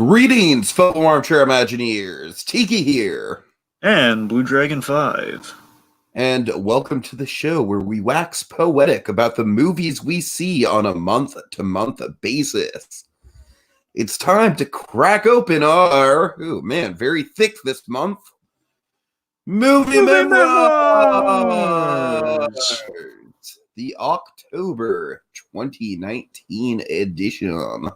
Greetings, fellow armchair Imagineers. Tiki here. And Blue Dragon 5. And welcome to the show where we wax poetic about the movies we see on a month-to-month basis. It's time to crack open our, very thick this month, Movie Memoirs! The October 2019 edition.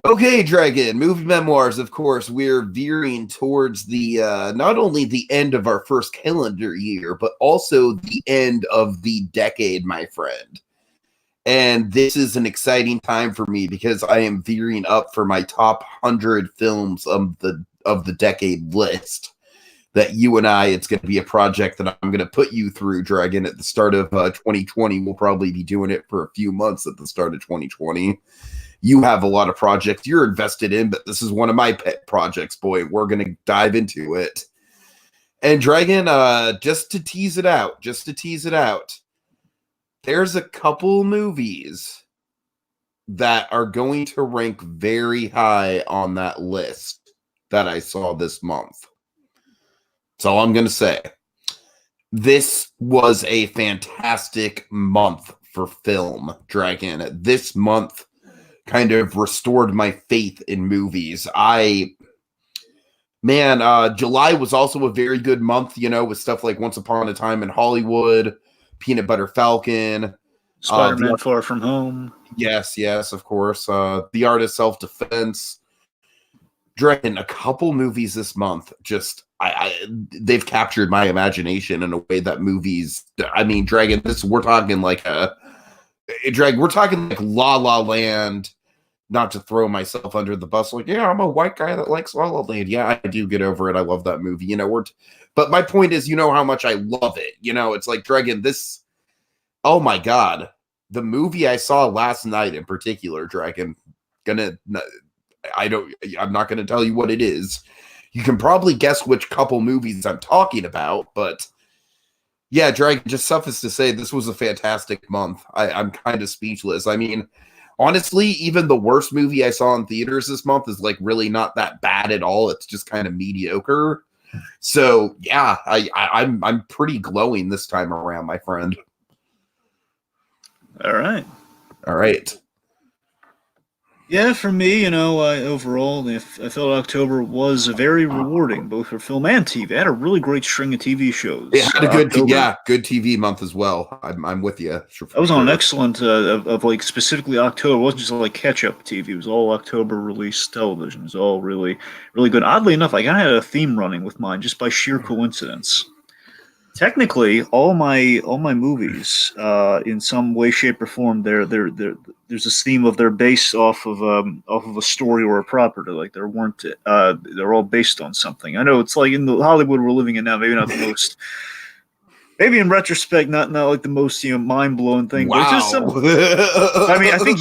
Okay, Dragon, Movie Memoirs, of course, we're veering towards the, not only the end of our first calendar year, but also the end of the decade, my friend. And this is an exciting time for me because I am veering up for my top 100 films of the decade list. That you and I, it's going to be a project that I'm going to put you through, Dragon, at the start of 2020. We'll probably be doing it for a few months at the start of 2020. You have a lot of projects you're invested in, but this is one of my pet projects, boy. We're going to dive into it. And Dragon, just to tease it out, there's a couple movies that are going to rank very high on that list that I saw this month. That's all I'm going to say. This was a fantastic month for film, Dragon. This month kind of restored my faith in movies. July was also a very good month, with stuff like Once Upon a Time in Hollywood, Peanut Butter Falcon, Spider-Man Far From Home. Yes, of course. The Art of Self-Defense. Dragon, a couple movies this month, they've captured my imagination in a way that movies, Dragon, we're talking like La La Land. Not to throw myself under the bus, I'm a white guy that likes La La Land. Yeah, I do get over it. I love that movie. But my point is, how much I love it. It's like, Dragon, oh my God, the movie I saw last night in particular, Dragon, I'm not gonna tell you what it is. You can probably guess which couple movies I'm talking about, but yeah, Dragon, just suffice to say, this was a fantastic month. I'm kind of speechless. Honestly, even the worst movie I saw in theaters this month is really not that bad at all. It's just kind of mediocre. So yeah, I'm pretty glowing this time around, my friend. All right. Yeah, for me, overall, I felt October was very rewarding, both for film and TV. I had a really great string of TV shows. It had a good TV month as well. I'm with you. I was on an excellent, of specifically October. It wasn't just catch-up TV. It was all October release television. It was all really, really good. Oddly enough, I kind of had a theme running with mine just by sheer coincidence. Technically, all my movies, in some way, shape, or form, there's this theme of they're based off of a story or a property. They're all based on something. I know it's in the Hollywood we're living in now, maybe not the most. Maybe in retrospect, not like the most mind blowing thing. Wow. But it's just some. I think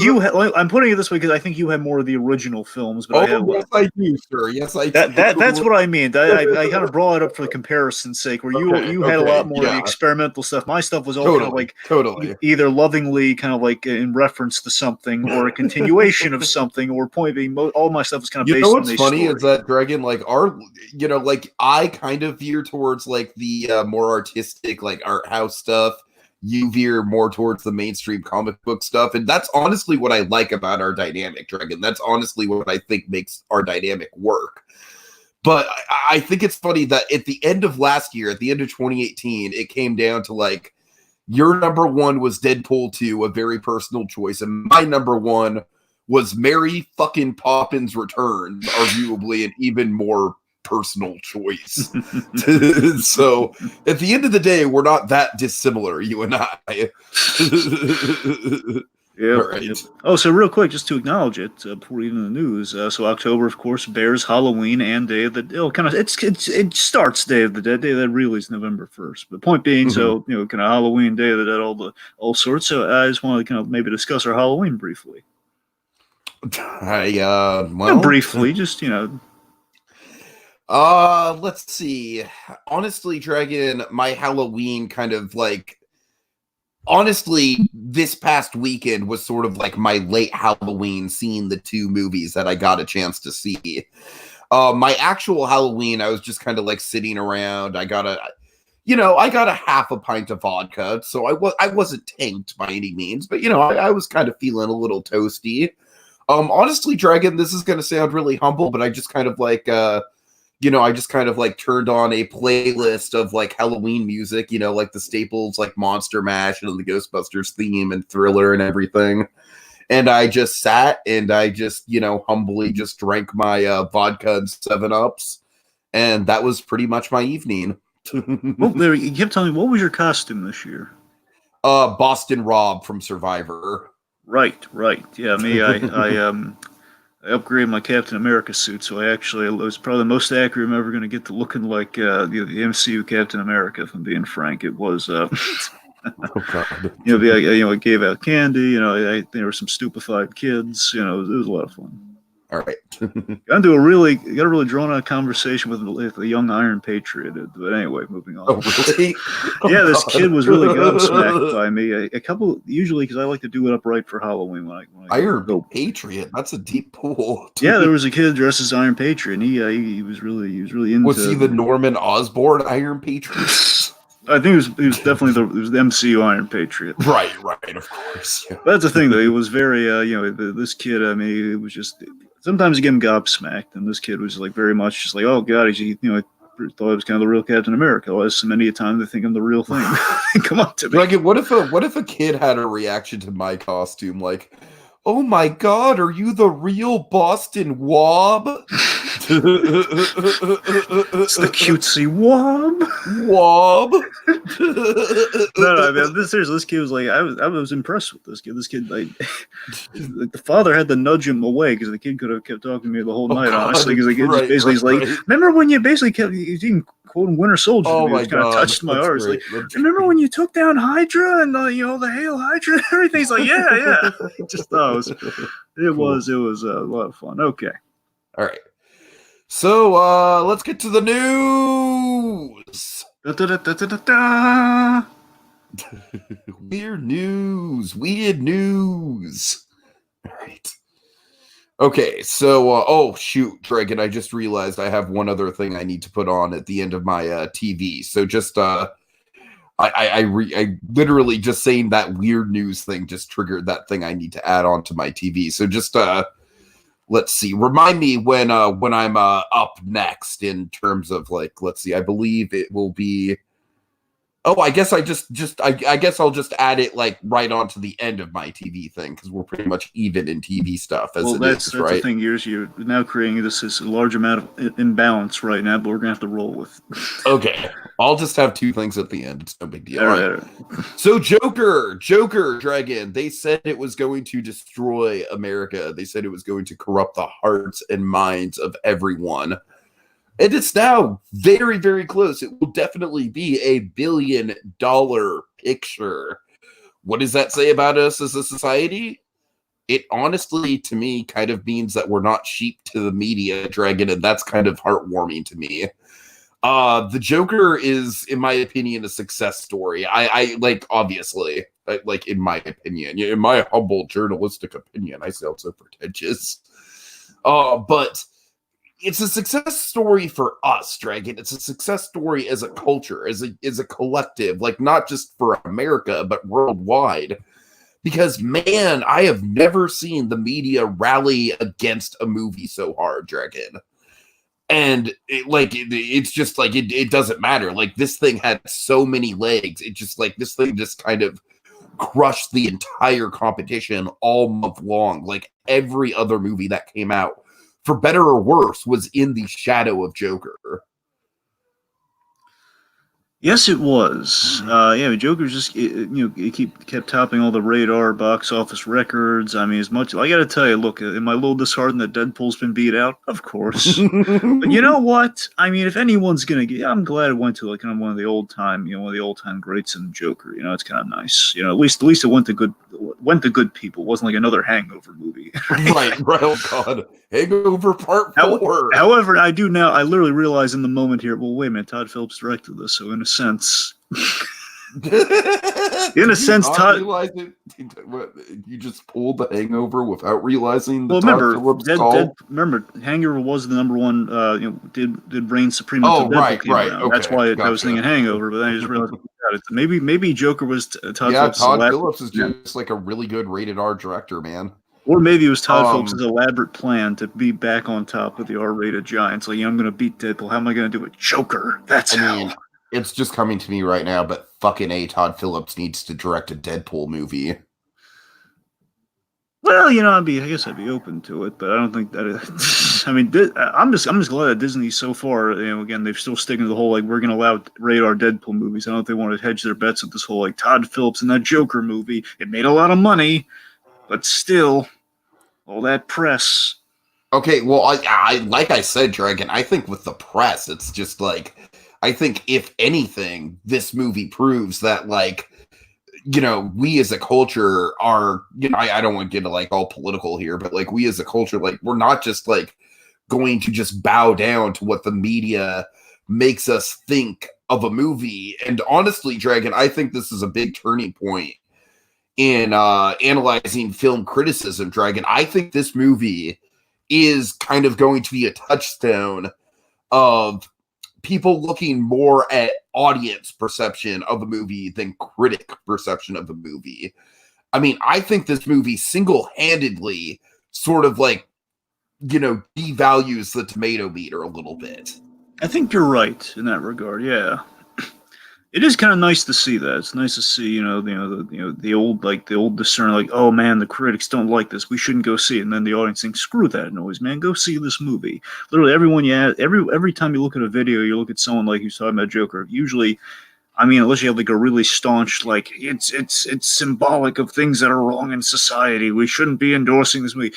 I'm putting it this way because I think you had more of the original films. But yes, I do, sir. Yes, I do. That's what I mean. I kind of brought it up for the comparison's sake, where you had a lot more of the experimental stuff. My stuff was all totally either lovingly in reference to something, or a continuation of something, or point being all my stuff was kind of based on what's funny is that, Dragon, I kind of veer towards the more artistic, art house stuff. You veer more towards the mainstream comic book stuff, and that's honestly what I like about our dynamic, Dragon. That's honestly what I think makes our dynamic work. But I think it's funny that at the end of last year, at the end of 2018, it came down to your number one was Deadpool 2, a very personal choice, and my number one was Mary fucking Poppins Returns, arguably an even more personal choice. So at the end of the day, we're not that dissimilar, you and I. Yeah. Right. Oh, so real quick, just to acknowledge it before even the news. So October, of course, bears Halloween and Day of the it starts Day of the Dead. Day of the Dead really is November 1st. But point being, so kind of Halloween, Day of the Dead, all sorts. So I just want to maybe discuss our Halloween briefly. Briefly, just let's see. Honestly, Dragon, my Halloween kind of honestly, this past weekend was sort of like my late Halloween, seeing the 2 movies that I got a chance to see. My actual Halloween, I was just kind of like sitting around. I got a half a pint of vodka, so I wasn't tanked by any means, but I was kind of feeling a little toasty. Honestly, Dragon, this is going to sound really humble, but I just kind of like turned on a playlist of like Halloween music, like the staples like Monster Mash and the Ghostbusters theme and Thriller and everything. And I just sat and I just, humbly just drank my vodka and 7-Ups. And that was pretty much my evening. Well, you kept telling me, what was your costume this year? Boston Rob from Survivor. Right. Yeah, me, I upgraded my Captain America suit, so it was probably the most accurate I'm ever going to get to looking like the MCU Captain America. If I'm being frank, it was. Oh, God. I gave out candy. There were some stupefied kids. It was a lot of fun. All right. got a really drawn out conversation with a young Iron Patriot. But anyway, moving on. Oh, really? Yeah, this kid was really gobsmacked by me. Usually because I like to do it upright for Halloween when I Iron go. Patriot. That's a deep pool. Yeah, there was a kid dressed as Iron Patriot, and he was really into. Was he the Norman Osborn Iron Patriot? I think it was definitely the MCU Iron Patriot. Right, of course. Yeah. But that's the thing, though. He was very, this kid. I mean, it was just. Sometimes you get him gobsmacked, and this kid was like very much just like, oh God, I thought I was kind of the real Captain America. Otherwise, so many a time they think I'm the real thing. Come on to me. Like, what if a kid had a reaction to my costume, like, oh my God, are you the real Boston Wob? It's the cutesy Wob. No, man. This kid was like, I was impressed with this kid. This kid, like the father had to nudge him away because the kid could have kept talking to me the whole night. God. Honestly, because he's like, remember when you basically kept even quoting Winter Soldier? Oh my God, kind of touched my heart. Like, remember when you took down Hydra and the Hail Hydra and everything? He's like, yeah. Just thought it was a lot of fun. Okay. All right. So let's get to the news. Weird news. All right. Okay, so oh shoot, Dragon, I just realized I have one other thing I need to put on at the end of my TV. So just I literally just saying that weird news thing just triggered that thing I need to add on to my TV. So just let's see. Remind me when I'm up next in terms of like, let's see. I believe it will be. Oh, I guess I guess I'll just add it like right onto the end of my TV thing because we're pretty much even in TV stuff. That's right? The thing. You're now creating this large amount of imbalance right now, but we're gonna have to roll with. Okay, I'll just have 2 things at the end. It's no big deal. All right. So Joker, Dragon. They said it was going to destroy America. They said it was going to corrupt the hearts and minds of everyone. And it's now very, very close. It will definitely be $1 billion picture. What does that say about us as a society? It honestly, to me, kind of means that we're not sheep to the media, Dragon, and that's kind of heartwarming to me. The Joker is, in my opinion, a success story. I like, obviously, like in my opinion, in my humble journalistic opinion, I sound so pretentious. But it's a success story for us, Dragon. It's a success story as a culture, as a collective, like not just for America, but worldwide. Because, man, I have never seen the media rally against a movie so hard, Dragon. And it's just like, it doesn't matter. Like, this thing had so many legs. It just like, this thing just kind of crushed the entire competition all month long. Like every other movie that came out, for better or worse, was in the shadow of Joker. Yes, it was. Yeah, Joker's just it kept topping all the radar box office records. I mean, as much I got to tell you, look, am I a little disheartened that Deadpool's been beat out? Of course, but you know what? I mean, if anyone's gonna get, I'm glad it went to like kind of one of the old time greats in Joker. It's kind of nice. At least it went to good people. It wasn't like another Hangover movie. Right. Oh God, Hangover Part 4. However, I literally realize in the moment here. Well, wait a minute, Todd Phillips directed this, so in a sense, In a Did you sense, not Todd. realize it? What, you just pulled the Hangover without realizing the Well, Todd remember, Phillips call? remember, Hangover was the number one. Did reign supreme until Oh, Deadpool right, came right. around. That's Okay, why I was gotcha. thinking Hangover, but then I just realized maybe Joker was Todd Yeah, Phillips' Todd elaborate, Phillips is just like a really good rated R director, man. or maybe it was Todd Phillips' Um, elaborate plan to be back on top of the R-rated giants. Like, I'm going to beat Deadpool. How am I going to do it? Joker. That's I how. mean, it's just coming to me right now, but fucking A, Todd Phillips needs to direct a Deadpool movie. Well, I guess I'd be open to it, but I don't think that. I mean, I'm just glad that Disney so far, again, they're still sticking to the whole like we're going to allow radar Deadpool movies. I don't know if they want to hedge their bets with this whole like Todd Phillips and that Joker movie. It made a lot of money, but still, all that press. Okay, well, I like I said, Dragon, I think with the press, it's just like, I think if anything, this movie proves that, like, we as a culture are, I don't want to get like all political here, but like we as a culture, like we're not just like going to just bow down to what the media makes us think of a movie. And honestly, Dragon, I think this is a big turning point in analyzing film criticism, Dragon. I think this movie is kind of going to be a touchstone of people looking more at audience perception of a movie than critic perception of a movie. I mean, I think this movie single-handedly sort of like, devalues the tomato meter a little bit. I think you're right in that regard. Yeah. It is kind of nice to see that. It's nice to see, the old discern, like, oh man, the critics don't like this. We shouldn't go see it. And then the audience thinks, screw that noise, man. Go see this movie. Literally, every time you look at a video, you look at someone like who's talking about Joker. Usually, I mean, unless you have like a really staunch, like it's symbolic of things that are wrong in society. We shouldn't be endorsing this movie.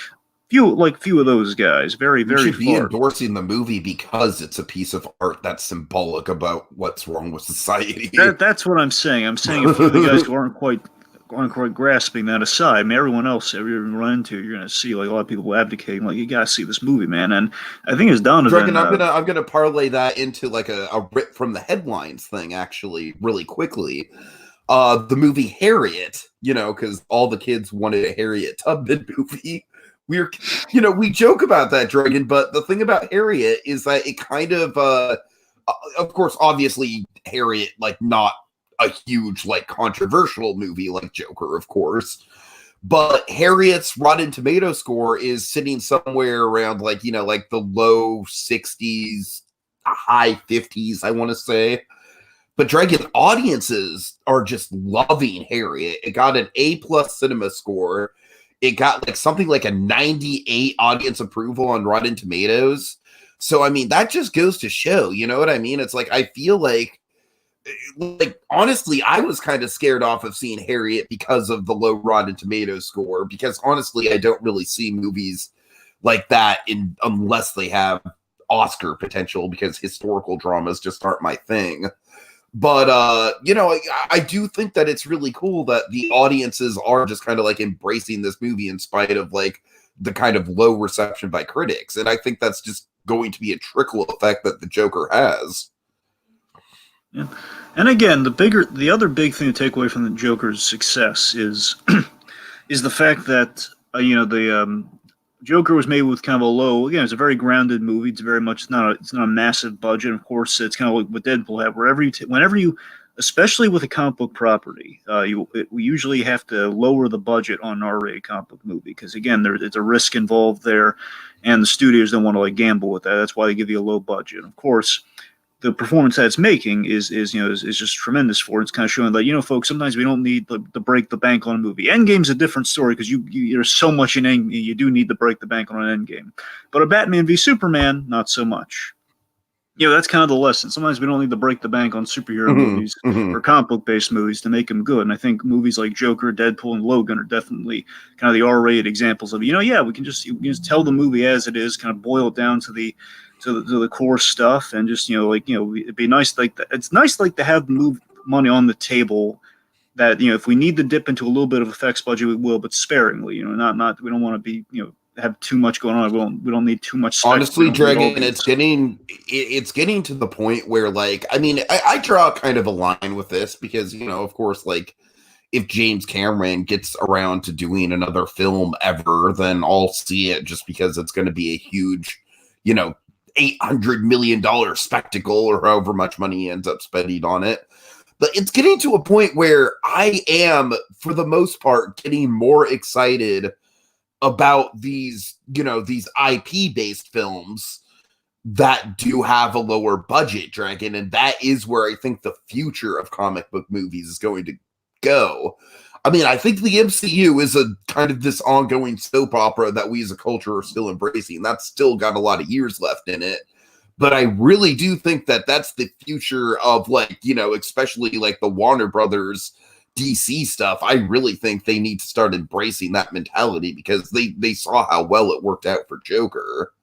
Few of those guys. Very, We very should be far. endorsing the movie because it's a piece of art that's symbolic about what's wrong with society. That's what I'm saying. I'm saying a few of the guys who aren't quite grasping that aside. I mean, everyone else, everyone you run into, you're gonna see like a lot of people advocating, like you gotta see this movie, man. And I think it's Donovan. Dragon, I'm gonna parlay that into like a rip from the headlines thing, actually, really quickly. The movie Harriet, because all the kids wanted a Harriet Tubman movie. We joke about that, Dragon, but the thing about Harriet is that it kind of course, obviously, Harriet, like, not a huge, like, controversial movie like Joker, of course, but Harriet's Rotten Tomato score is sitting somewhere around, like, like the low 60s, high 50s, I want to say. But Dragon, audiences are just loving Harriet. It got an A+ cinema score. It got like something like a 98 audience approval on Rotten Tomatoes. So, I mean, that just goes to show, you know what I mean? It's like, I feel like honestly, I was kind of scared off of seeing Harriet because of the low Rotten Tomatoes score, because honestly, I don't really see movies like that unless they have Oscar potential, because historical dramas just aren't my thing. But I do think that it's really cool that the audiences are just kind of like embracing this movie in spite of like the kind of low reception by critics. And I think that's just going to be a trickle effect that the Joker has. Yeah. And again, the other big thing to take away from the Joker's success is is the fact that the Joker was made with kind of a low. Again, it's a very grounded movie. It's very much it's not a massive budget. Of course, it's kind of like what Deadpool had. Whenever you, especially with a comic book property, we usually have to lower the budget on an R-rated comic book movie because again, it's a risk involved there, and the studios don't want to like gamble with that. That's why they give you a low budget. And of course, the performance that it's making is just tremendous for it. It's kind of showing that, folks, sometimes we don't need to break the bank on a movie. Endgame's a different story because there's so much in Endgame, you do need to break the bank on an Endgame. But a Batman v Superman, not so much. That's kind of the lesson. Sometimes we don't need to break the bank on superhero movies or comic book based movies to make them good. And I think movies like Joker, Deadpool, and Logan are definitely kind of the R-rated examples of, we can just tell the movie as it is, kind of boil it down to the core stuff, and just it'd be nice it's nice to have money on the table that if we need to dip into a little bit of effects budget we will, but sparingly, not we don't want to be have too much going on. We don't need too much. Honestly, Dragon, it's getting to the point where, like, I mean, I draw kind of a line with this because, you know, of course, like, if James Cameron gets around to doing another film ever, then I'll see it just because it's going to be a huge, you know, $800 million spectacle or however much money he ends up spending on it. But it's getting to a point where I am, for the most part, getting more excited about these, you know, these IP-based films that do have a lower budget, Dragon. And that is where I think the future of comic book movies is going to go. I mean, I think the MCU is a kind of this ongoing soap opera that we as a culture are still embracing. That's still got a lot of years left in it. But I really do think that that's the future of, like, you know, especially like the Warner Brothers DC stuff. I really think they need to start embracing that mentality because they saw how well it worked out for Joker.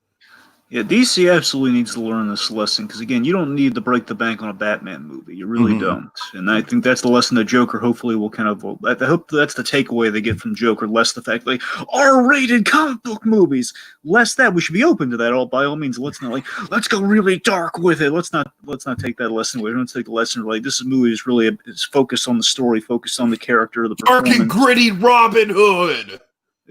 Yeah, DC absolutely needs to learn this lesson because, again, you don't need to break the bank on a Batman movie. You really don't. And I think that's the lesson that Joker hopefully will kind of. I hope that's the takeaway they get from Joker. Less the fact, like, R-rated comic book movies. Less that. We should be open to that. By all means, let's not, like, let's go really dark with it. Let's not take that lesson away. Let's take the lesson like this movie is really it's focused on the story, focused on the character, the performance. Dark and gritty Robin Hood.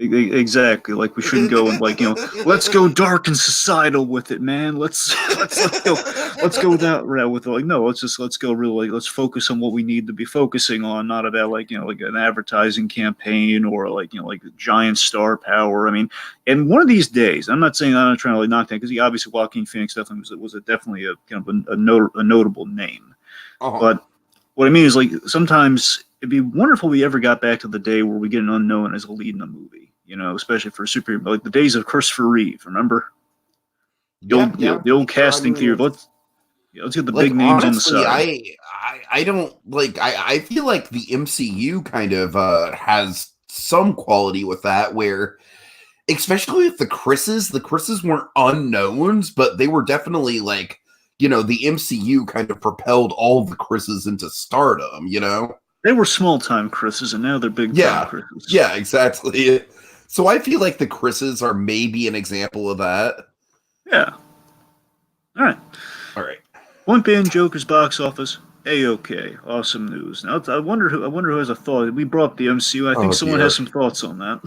Exactly. Like, we shouldn't go and, like, you know, let's go dark and societal with it, man. Let's go that route with it. Like, no, let's go really, let's focus on what we need to be focusing on, not about, like, you know, like an advertising campaign or, like, you know, like giant star power. I mean, and one of these days, I'm not saying I'm not trying to, like, knock that because obviously Joaquin Phoenix definitely was definitely a kind of a notable name. But what I mean is, like, sometimes it'd be wonderful if we ever got back to the day where we get an unknown as a lead in a movie. You know, especially for superhero, like the days of Christopher Reeve. Remember the old casting theory. Let's get the big names honestly, on the side. I don't like. I feel like the MCU kind of has some quality with that, where especially with the Chris's weren't unknowns, but they were definitely, like, you know, the MCU kind of propelled all the Chris's into stardom. You know, they were small time Chris's, and now they're big time Chris's. Yeah, exactly. So I feel like the Chris's are maybe an example of that. Yeah. All right. Point being, Joker's box office, A-okay. Awesome news. Now I wonder who has a thought. We brought up the MCU. I think someone has some thoughts on that.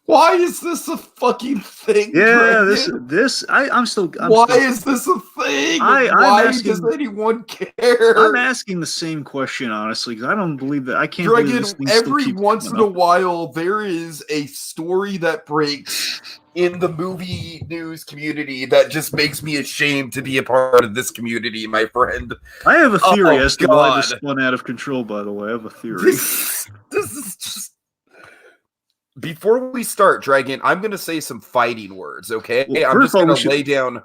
Why is this a fucking thing? Yeah, I'm still. Why is this a thing? Why does anyone care? I'm asking the same question, honestly, because I don't believe that. I can't. Dragon, every once in a while, there is a story that breaks in the movie news community that just makes me ashamed to be a part of this community, my friend. I have a theory as to why this spun out of control. By the way, I have a theory. This is just. Before we start, Dragon, I'm going to say some fighting words, okay? Well, I'm just going to lay down.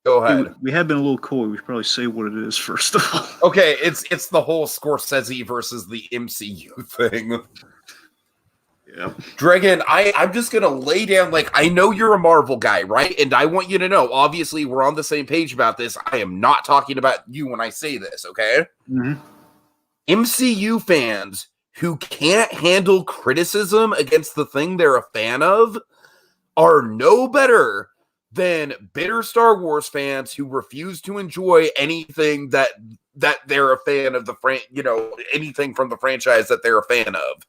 Go ahead. We have been a little coy. We should probably say what it is first of all. Okay, it's the whole Scorsese versus the MCU thing. Yeah. Dragon, I'm just going to lay down, like, I know you're a Marvel guy, right? And I want you to know, obviously, we're on the same page about this. I am not talking about you when I say this, okay? Mm-hmm. MCU fans who can't handle criticism against the thing they're a fan of are no better than bitter Star Wars fans who refuse to enjoy anything that they're a fan of anything from the franchise that they're a fan of.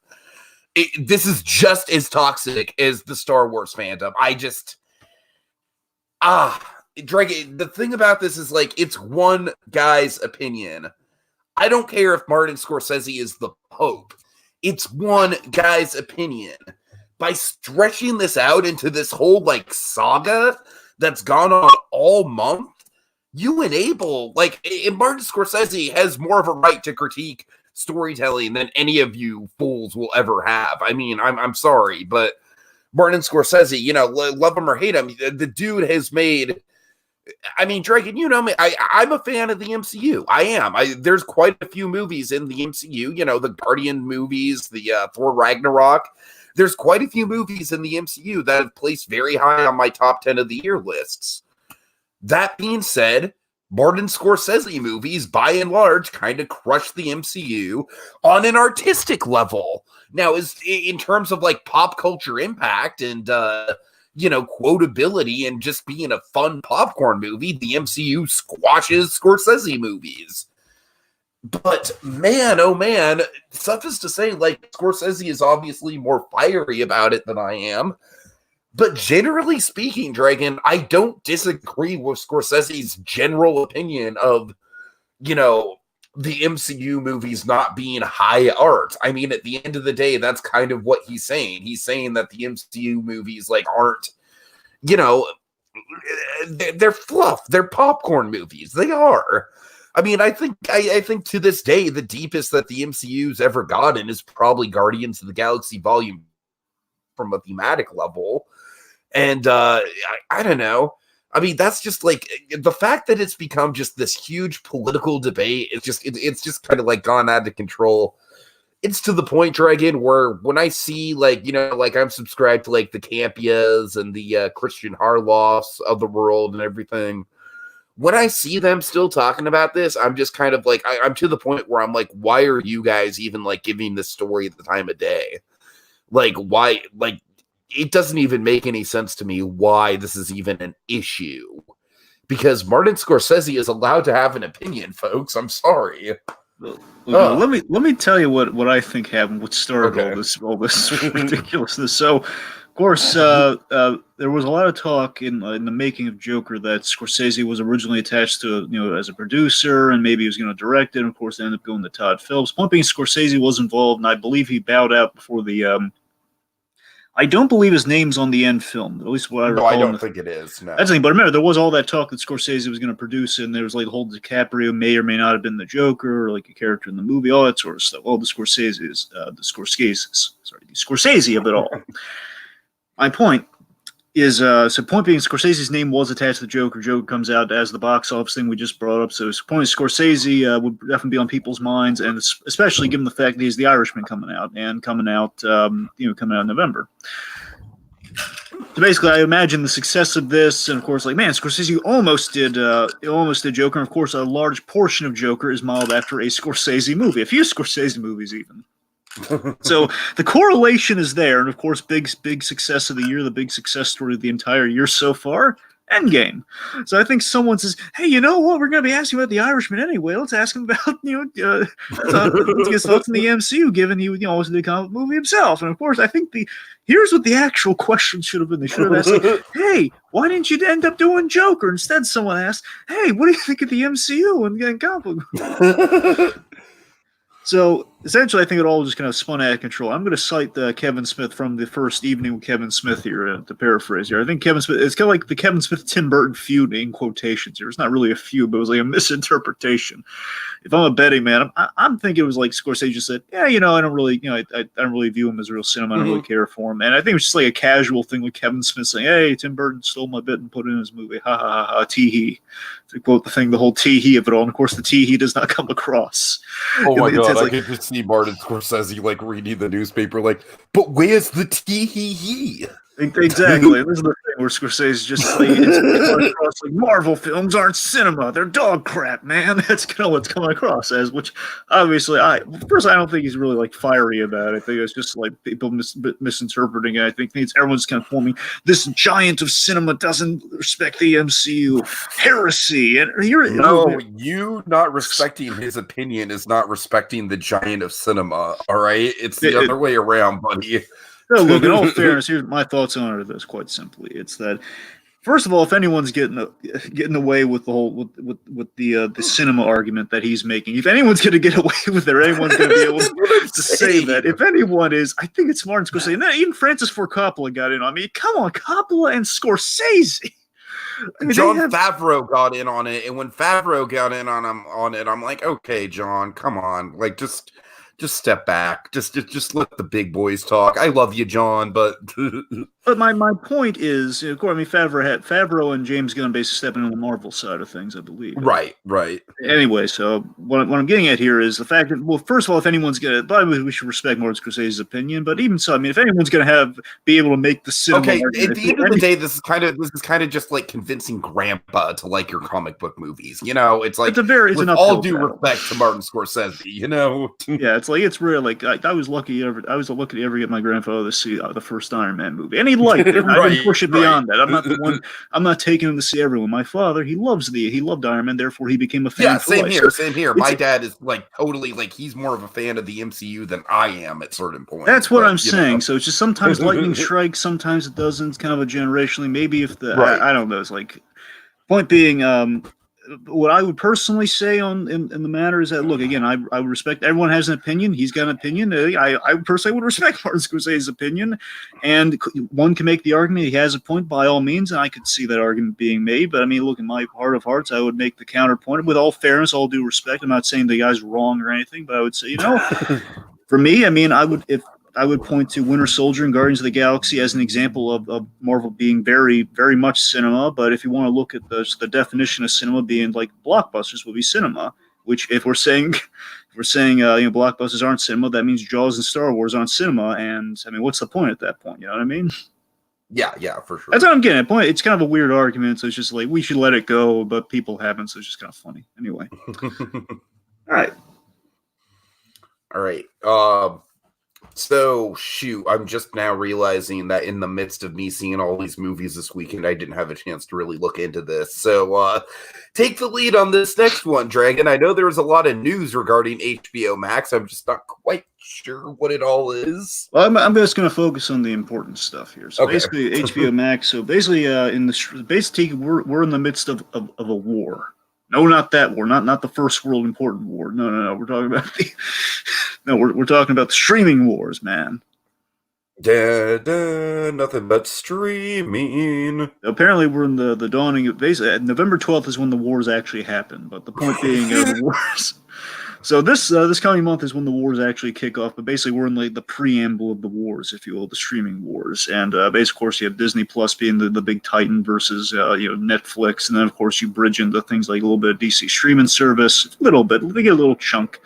This is just as toxic as the Star Wars fandom. Dragon, the thing about this is, like, it's one guy's opinion. I don't care if Martin Scorsese is the Pope. It's one guy's opinion. By stretching this out into this whole, like, saga that's gone on all month, you enable, like, Martin Scorsese has more of a right to critique storytelling than any of you fools will ever have. I mean, I'm sorry, but Martin Scorsese, you know, love him or hate him, the dude has made... I mean, Dragon, you know me. I'm a fan of the MCU. I am. There's quite a few movies in the MCU. You know, the Guardian movies, the Thor Ragnarok. There's quite a few movies in the MCU that have placed very high on my top 10 of the year lists. That being said, Martin Scorsese movies, by and large, kind of crush the MCU on an artistic level. Now, in terms of like pop culture impact and quotability and just being a fun popcorn movie, the MCU squashes Scorsese movies. But man, oh man, suffice to say, like, Scorsese is obviously more fiery about it than I am. But generally speaking, Dragon, I don't disagree with Scorsese's general opinion of, the MCU movies not being high art. I mean, at the end of the day, that's kind of what he's saying. He's saying that the MCU movies, like, aren't, they're fluff. They're popcorn movies. They are. I mean, I think to this day, the deepest that the MCU's ever gotten is probably Guardians of the Galaxy Volume from a thematic level. And I don't know. I mean, that's just like the fact that it's become just this huge political debate. It's just kind of like gone out of control. It's to the point, Dragon, where when I see like I'm subscribed to like the Campias and the Christian Harloffs of the world and everything. When I see them still talking about this, I'm just kind of like, I'm to the point where I'm like, why are you guys even like giving this story the time of day? Like, why? Like, it doesn't even make any sense to me why this is even an issue. Because Martin Scorsese is allowed to have an opinion, folks. I'm sorry. Let me tell you what I think happened. What started all this ridiculousness. So, of course, there was a lot of talk in the making of Joker that Scorsese was originally attached to, as a producer, and maybe he was going to direct it. And of course, it ended up going to Todd Phillips. Point being, Scorsese was involved, and I believe he bowed out before the. I don't believe his name's on the end film. At least what I recall. No, I don't think it is. No. That's the thing. But remember, there was all that talk that Scorsese was going to produce it, and there was like the whole DiCaprio may or may not have been the Joker, or like a character in the movie, all that sort of stuff. All the Scorsese of it all. My point is, point being, Scorsese's name was attached to the Joker. Joker comes out as the box office thing we just brought up. So, point is, Scorsese would definitely be on people's minds, and especially given the fact that he's The Irishman coming out in November. So basically, I imagine the success of this, and of course, like, man, Scorsese almost did Joker. And of course, a large portion of Joker is modeled after a Scorsese movie, a few Scorsese movies even. So the correlation is there, and of course, big success of the year, the big success story of the entire year so far, Endgame. So I think someone says, "Hey, you know what? We're going to be asking about The Irishman anyway. Let's ask him about let's get his thoughts in the MCU, given he was the comic movie himself." And of course, I think here's what the actual question should have been. They should have asked, like, "Hey, why didn't you end up doing Joker?" Instead, someone asked, "Hey, what do you think of the MCU and comic book?" So essentially, I think it all just kind of spun out of control. I'm going to cite Kevin Smith from the first evening with Kevin Smith here, to paraphrase here. I think Kevin Smith, it's kind of like the Kevin Smith-Tim Burton feud in quotations here. It's not really a feud, but it was like a misinterpretation. If I'm a betting man, I'm thinking it was like Scorsese just said, "Yeah, I don't really, I don't really view him as real cinema. I don't really care for him." And I think it was just like a casual thing with Kevin Smith saying, "Hey, Tim Burton stole my bit and put it in his movie. Ha ha ha ha, tee-hee." To quote the whole tee-hee of it all. And of course, the tee-hee does not come across. Oh my God, I could just see Martin Scorsese like reading the newspaper like, "But where's the tee-hee-hee?" Exactly. This is the thing where Scorsese just like, it's like Marvel films aren't cinema; they're dog crap, man. That's kind of what's coming across as. Which obviously, I don't think he's really like fiery about it. I think it's just like people misinterpreting it. I think everyone's kind of forming this giant of cinema doesn't respect the MCU, heresy. And you not respecting his opinion is not respecting the giant of cinema. All right, it's the other way around, buddy. No, look, in all fairness, here's my thoughts on it. This quite simply, it's that first of all, if anyone's getting away with the whole with the cinema argument that he's making, if anyone's going to get away with it, anyone's going to be able to say that. If anyone is, I think it's Martin Scorsese. And then even Francis Ford Coppola got in on me. Come on, Coppola and Scorsese. I mean, Jon Favreau got in on it, and when Favreau got in on it, I'm like, okay, John, come on, like just step back, just let the big boys talk. I love you, John, but But my point is, of course, I mean, Favreau and James Gunn basically stepping on the Marvel side of things, I believe. Right, right. Anyway, so what I'm getting at here is the fact that, well, first of all, if anyone's gonna, we should respect Martin Scorsese's opinion, but even so, I mean, if anyone's gonna be able to make the cinema Okay, argument, at the end of the day, this is kind of just like convincing grandpa to like your comic book movies. You know, it's like, it's with an all due battle. respect to Martin Scorsese, you know. Yeah, it's rare. Like I was lucky to ever get my grandfather to see the first Iron Man movie, and he liked it. Right, I didn't push it beyond that. I'm not the one. I'm not taking him to see everyone. My father, he loved Iron Man, therefore he became a fan. Yeah, same here. Same here. My dad is like totally like he's more of a fan of the MCU than I am at certain points. That's what I'm saying. So it's just sometimes lightning strikes, sometimes it doesn't. It's kind of a generationally. Maybe if I don't know. It's like point being, what I would personally say in the matter is that, look, again, I would respect, everyone has an opinion. He's got an opinion. I personally would respect Martin Scorsese's opinion, and one can make the argument he has a point by all means, and I could see that argument being made. But I mean, look, in my heart of hearts, I would make the counterpoint with all fairness, all due respect. I'm not saying the guy's wrong or anything, but I would say, for me, I mean, I would point to Winter Soldier and Guardians of the Galaxy as an example of Marvel being very, very much cinema. But if you want to look at the definition of cinema being like blockbusters would be cinema, which if we're saying blockbusters aren't cinema, that means Jaws and Star Wars aren't cinema. And I mean, what's the point at that point? You know what I mean? Yeah, for sure. That's what I'm getting at. Point. It's kind of a weird argument. So it's just like we should let it go, but people haven't. So it's just kind of funny. Anyway. All right. So, shoot, I'm just now realizing that in the midst of me seeing all these movies this weekend, I didn't have a chance to really look into this. So, take the lead on this next one, Dragon. I know there was a lot of news regarding HBO Max. I'm just not quite sure what it all is. Well, I'm just going to focus on the important stuff here. So, basically, HBO Max. So, basically, we're in the midst of a war. No, not that war. Not the first world important war. No. We're talking about we're talking about the streaming wars, man. Nothing but streaming. Apparently, we're in the dawning of basically November 12th is when the wars actually happen. But the point being, the wars. So this coming month is when the wars actually kick off. But basically, we're in the preamble of the wars, if you will, the streaming wars. And basically, of course, you have Disney Plus being the big titan versus Netflix, and then of course you bridge into things like a little bit of DC streaming service, a little bit. They get a little chunk,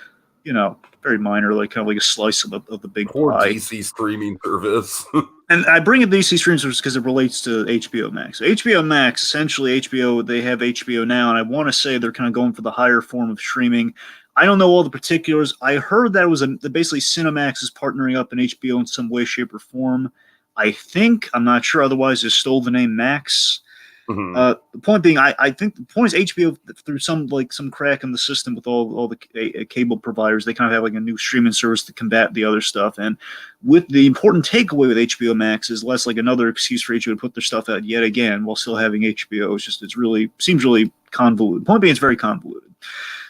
very minor, like kind of like a slice of the big pie. DC streaming service. And I bring up DC streaming service because it relates to HBO Max. So HBO Max, essentially HBO, they have HBO Now, and I want to say they're kind of going for the higher form of streaming. I don't know all the particulars. I heard that it was basically Cinemax is partnering up in HBO in some way, shape, or form. I think. I'm not sure. Otherwise, they stole the name Max. Mm-hmm. The point being, I think the point is HBO, through some crack in the system with all the cable providers, they kind of have like a new streaming service to combat the other stuff. And with the important takeaway with HBO Max is less like another excuse for HBO to put their stuff out yet again while still having HBO. Seems really convoluted. The point being, it's very convoluted.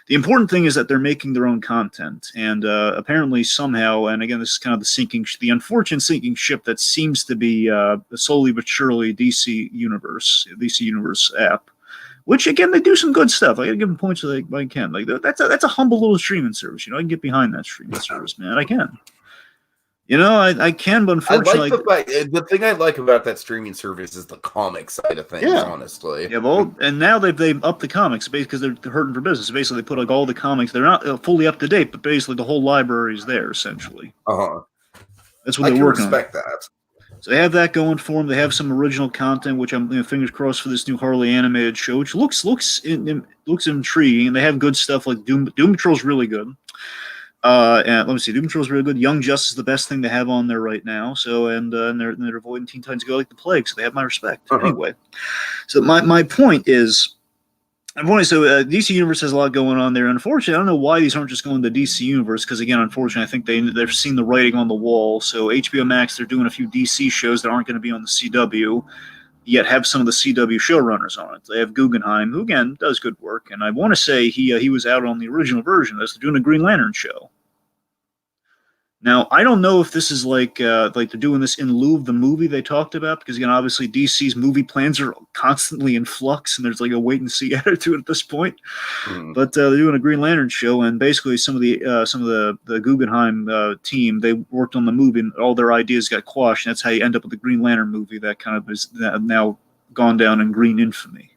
The important thing is that they're making their own content, and apparently somehow, and again, this is kind of the unfortunate sinking ship that seems to be slowly but surely DC Universe app, which again, they do some good stuff. I gotta give them points like I can. Like that's a humble little streaming service. I can get behind that streaming service, man. I can. I can, but unfortunately, the thing I like about that streaming service is the comic side of things. Yeah. Honestly, yeah. Well, and now they've upped the comics because they're hurting for business. Basically, they put like all the comics. They're not fully up to date, but basically the whole library is there. Essentially, that's what they're working on. I can respect that. So they have that going for them. They have some original content, which I'm fingers crossed for this new Harley animated show, which looks intriguing. And they have good stuff like Doom Patrol's really good. And let me see, Doom Patrol's really good. Young Justice is the best thing they have on there right now. So and they're avoiding Teen Titans Go like the plague. So they have my respect. Anyway, so my point is, DC Universe has a lot going on there. Unfortunately, I don't know why these aren't just going to DC Universe because again, unfortunately, I think they've seen the writing on the wall. So HBO Max, they're doing a few DC shows that aren't going to be on the CW. Yet have some of the CW showrunners on it. They have Guggenheim, who again does good work, and I want to say he was out on the original version. They're doing a Green Lantern show. Now, I don't know if this is like they're doing this in lieu of the movie they talked about, because again, obviously DC's movie plans are constantly in flux, and there's like a wait and see attitude at this point. Mm. But they're doing a Green Lantern show, and basically some of the Guggenheim team, they worked on the movie, and all their ideas got quashed. And that's how you end up with the Green Lantern movie that kind of is now gone down in green infamy.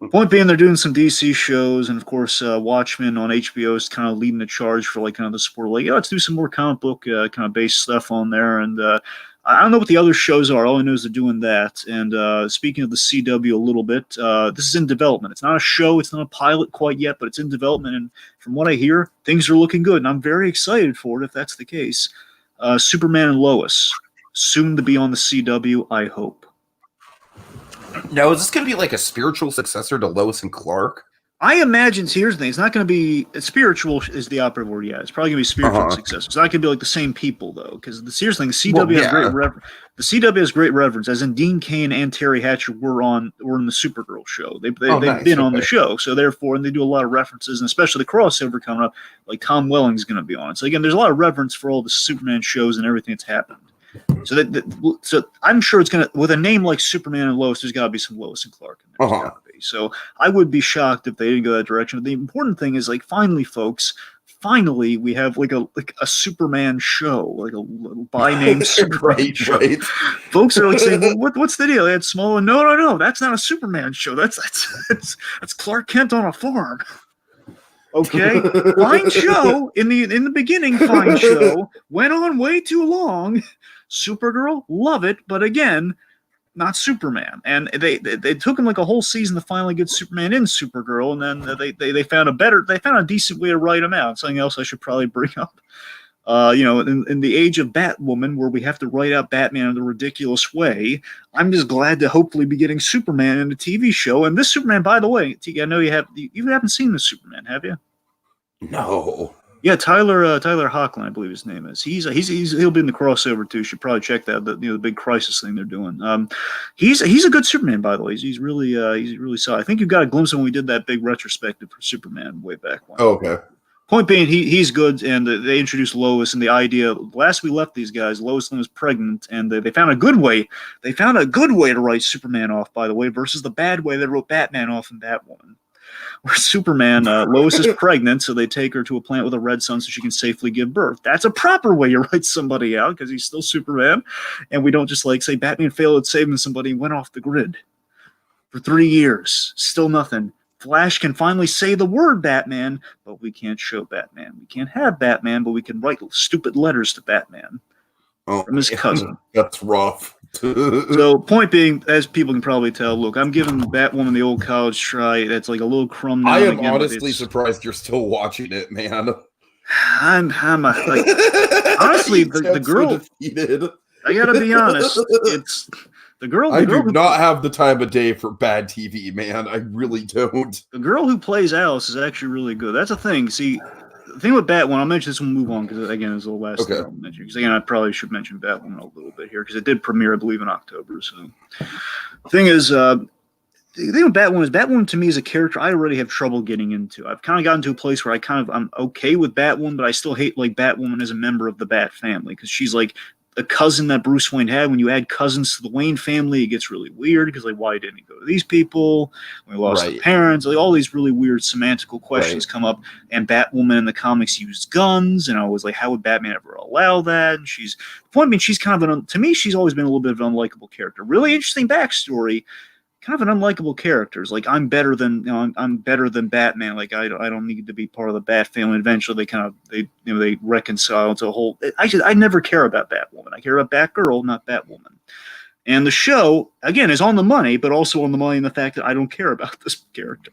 Point being, they're doing some DC shows, and of course, Watchmen on HBO is kind of leading the charge for like kind of the support. Like, yeah, let's do some more comic book kind of based stuff on there. And I don't know what the other shows are. All I know is they're doing that. And speaking of the CW a little bit, this is in development. It's not a show, it's not a pilot quite yet, but it's in development. And from what I hear, things are looking good, and I'm very excited for it if that's the case. Superman and Lois, soon to be on the CW, I hope. Now, is this going to be like a spiritual successor to Lois and Clark? I imagine, here's the thing, it's not going to be, spiritual is the operative word, yeah. It's probably going to be spiritual success. It's not going to be like the same people, though, because the serious thing, the CW has great reverence, as in Dean Cain and Terry Hatcher were in the Supergirl show. They've been on the show, so therefore, and they do a lot of references, and especially the crossover coming up, like Tom Welling's going to be on it. So again, there's a lot of reverence for all the Superman shows and everything that's happened. So I'm sure it's gonna, with a name like Superman and Lois, there's got to be some Lois and Clark in there. Gotta be. So I would be shocked if they didn't go that direction. But the important thing is, like, finally, folks, we have like a Superman show, like a little by name Superman show. Right. Folks are like saying, well, what's the deal? They had Small, and no, that's not a Superman show. That's Clark Kent on a farm. Okay, fine show in the beginning. Fine show, went on way too long. Supergirl, love it, but again, not Superman. And they took him like a whole season to finally get Superman in Supergirl, and then they found a decent way to write him out. Something else I should probably bring up. In the age of Batwoman, where we have to write out Batman in a ridiculous way, I'm just glad to hopefully be getting Superman in a TV show. And this Superman, by the way, Tiki, I know you haven't seen this Superman, have you? No. Yeah, Tyler Hoechlin, I believe his name is. He'll be in the crossover too. You should probably check that. The big Crisis thing they're doing. He's a good Superman, by the way. He's really solid. I think you got a glimpse of when we did that big retrospective for Superman way back when. Oh, okay. Point being, he's good, and they introduced Lois, and the idea, last we left these guys, Lois Lane was pregnant, and they found a good way. They found a good way to write Superman off, by the way, versus the bad way they wrote Batman off in Batwoman. Where Superman, Lois is pregnant, so they take her to a planet with a red sun so she can safely give birth. That's a proper way you write somebody out, because he's still Superman, and we don't just like say Batman failed at saving somebody and went off the grid for 3 years, still nothing. Flash can finally say the word Batman, but we can't show Batman. We can't have Batman, but we can write stupid letters to Batman from his cousin. That's rough. So, point being, as people can probably tell, look, I'm giving Batwoman the old college try. That's like a little crumb now. I am honestly surprised you're still watching it, man. Honestly, the girl. I gotta be honest. It's the girl. I do not have the time of day for bad TV, man. I really don't. The girl who plays Alice is actually really good. That's a thing. See, the thing with Batwoman, I'll mention this when we move on, because again, it's the last thing I'll mention. Because again, I probably should mention Batwoman a little bit here, because it did premiere, I believe, in October. So, the thing is, the thing with Batwoman to me is a character I already have trouble getting into. I've kind of gotten to a place where I'm okay with Batwoman, but I still hate like Batwoman as a member of the Bat family, because she's like a cousin that Bruce Wayne had. When you add cousins to the Wayne family, it gets really weird, because like, why didn't he go to these people? We lost the parents. Like, all these really weird semantical questions come up. And Batwoman in the comics used guns, and I was like, how would Batman ever allow that? And the point being, she's kind of to me, she's always been a little bit of an unlikable character. Really interesting backstory. Kind of an unlikable character. It's like, I'm better than Batman. Like, I don't need to be part of the Bat family. Eventually, they reconcile into a whole. I never care about Batwoman. I care about Batgirl, not Batwoman. And the show again is on the money, but also on the money in the fact that I don't care about this character.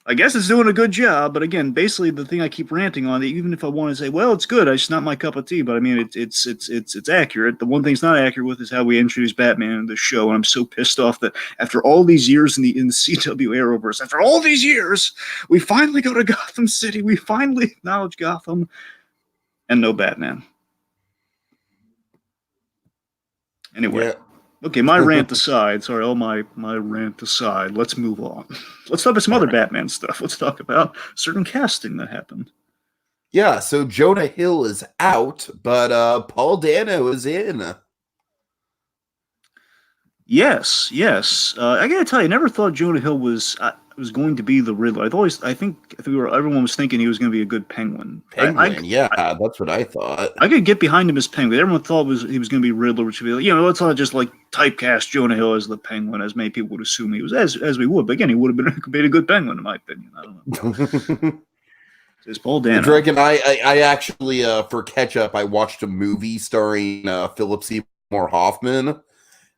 I guess it's doing a good job, but again, basically the thing I keep ranting on, even if I want to say, well, it's good, it's not my cup of tea, but I mean, it's accurate. The one thing it's not accurate with is how we introduce Batman in the show, and I'm so pissed off that after all these years in the CW Arrowverse, after all these years, we finally go to Gotham City, we finally acknowledge Gotham, and no Batman. Anyway. Yeah. Okay, my rant aside, my rant aside, let's move on. Let's talk about some other Batman stuff. Let's talk about certain casting that happened. Yeah, so Jonah Hill is out, but Paul Dano is in. Yes, yes. I gotta tell you, I never thought Jonah Hill was going to be the Riddler. Everyone was thinking he was going to be a good Penguin. Penguin, yeah, that's what I thought. I could get behind him as Penguin. Everyone thought he was going to be Riddler, which would be like, let's not just like typecast Jonah Hill as the Penguin, as many people would assume he was, as we would. But again, he would have been a good Penguin, in my opinion. I don't know. It's Paul Dano. Dragon, I actually, for catch up, I watched a movie starring Philip Seymour Hoffman.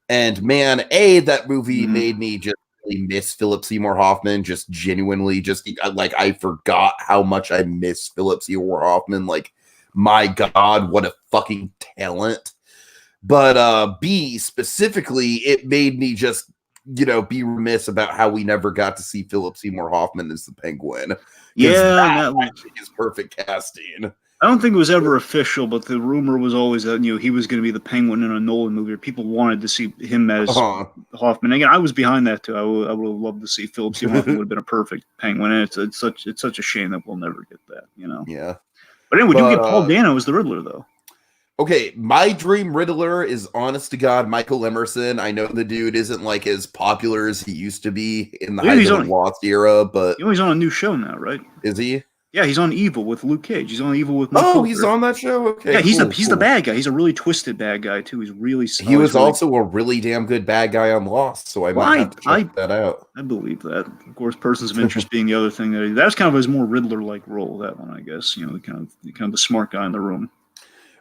And man, that movie made me just really miss Philip Seymour Hoffman. Just genuinely, just like I forgot how much I miss Philip Seymour Hoffman. Like, my God, what a fucking talent. But B, specifically, it made me just, be remiss about how we never got to see Philip Seymour Hoffman as the Penguin. Yeah, that is perfect casting. I don't think it was ever official, but the rumor was always that he was going to be the Penguin in a Nolan movie. Or people wanted to see him as Hoffman. Again, I was behind that too. I would have loved to see Philip Seymour Hoffman would have been a perfect Penguin, and it's such a shame that we'll never get that. Yeah. But anyway, we do get Paul Dano as the Riddler, though. Okay, my dream Riddler is, honest to God, Michael Emerson. I know the dude isn't like as popular as he used to be in the Height of the Lost era, but he's on a new show now, right? Is he? Yeah, he's on Evil with Luke Cage. He's on Evil with Luke Cage. He's on that show? Okay. Yeah, he's the bad guy. He's a really twisted bad guy, too. He was also a really damn good bad guy on Lost, so I might have to check that out. I believe that. Of course, Persons of Interest being the other thing. That was kind of his more Riddler-like role, that one, I guess. The kind of the smart guy in the room.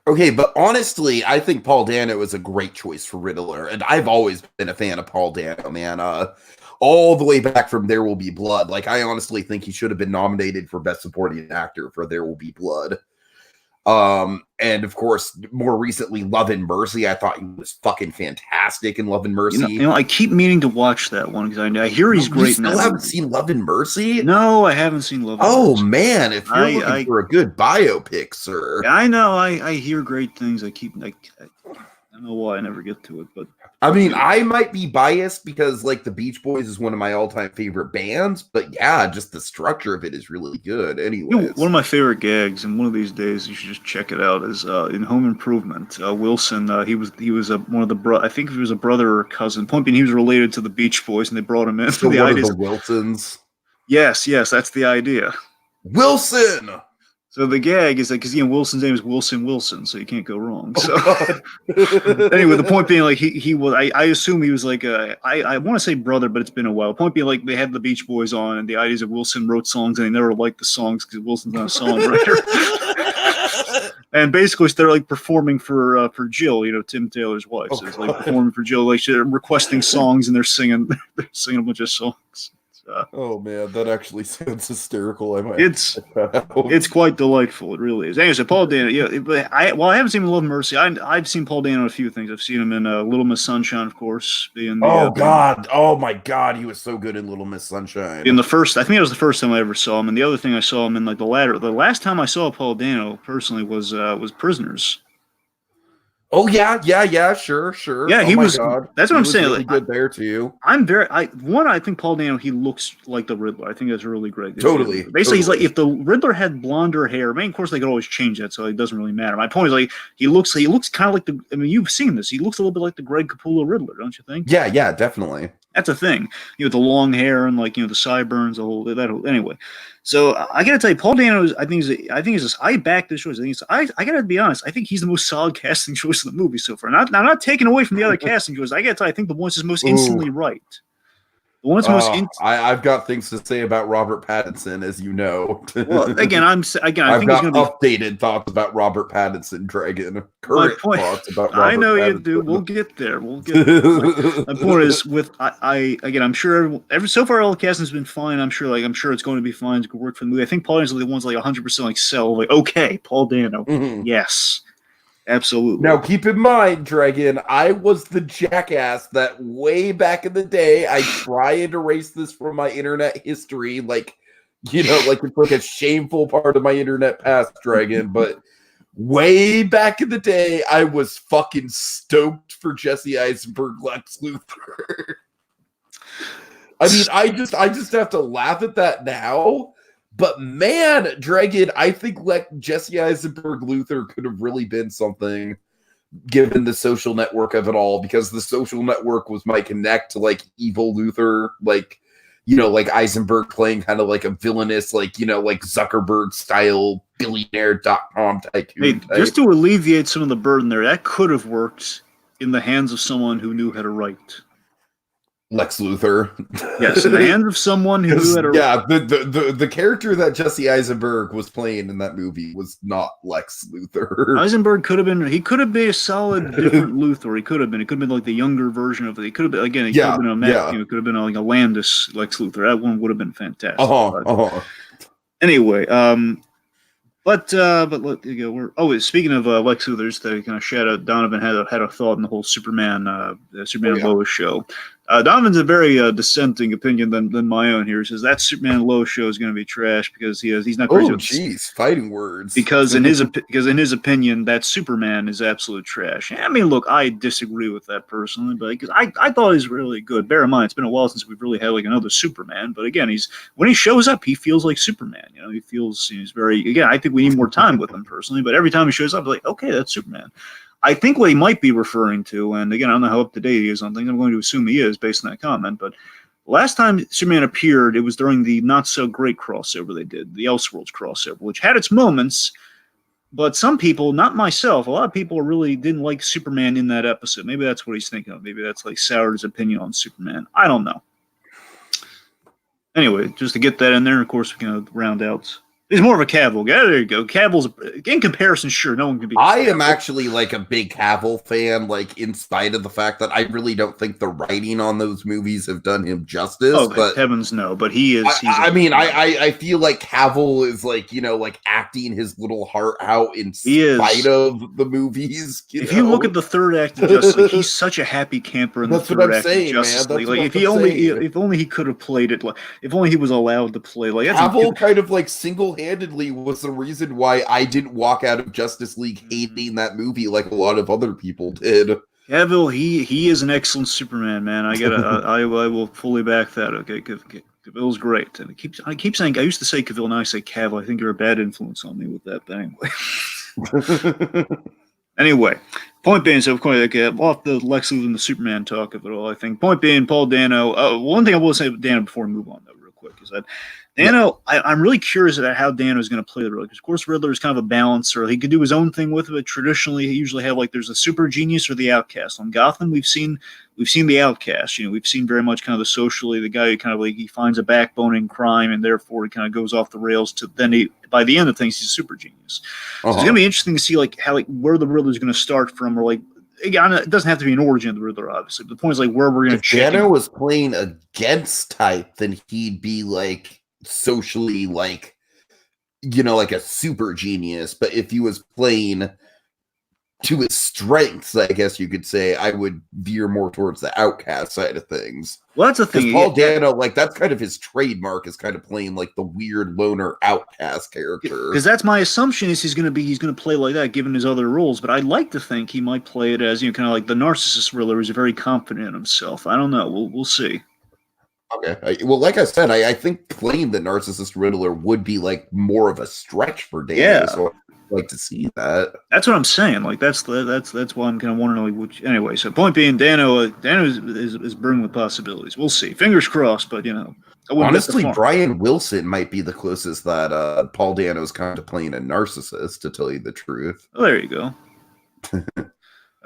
Okay, but honestly, I think Paul Dano is a great choice for Riddler, and I've always been a fan of Paul Dano, man. All the way back from There Will Be Blood. Like, I honestly think he should have been nominated for Best Supporting Actor for There Will Be Blood. And of course, more recently, Love and Mercy. I thought he was fucking fantastic in Love and Mercy. I keep meaning to watch that one because I hear he's great. You still haven't seen Love and Mercy? No, I haven't seen Love and Mercy. Oh man, if you're looking for a good biopic, sir. I know. I hear great things. I don't know why I never get to it, but I mean, I might be biased because like the Beach Boys is one of my all-time favorite bands, but yeah, just the structure of it is really good. Anyway, one of my favorite gags, and one of these days you should just check it out, is in Home Improvement. Wilson, he was one of the I think he was a brother or a cousin. Point being, he was related to the Beach Boys, and they brought him in. So one of the Wilsons. Yes, that's the idea. Wilson. So the gag is that because Wilson's name is Wilson, so you can't go wrong. So anyway, the point being, like he was, I assume he was like I want to say brother, but it's been a while. The point being, like they had the Beach Boys on, and the idea is that Wilson wrote songs, and they never liked the songs because Wilson's not a songwriter. And basically, they're like performing for Jill, Tim Taylor's wife. So it's like performing for Jill, like they're requesting songs, and they're singing a bunch of songs. Oh man, that actually sounds hysterical. It's quite delightful. It really is. Anyway, so Paul Dano. Yeah, I haven't seen Love and Mercy. I've seen Paul Dano in a few things. I've seen him in Little Miss Sunshine, of course. Oh my God, he was so good in Little Miss Sunshine. In the first, I think it was the first time I ever saw him, and the other thing I saw him in, like the last time I saw Paul Dano personally was Prisoners. Oh yeah, sure. Yeah, he was. God. That's what I'm saying. Really good there too. I think Paul Dano. He looks like the Riddler. I think that's really great. Totally. Basically, he's like, if the Riddler had blonder hair. I mean, of course, they could always change that, so it doesn't really matter. My point is, like, he looks kind of like the. I mean, you've seen this. He looks a little bit like the Greg Capullo Riddler, don't you think? Yeah, definitely. That's a thing. The long hair and the sideburns, anyway. So I gotta tell you, Paul Dano I back this choice. I gotta be honest. I think he's the most solid casting choice in the movie so far. I'm not taking away from the other casting choices. I gotta tell you, I think the one is most instantly right. The one that's most. I've got things to say about Robert Pattinson, as you know. Well, again, I think I've got updated thoughts about Robert Pattinson, Dragon. Current thoughts about Robert I know Pattinson. You do. We'll get there. My point is, I'm sure so far all the casting's been fine. I'm sure it's going to be fine. It's going to work for the movie. I think Paul Dano's the ones 100% sell. Okay, Paul Dano. Mm-hmm. Yes. Absolutely. Now, keep in mind, Dragon, I was the jackass that way back in the day, I try and erase this from my internet history, it's like a shameful part of my internet past, Dragon, but way back in the day, I was fucking stoked for Jesse Eisenberg, Lex Luthor. I mean, I just have to laugh at that now. But man, Dragon, I think like Jesse Eisenberg Luther could have really been something given the Social Network of it all, because the Social Network was my connect to like evil Luther, like, you know, like Eisenberg playing kind of like a villainous, like, you know, like Zuckerberg style billionaire.com tycoon. Hey, just to alleviate some of the burden there, that could have worked in the hands of someone who knew how to write. Lex Luthor. Yes, in the hands of someone who knew how to write. Yeah, the character that Jesse Eisenberg was playing in that movie was not Lex Luthor. Eisenberg could have been, he could have been a solid different Luthor. He could have been like the younger version of it. He could have been, again, he could have been it could have been like a Landis Lex Luthor. That one would have been fantastic. Anyway, but let you go. Speaking of Lex Luthor, just to kind of shout out, Donovan had a thought in the whole Superman Lois show. Donovan's a very dissenting opinion than my own here. He says that Superman Lois show is going to be trash because he's not crazy. Oh, jeez, fighting words. Because in his opinion, that Superman is absolute trash. I mean, look, I disagree with that personally, but because I thought he's really good. Bear in mind, it's been a while since we've really had like another Superman. But again, when he shows up, he feels like Superman. You know, he's very. Again, I think we need more time with him personally. But every time he shows up, I'm like, okay, that's Superman. I think what he might be referring to, and again, I don't know how up to date he is on things. I'm going to assume he is based on that comment. But last time Superman appeared, it was during the not so great crossover they did, the Elseworlds crossover, which had its moments. But some people, not myself, a lot of people really didn't like Superman in that episode. Maybe that's what he's thinking of. Maybe that's like soured his opinion on Superman. I don't know. Anyway, just to get that in there, of course, we can round out. He's more of a Cavill guy. There you go. Cavill's, in comparison, sure, no one can be. I am actually like a big Cavill fan, like in spite of the fact that I really don't think the writing on those movies have done him justice. Oh, but heavens no! But he is. I feel like Cavill is like, you know, like acting his little heart out in spite of the movies. If you look at the third act of Justice League, he's such a happy camper in the third act of Justice League. Like if only he could have played it. Like if only he was allowed to play. Like Cavill kind of like single-handedly was the reason why I didn't walk out of Justice League hating that movie like a lot of other people did. Cavill, he is an excellent Superman, man. I will fully back that. Okay, Cavill's great, and I keep saying I used to say Cavill, now I say Cavill. I think you're a bad influence on me with that, but anyway. Anyway, point being, so of course, off the Lex Luthor and the Superman talk of it all. I think point being, Paul Dano. One thing I will say about Dano before we move on, though, real quick, is that Dano, I'm really curious about how Dano is going to play the role. Because, of course, Riddler is kind of a balancer. He could do his own thing with it, but traditionally, he usually have, like, there's a super genius or the outcast. On Gotham, we've seen the outcast. You know, we've seen very much kind of the socially, the guy who kind of, like, he finds a backbone in crime, and therefore he kind of goes off the rails to then by the end of things, he's a super genius. So it's going to be interesting to see, like, how, like, where the Riddler is going to start from, or, like, again, it doesn't have to be an origin of the Riddler, obviously. But the point is, like, where we're going to check. If Dano was playing against type, then he'd be, like, socially, like, you know, like a super genius. But if he was playing to his strengths, I guess you could say, I would veer more towards the outcast side of things. Well, that's the thing. Paul Dano, like, that's kind of his trademark, is kind of playing like the weird loner outcast character. Because that's my assumption, is he's going to play like that, given his other roles. But I'd like to think he might play it as, you know, kind of like the narcissist Riddler, who's very confident in himself. I don't know. We'll see. Okay. Well, like I said, I think playing the narcissist Riddler would be like more of a stretch for Dano. Yeah. So I'd like to see that. That's what I'm saying. Like that's why I'm kind of wondering, like, which. Anyway, so point being, Dano is burning with possibilities. We'll see. Fingers crossed. But you know, honestly, Brian Wilson might be the closest that Paul Dano's kind of playing a narcissist, to tell you the truth. Well, there you go.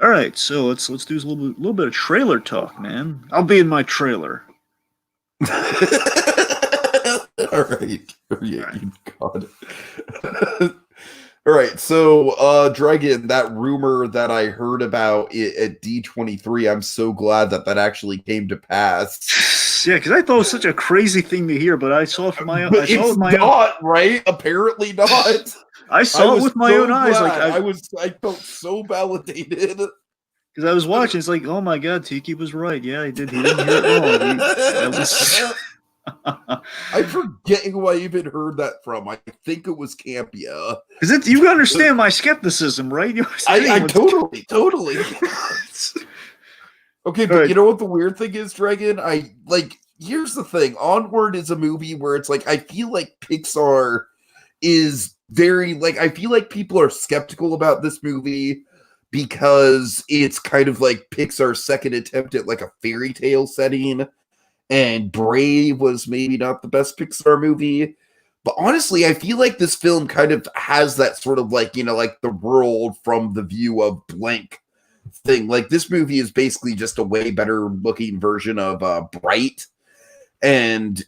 All right, so let's do a little bit of trailer talk, man. I'll be in my trailer. All right. Yeah, you got it. All right. So, Dragon, that rumor that I heard about at D23, I'm so glad that actually came to pass. Yeah, because I thought it was such a crazy thing to hear, but I saw it from my own. It's not, right? Apparently not. I saw it with my own eyes. Like I felt so validated. Because I was watching, it's like, oh my God, Tiki was right. Yeah, he didn't hear it wrong. I'm forgetting who I even heard that from. I think it was Campia. You understand my skepticism, right? I totally. Okay, but right. You know what the weird thing is, Dragon? here's the thing. Onward is a movie where it's like, I feel like Pixar is very, like, I feel like people are skeptical about this movie because it's kind of like Pixar's second attempt at like a fairy tale setting, and Brave was maybe not the best Pixar movie. But honestly, I feel like this film kind of has that sort of like, you know, like the world from the view of blank thing. Like this movie is basically just a way better looking version of Bright. And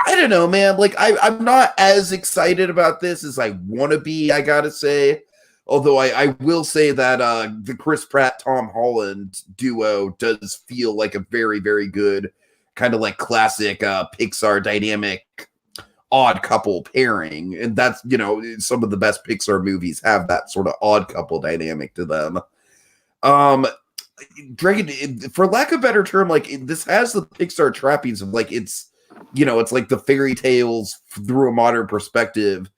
I don't know, man. Like I'm not as excited about this as I want to be, I gotta say. Although I will say that the Chris Pratt, Tom Holland duo does feel like a very, very good kind of like classic Pixar dynamic odd couple pairing. And that's, you know, some of the best Pixar movies have that sort of odd couple dynamic to them. Dragon, for lack of a better term, like this has the Pixar trappings of like it's, you know, it's like the fairy tales through a modern perspective.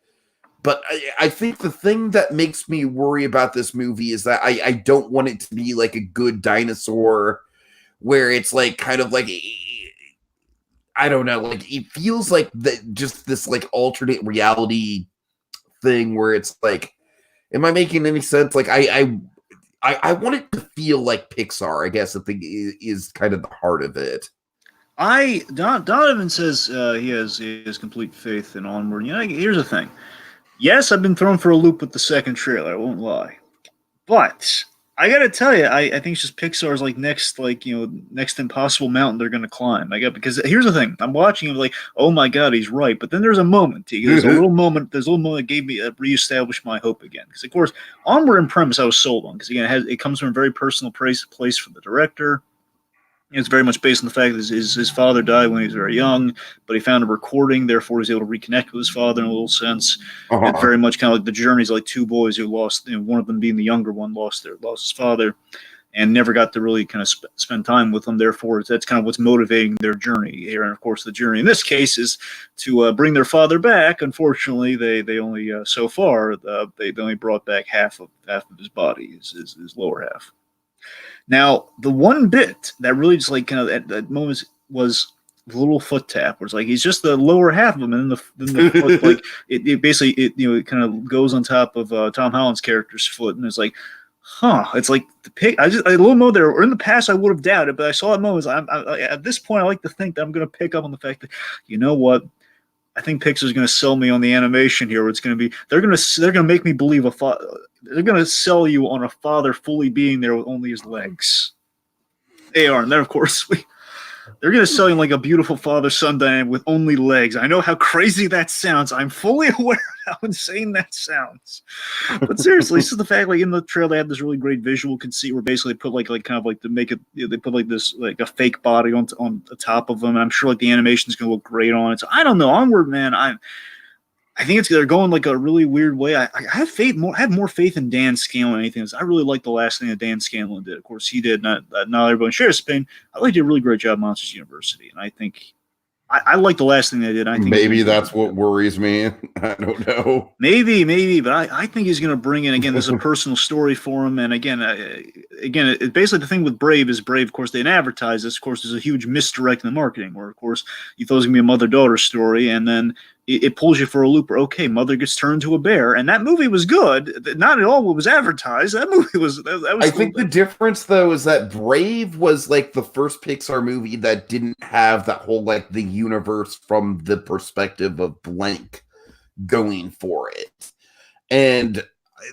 But I think the thing that makes me worry about this movie is that I don't want it to be like a Good Dinosaur, where it's like kind of like, I don't know, like it feels like that, just this like alternate reality thing where it's like, am I making any sense? Like I want it to feel like Pixar, I guess I think is kind of the heart of it. Donovan says he has complete faith in Onward. You know, here's the thing. Yes, I've been thrown for a loop with the second trailer, I won't lie. But I gotta tell you, I think it's just Pixar's like next impossible mountain they're gonna climb. Because here's the thing, I'm watching him like, oh my god, he's right. But then there's a moment, there's a little moment that gave me reestablished my hope again. Because of course, Onward and premise I was sold on. Because again, it comes from a very personal place for the director. It's very much based on the fact that his father died when he was very young, but he found a recording, therefore he was able to reconnect with his father in a little sense. It's very much kind of like the journeys, like two boys who lost, you know, one of them being the younger one, lost his father, and never got to really kind of spend time with him. Therefore, that's kind of what's motivating their journey here. And of course, the journey in this case is to bring their father back. Unfortunately, they only so far they only brought back half of his body, his lower half. Now, the one bit that really just like kind of at that moment was the little foot tap, where it's like he's just the lower half of him, and then the foot, like it basically it kind of goes on top of Tom Holland's character's foot, and it's like, huh? It's like the pick. A little moment there, or in the past I would have doubted, but I saw that moment. At this point, I like to think that I'm going to pick up on the fact that, you know what? I think Pixar's going to sell me on the animation here. Where it's going to be they're going to make me believe they're going to sell you on a father fully being there with only his legs. They are, and then of course they're going to sell you like a beautiful father-son dynamic with only legs. I know how crazy that sounds. I'm fully aware of how insane that sounds. But seriously, this is the fact. Like in the trailer, they have this really great visual conceit where basically they put like kind of like to make it. They put like this like a fake body on the top of them. And I'm sure like the animation is going to look great on it. So I don't know. Onward, man. I think they're going like a really weird way. I have more faith in Dan Scanlon than anything else. I really like the last thing that Dan Scanlon did. Of course, he did not everyone shares Spain. I think he did a really great job at Monsters University, and I think I like the last thing they did. I think maybe that's what worries me. I don't know. Maybe, but I think he's going to bring in again. This is a personal story for him, and again, it basically the thing with Brave. Of course, they didn't advertise this. Of course, there's a huge misdirect in the marketing, where of course you thought it was going to be a mother-daughter story, and then it pulls you for a loop. Where, okay, mother gets turned to a bear, and that movie was good. Not at all what was advertised. That movie was. That was. I think the difference though is that Brave was like the first Pixar movie that didn't have that whole like the universe from the perspective of blank going for it, and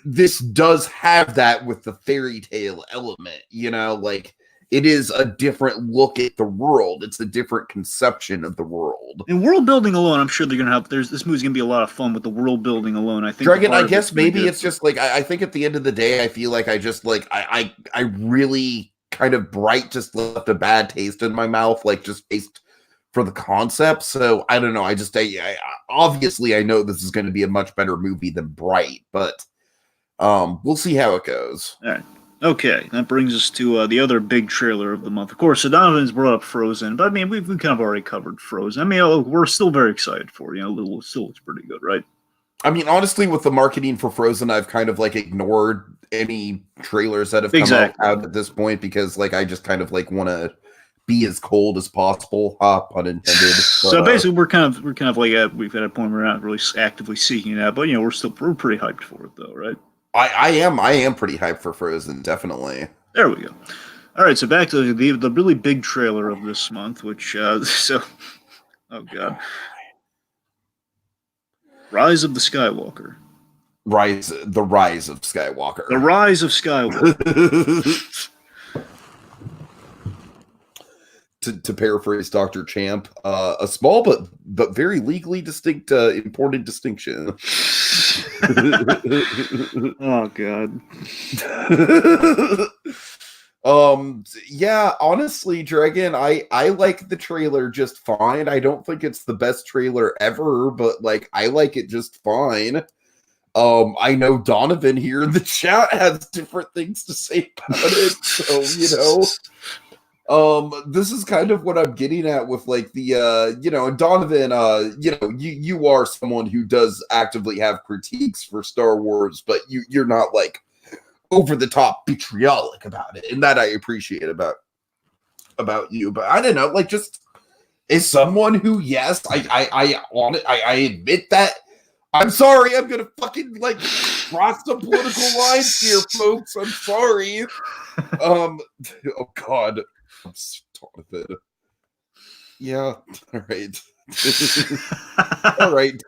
this does have that with the fairy tale element. You know, like it is a different look at the world. It's a different conception of the world. And world building alone, I'm sure they're going to have. This movie's going to be a lot of fun with the world building alone. I think. Dragon, I guess maybe it's just like I think at the end of the day, I feel like I just like I really kind of Bright just left a bad taste in my mouth, like just based for the concept. So I don't know. I obviously I know this is going to be a much better movie than Bright, but we'll see how it goes. All right. Okay, that brings us to the other big trailer of the month. Of course, so Donovan's brought up Frozen, but I mean, we've kind of already covered Frozen. I mean, we're still very excited for it. You know, it still looks pretty good, right? I mean, honestly, with the marketing for Frozen, I've kind of like ignored any trailers that have come out at this point because, like, I just kind of like want to be as cold as possible. Pun intended. So basically, we're kind of like we've had a point where we're not really actively seeking it out, but we're pretty hyped for it though, right? I am pretty hyped for Frozen, definitely. There we go. All right, so back to the really big trailer of this month, which oh god, Rise of the Skywalker. The Rise of Skywalker. The Rise of Skywalker. To paraphrase Dr. Champ, a small but very legally distinct, important distinction. Oh god. Yeah, honestly, Dragon, I like the trailer just fine. I don't think it's the best trailer ever, but like I like it just fine. I know Donovan here in the chat has different things to say about it, so this is kind of what I'm getting at with like the and Donovan, you are someone who does actively have critiques for Star Wars, but you're not like over the top vitriolic about it, and that I appreciate about you. But I don't know, like, just as someone who, yes, I admit that. I'm sorry, I'm gonna fucking like cross some political lines here, folks. I'm sorry. Oh god. I'm Donovan. Yeah, all right. All right.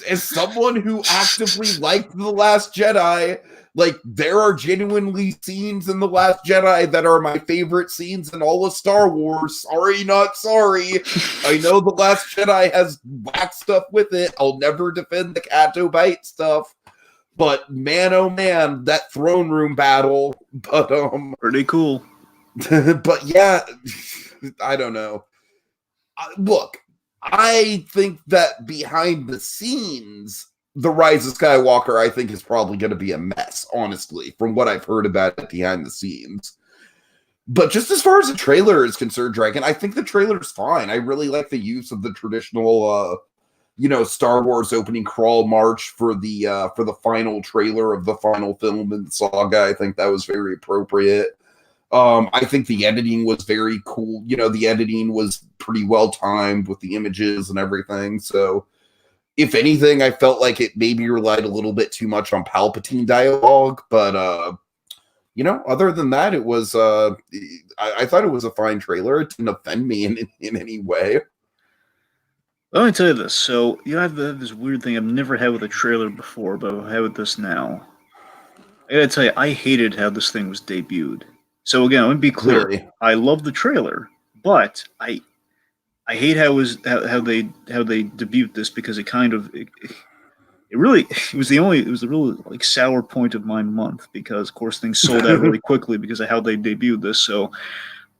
As someone who actively liked The Last Jedi, like, there are genuinely scenes in The Last Jedi that are my favorite scenes in all of Star Wars. Sorry, not sorry. I know The Last Jedi has whack stuff with it. I'll never defend the Canto Bight stuff. But man, oh man, that throne room battle. But pretty cool. But yeah, I don't know. Look, I think that behind the scenes, The Rise of Skywalker, I think, is probably going to be a mess, honestly, from what I've heard about it behind the scenes. But just as far as the trailer is concerned, Dragon, I think the trailer's fine. I really like the use of the traditional, Star Wars opening crawl march for the final trailer of the final film in the saga. I think that was very appropriate. I think the editing was very cool. The editing was pretty well timed with the images and everything. So, if anything, I felt like it maybe relied a little bit too much on Palpatine dialogue. But, other than that, it was, I thought it was a fine trailer. It didn't offend me in any way. Let me tell you this. So, I have this weird thing I've never had with a trailer before, but I have with this now. I gotta tell you, I hated how this thing was debuted. So again, let me be clear. Really? I love the trailer, but I hate how they debuted this, because it was the really like sour point of my month, because of course things sold out really quickly because of how they debuted this. So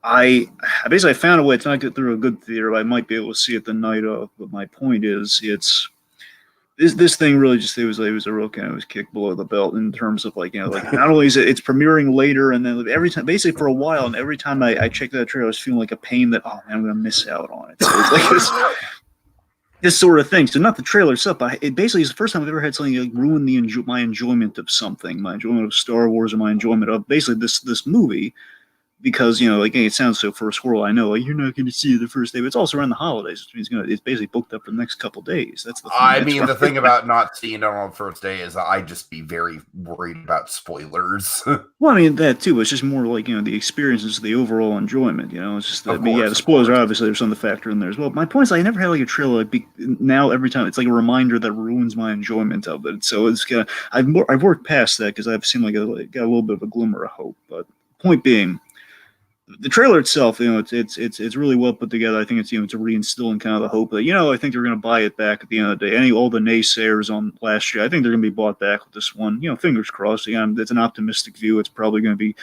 I basically found a way to not get through a good theater. I might be able to see it the night of, but my point is, this thing really just it was a real kind of kick below the belt in terms of like not only is it's premiering later, and then every time, basically for a while, and every time I checked that trailer, I was feeling like a pain that, oh man, I'm gonna miss out on it. So it's like this sort of thing. So not the trailer itself, but it basically is the first time I've ever had something like ruin my enjoyment of something, my enjoyment of Star Wars, or my enjoyment of basically this movie. Because, it sounds so for a squirrel, I know, like, you're not going to see it the first day, but it's also around the holidays, which means it's basically booked up for the next couple days. That's the thing. The thing about not seeing it on the first day is I'd just be very worried about spoilers. Well, I mean, that too. It's just more like, the experiences, the overall enjoyment, it's just that, the spoilers are obviously there's something to factor in there as well. My point is, I never had like a trailer, now every time, it's like a reminder that ruins my enjoyment of it. So it's kind of, I've worked past that, because I've seen got a little bit of a glimmer of hope. But point being, the trailer itself, it's really well put together. I think it's to reinstilling kind of the hope that I think they're going to buy it back at the end of the day. All the naysayers on last year, I think they're going to be bought back with this one. Fingers crossed. Again, it's an optimistic view. It's probably going to be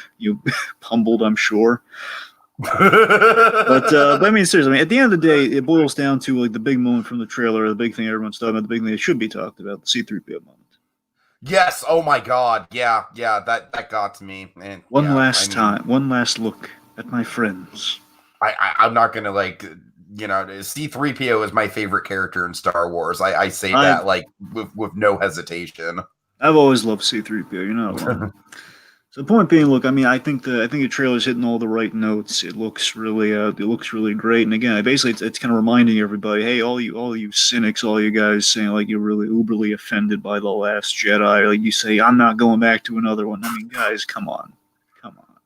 humbled, I'm sure. but I mean, seriously, at the end of the day, it boils down to like the big moment from the trailer, the big thing everyone's talking about, the big thing that should be talked about, the C-3PO moment. Yes. Oh my God. Yeah. That got to me. And one last look at my friends. I'm not gonna C-3PO is my favorite character in Star Wars. I say that like with no hesitation. I've always loved C-3PO. So the point being, look, I mean, I think the trailer's hitting all the right notes. It looks really great. And again, basically, it's kind of reminding everybody, hey, all you cynics, all you guys saying like you're really uberly offended by the Last Jedi, like you say, I'm not going back to another one. I mean, guys, come on,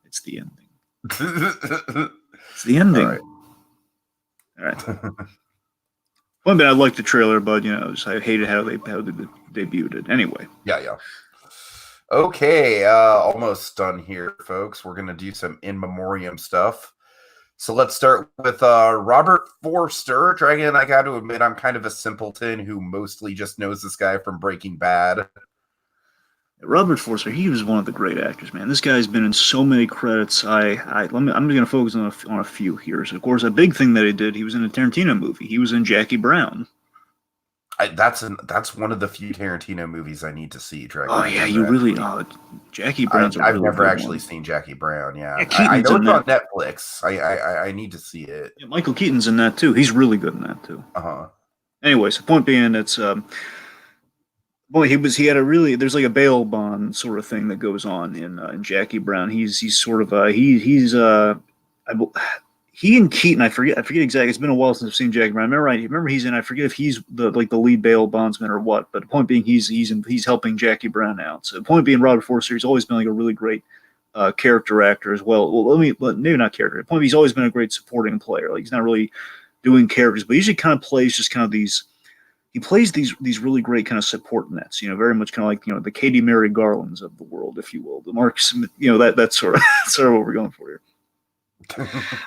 it's the ending. It's the ending. All right. All right. One bit I liked the trailer, but I hated how they debuted it. Anyway. Yeah. Okay, almost done here, folks. We're gonna do some in memoriam stuff. So let's start with Robert Forster. Dragon, I got to admit, I'm kind of a simpleton who mostly just knows this guy from Breaking Bad. Robert Forster, he was one of the great actors, man. This guy's been in so many credits. I'm going to focus on a few here. So, of course, a big thing that he did, he was in a Tarantino movie. He was in Jackie Brown. That's one of the few Tarantino movies I need to see. Dragon. Oh yeah, you really. Jackie Brown's. I've really never actually one. seen Jackie Brown. Yeah, I know it's on Netflix. I need to see it. Yeah, Michael Keaton's in that too. He's really good in that too. Anyways, the point being, it's he had a really, there's like a bail bond sort of thing that goes on in Jackie Brown. He's sort of he and Keaton, I forget exactly. It's been a while since I've seen Jackie Brown. Remember he's in. I forget if he's the lead bail bondsman or what. But the point being, he's helping Jackie Brown out. So the point being, Robert Forster, he's always been like a really great character actor as well. Well, maybe not character. The point being, he's always been a great supporting player. Like he's not really doing characters, but he usually kind of plays just kind of these. He plays these really great kind of support nets. Very much kind of like the Katie Mary Garlands of the world, if you will. The Mark Smith. That's sort of what we're going for here.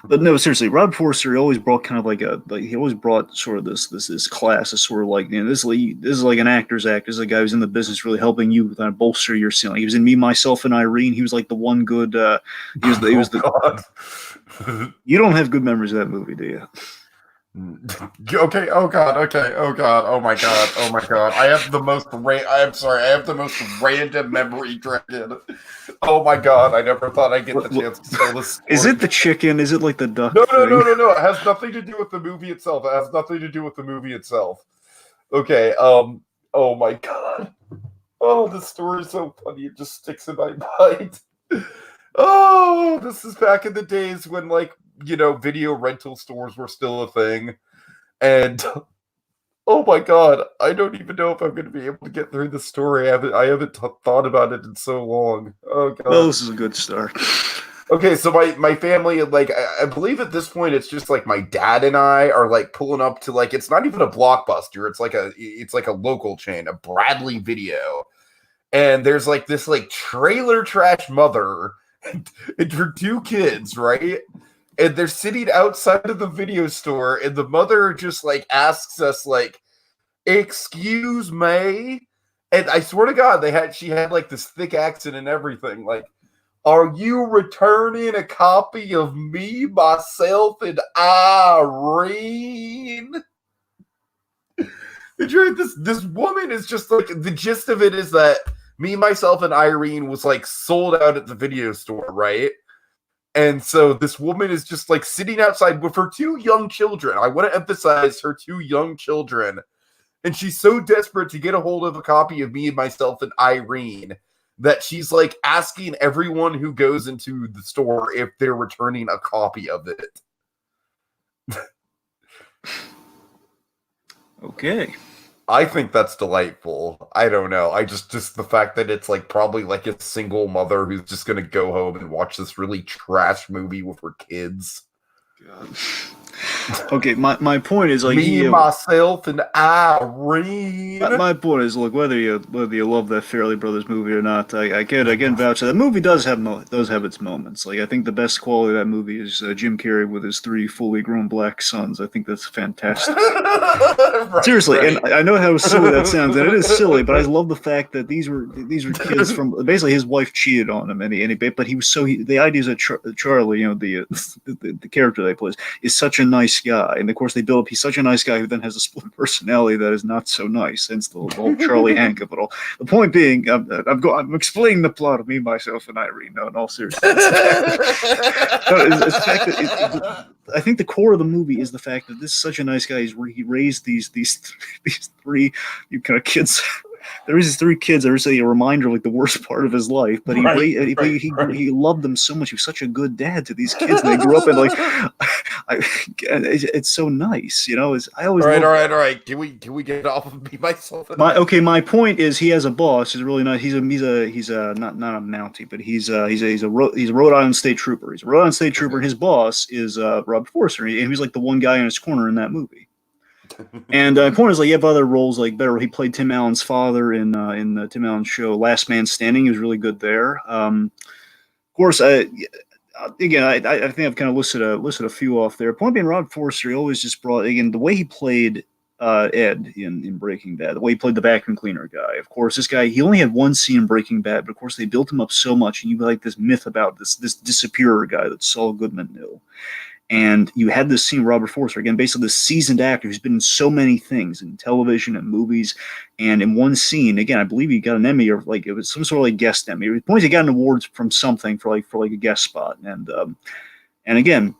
But no, seriously, Rob Forster always brought kind of he always brought sort of this class, as sort of like this is like an actor's act. This is a guy who's in the business really helping you kind of bolster your ceiling. He was in Me, Myself, and Irene. He was like the one good. He was the. You don't have good memories of that movie, do you? Okay. Oh god. Okay. Oh god. Oh my god. Oh my god. I have the most random memory, Dragon. Oh my god. I never thought I'd get the chance to tell this story. Is it the chicken? Is it like the duck? No. It has nothing to do with the movie itself. Okay. Oh my god. Oh, this story is so funny. It just sticks in my mind. Oh, this is back in the days when video rental stores were still a thing. And oh my god, I don't even know if I'm going to be able to get through the story. I haven't thought about it in so long. Oh god. Well, this is a good start. Okay, so my family, I believe at this point it's just like my dad and I are pulling up to it's not even a Blockbuster. It's like a local chain, a Bradley Video. And there's this trailer trash mother and her two kids, right? And they're sitting outside of the video store, and the mother just asks us "Excuse me," and I swear to God, she had this thick accent and everything. Are you returning a copy of Me, Myself, and Irene? This woman is just the gist of it is that Me, Myself, and Irene was sold out at the video store, right? And so this woman is just sitting outside with her two young children. I want to emphasize her two young children. And she's so desperate to get a hold of a copy of Me, Myself, and Irene that she's asking everyone who goes into the store if they're returning a copy of it. Okay. I think that's delightful. I don't know. I just the fact that it's probably a single mother who's just gonna go home and watch this really trash movie with her kids. God. Okay, my point is Me, Myself, and Irene. My point is, look, whether you love that Fairley Brothers movie or not, I can vouch that movie does have its moments. I think the best quality of that movie is Jim Carrey with his 3 fully grown black sons. I think that's fantastic. Seriously, right. And I know how silly that sounds, and it is silly, but I love the fact that these were kids from basically his wife cheated on him, but he was the idea is that Charlie, the character they plays, is such a nice guy, and of course they build up he's such a nice guy who then has a split personality that is not so nice, hence the whole Charlie Hank of it all. The point being, I'm explaining the plot of Me, Myself, and Irene. No, in all seriousness, it's the fact that I think the core of the movie is the fact that this is such a nice guy. He raised these 3 kind of kids there was these three kids that were a reminder of like the worst part of his life, but he loved them so much. He was such a good dad to these kids, and they grew up in like, it's so nice, you know. I always all right, loved all that. right, all right. Can we get off of me myself? My point is he has a boss. He's really nice. He's a not a Mountie, but he's a Rhode Island State Trooper. He's a Rhode Island State Trooper, and his boss is Rob Forster, and he was like the one guy in his corner in that movie. And the point is, like, you have other roles like better. He played Tim Allen's father in the Tim Allen show Last Man Standing. He was really good there. Of course, again, I think I've kind of listed a few off there. Point being, Rob Forster, he always just brought, again, the way he played Ed in Breaking Bad, the way he played the vacuum cleaner guy. Of course, this guy, he only had one scene in Breaking Bad, but of course they built him up so much, and you like this myth about this disappearer guy that Saul Goodman knew. And you had this scene, Robert Forster, again, basically this seasoned actor who's been in so many things, in television and movies. And in one scene, again, I believe he got an Emmy, or like it was some sort of like guest Emmy. At points he got an award from something for like a guest spot. And again,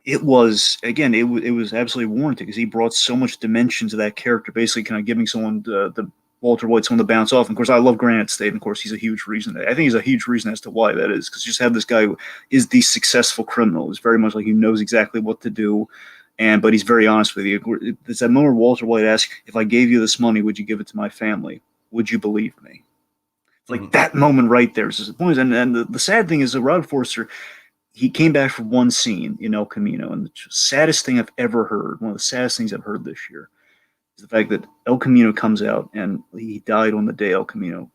it was absolutely warranted because he brought so much dimension to that character, basically kind of giving someone the Walter White someone to bounce off. And of course, I love Granite State. And of course, he's a huge reason. I think he's a huge reason as to why that is, because you just have this guy who is the successful criminal. He's very much like he knows exactly what to do, but he's very honest with you. There's that moment where Walter White asks, "If I gave you this money, would you give it to my family? Would you believe me?" It's like that moment right there is the point. And the sad thing is that Rod Forster, he came back for one scene in El Camino, and the saddest thing I've ever heard, one of the saddest things I've heard this year, is the fact that El Camino comes out, and he died on the day El Camino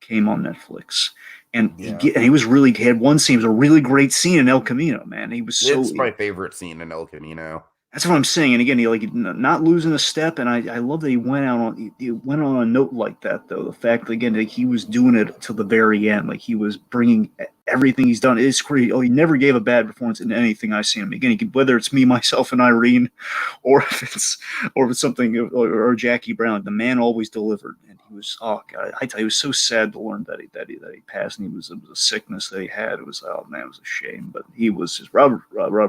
came on Netflix. And he was really, he had one scene, it was a really great scene in El Camino, man. He was so. It's my favorite scene in El Camino. That's what I'm saying. And again, he like not losing a step, and I love that he went on a note like that, though. The fact that, again, that he was doing it till the very end, like he was bringing everything he's done. It's great. Oh, he never gave a bad performance in anything I've seen him. Again, whether it's Me, Myself, and Irene, or if it's something, or Jackie Brown, the man always delivered. And he was, oh God, I tell you, it was so sad to learn that he passed, and it was a sickness that he had. It was, oh man, it was a shame. But he was just Rob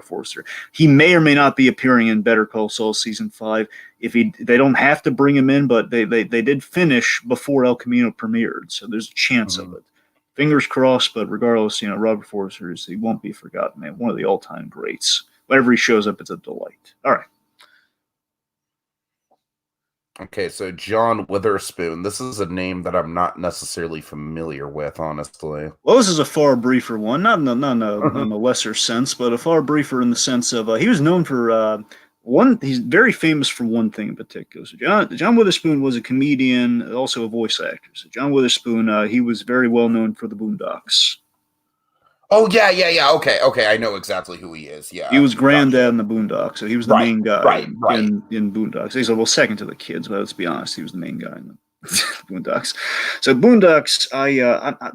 Forster. He may or may not be appearing in Better Call Saul season 5. They don't have to bring him in, but they did finish before El Camino premiered, so there's a chance of it. Fingers crossed, but regardless, Robert Forster he won't be forgotten, man. One of the all-time greats. Whenever he shows up, it's a delight. All right. Okay, so John Witherspoon. This is a name that I'm not necessarily familiar with, honestly. Well, this is a far briefer one, not in a lesser sense, but a far briefer in the sense of he was known for he's very famous for one thing in particular. So John Witherspoon was a comedian, also a voice actor. So John Witherspoon, he was very well known for the Boondocks. Oh, yeah. Okay, I know exactly who he is, yeah. He was granddad in the Boondocks, so he was the main guy in Boondocks. He's second to the kids, but let's be honest, he was the main guy in the Boondocks. So Boondocks,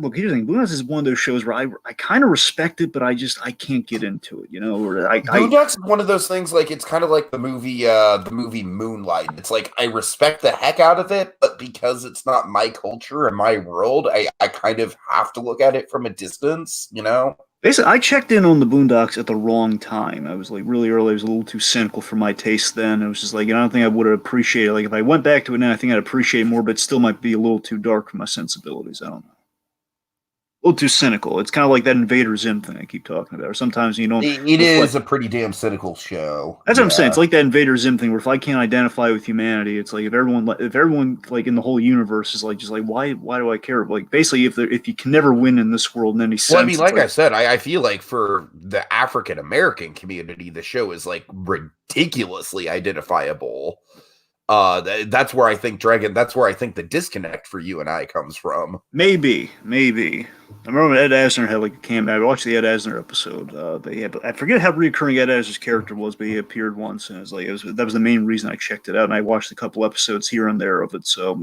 look, here's the thing. Boondocks is one of those shows where I kind of respect it, but I can't get into it, Boondocks is one of those things, like, it's kind of like the movie Moonlight. It's like, I respect the heck out of it, but because it's not my culture and my world, I kind of have to look at it from a distance, Basically, I checked in on the Boondocks at the wrong time. I was like really early. I was a little too cynical for my taste then. It was just like, I don't think I would have appreciated it. Like, if I went back to it now, I think I'd appreciate it more, but it still might be a little too dark for my sensibilities. I don't know. A little too cynical. It's kind of like that Invader Zim thing I keep talking about. Or sometimes you don't. It is a pretty damn cynical show. That's what I'm saying. It's like that Invader Zim thing, where if I can't identify with humanity, it's like if everyone like in the whole universe is like just like why do I care? Like basically, if you can never win in this world in any sense. Well, I mean, like I said, I feel like for the African American community, the show is like ridiculously identifiable. That's where I think the disconnect for you and I comes from. Maybe. I remember Ed Asner had like a cameo. I watched the Ed Asner episode. I forget how recurring Ed Asner's character was, but he appeared once, and that was the main reason I checked it out. And I watched a couple episodes here and there of it. So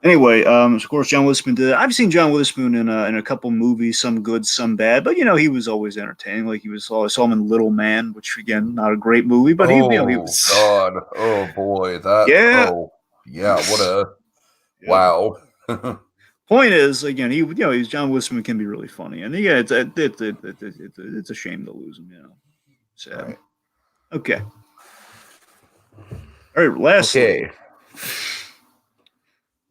Anyway, of course, John Witherspoon did it. I've seen John Witherspoon in a couple movies, some good, some bad, but he was always entertaining. Like I saw him in Little Man, which again, not a great movie, but he was. God, oh boy, that. Yeah, oh, yeah, what a wow. Point is, again, he's John Witherspoon can be really funny, and yeah, it's a shame to lose him, Sad. Right. Okay. All right, lastly. Okay.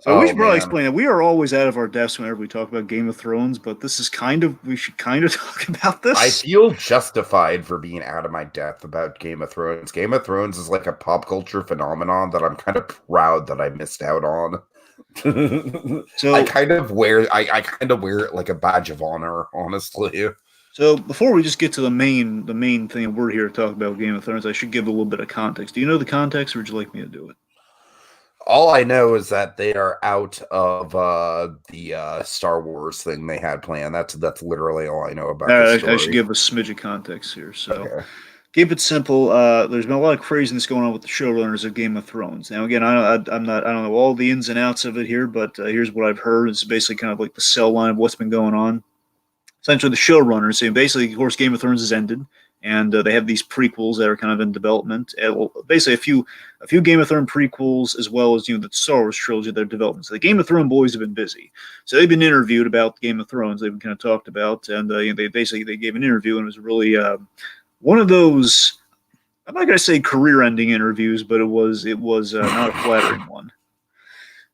So we Oh should probably man. explain that we are always out of our depths whenever we talk about Game of Thrones, but this is we should kind of talk about I this. feel justified for being out of my depth about Game of Thrones. Game of Thrones is like a pop culture phenomenon that I'm kind of proud that I missed out on. I So, kind of wear I kind of wear it like a badge of honor, honestly. so before we just get to the main thing we're here to talk about Game of Thrones, I should give a little bit of context. Do you know the context, or would you like me to do it? All I know is that they are out of the Star Wars thing they had planned. That's literally all I know about the I should story. give a smidge of context here. So, Okay. keep it simple. There's been a lot of craziness going on with the showrunners of Game of Thrones. Now, again, I'm not, I don't know all the ins and outs of it here, but here's what I've heard. It's basically kind of like the cell line of what's been going on. Essentially, the showrunners saying basically, of course, Game of Thrones has ended, and they have these prequels that are kind of in development. Well, basically, a few Game of Thrones prequels, as well as the Star Wars trilogy that are developing. So the Game of Thrones boys have been busy. So they've been interviewed about Game of Thrones. They've been kind of talked about, and they gave an interview, and it was really one of those. I'm not going to say career-ending interviews, but it was not a flattering one.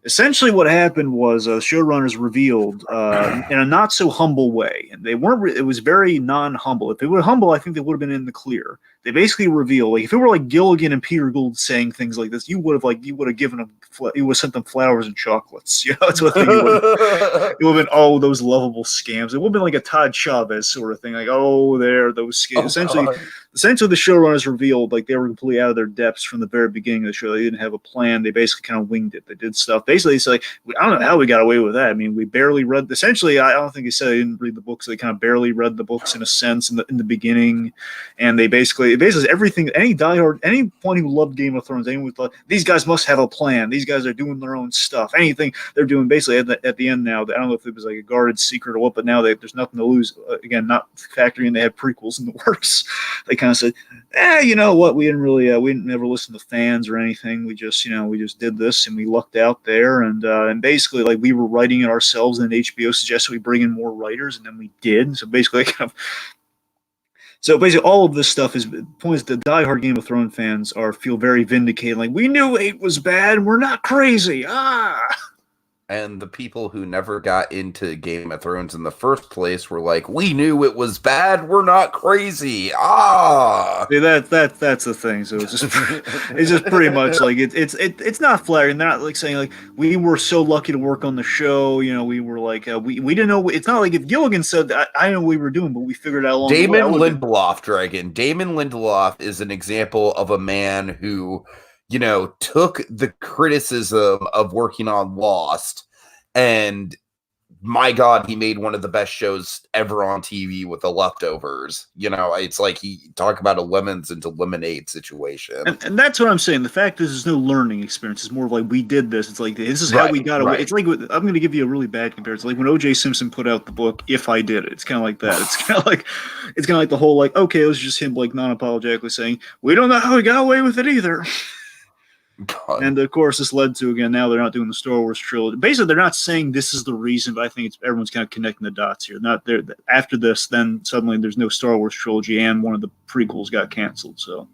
Essentially, what happened was showrunners revealed in a not so humble way, and they weren't. It was very non-humble. If they were humble, I think they would have been in the clear. They basically revealed, like, if it were like Gilligan and Peter Gould saying things like this, you would have given them, you would have sent them flowers and chocolates. That's what you would. It would have been, oh, those lovable scams. It would have been like a Todd Chavez sort of thing, like, oh, there, those scams. Essentially, the showrunners revealed like they were completely out of their depths from the very beginning of the show. They didn't have a plan. They basically kind of winged it. They did stuff. Basically, it's like, I don't know how we got away with that. I mean, we barely read. Essentially, I don't think he said they didn't read the books. They kind of barely read the books in a sense in the beginning, and they basically everything. Anyone who loved Game of Thrones, anyone who thought these guys must have a plan. These guys are doing their own stuff. Anything they're doing, basically at the end now. I don't know if it was like a guarded secret or what, but now there's nothing to lose. Again, not factoring in they had prequels in the works. They kind of said, you know what? We didn't never listen to fans or anything. We just did this and we lucked out there, and basically like we were writing it ourselves, and HBO suggested we bring in more writers, and then we did. So basically, all of this stuff is points that diehard Game of Thrones fans feel very vindicated. Like, we knew 8 was bad, and we're not crazy. And the people who never got into Game of Thrones in the first place were like, we knew it was bad, we're not crazy. See, that's the thing. So it's just pretty much like it's not flattering. They're not like saying like we were so lucky to work on the show. We were like we didn't know. It's not like if Gilligan said I know what we were doing, but we figured out along the way. Damon Lindelof is an example of a man who took the criticism of working on Lost, and my God, he made one of the best shows ever on TV with The Leftovers. It's like he talked about a lemons into lemonade situation. And that's what I'm saying. The fact is, there's no learning experience. It's more of like, we did this. It's like, this is how we got away. Right. It's like, I'm going to give you a really bad comparison. Like when O.J. Simpson put out the book, If I Did It. It's kind of like that. It's kind of like the whole, like, okay, it was just him like non-apologetically saying, we don't know how he got away with it either. God. And of course, this led to, again, now they're not doing the Star Wars trilogy. Basically, they're not saying this is the reason, but I think everyone's kind of connecting the dots here. Not there after this, then suddenly there's no Star Wars trilogy, and one of the prequels got canceled. So,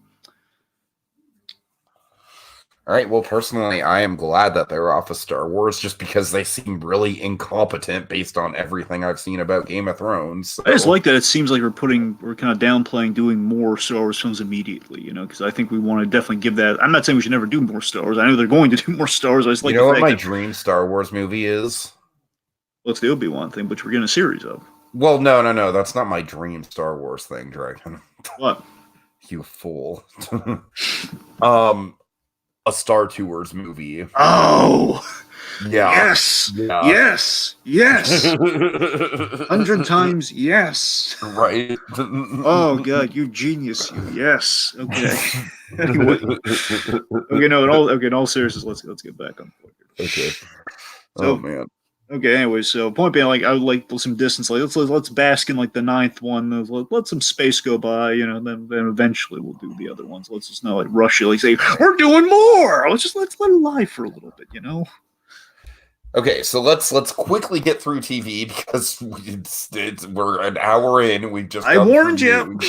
all right. Well, personally, I am glad that they're off of Star Wars, just because they seem really incompetent based on everything I've seen about Game of Thrones. So. I just like that it seems like we're kind of downplaying doing more Star Wars films immediately, because I think we want to definitely give that. I'm not saying we should never do more Star Wars. I know they're going to do more Star Wars. I just like what my dream Star Wars movie is? Well, it's the Obi-Wan thing, which we're getting a series of. Well, no. That's not my dream Star Wars thing, Dragon. What? You fool. A Star Tours movie. Oh, yeah. Yes. Yeah. Yes. 100 times yes. Right. Oh God, you genius. You yes. Okay. Anyway. Okay. No. In all seriousness, let's get back on point here. Okay. So, oh man. Okay, anyway, so point being, like, I would like some distance. Like, let's bask in like the 9th one. Let some space go by, then eventually we'll do the other ones. Let's just not like rush it. Like say we're doing more. Let's let it lie for a little bit, Okay, so let's quickly get through TV because we're an hour in. We just I warned you.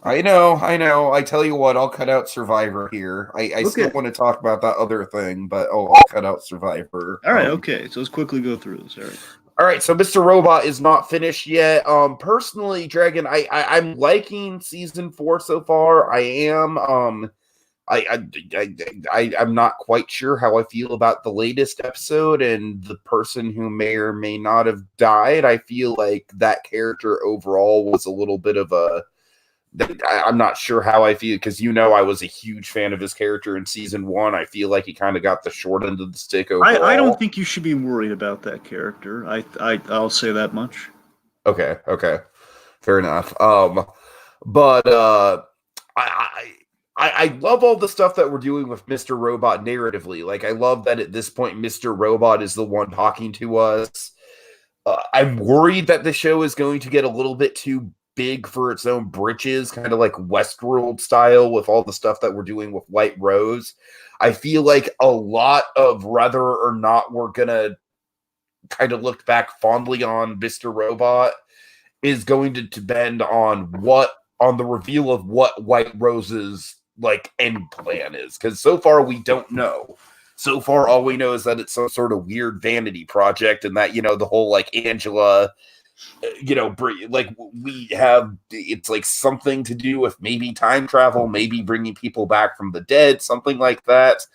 I know. I tell you what, I'll cut out Survivor here. I still Okay. want to talk about that other thing, but I'll cut out Survivor. All right, okay. So let's quickly go through this. All right. All right, so Mr. Robot is not finished yet. Personally, Dragon, I'm liking season 4 so far. I am. I'm not quite sure how I feel about the latest episode and the person who may or may not have died. I feel like that character overall was a little bit of a. I'm not sure how I feel because I was a huge fan of his character in season 1. I feel like he kind of got the short end of the stick overall. I don't think you should be worried about that character. I'll say that much. Okay, fair enough. But I love all the stuff that we're doing with Mr. Robot narratively. Like, I love that at this point, Mr. Robot is the one talking to us. I'm worried that the show is going to get a little bit too big for its own britches, kind of like Westworld style with all the stuff that we're doing with White Rose. I feel like a lot of whether or not we're going to kind of look back fondly on Mr. Robot is going to depend on the reveal of what White Rose's like end plan is, because so far we don't know. So far all we know is that it's some sort of weird vanity project, and that the whole like Angela like we have it's like something to do with maybe time travel, maybe bringing people back from the dead, something like that.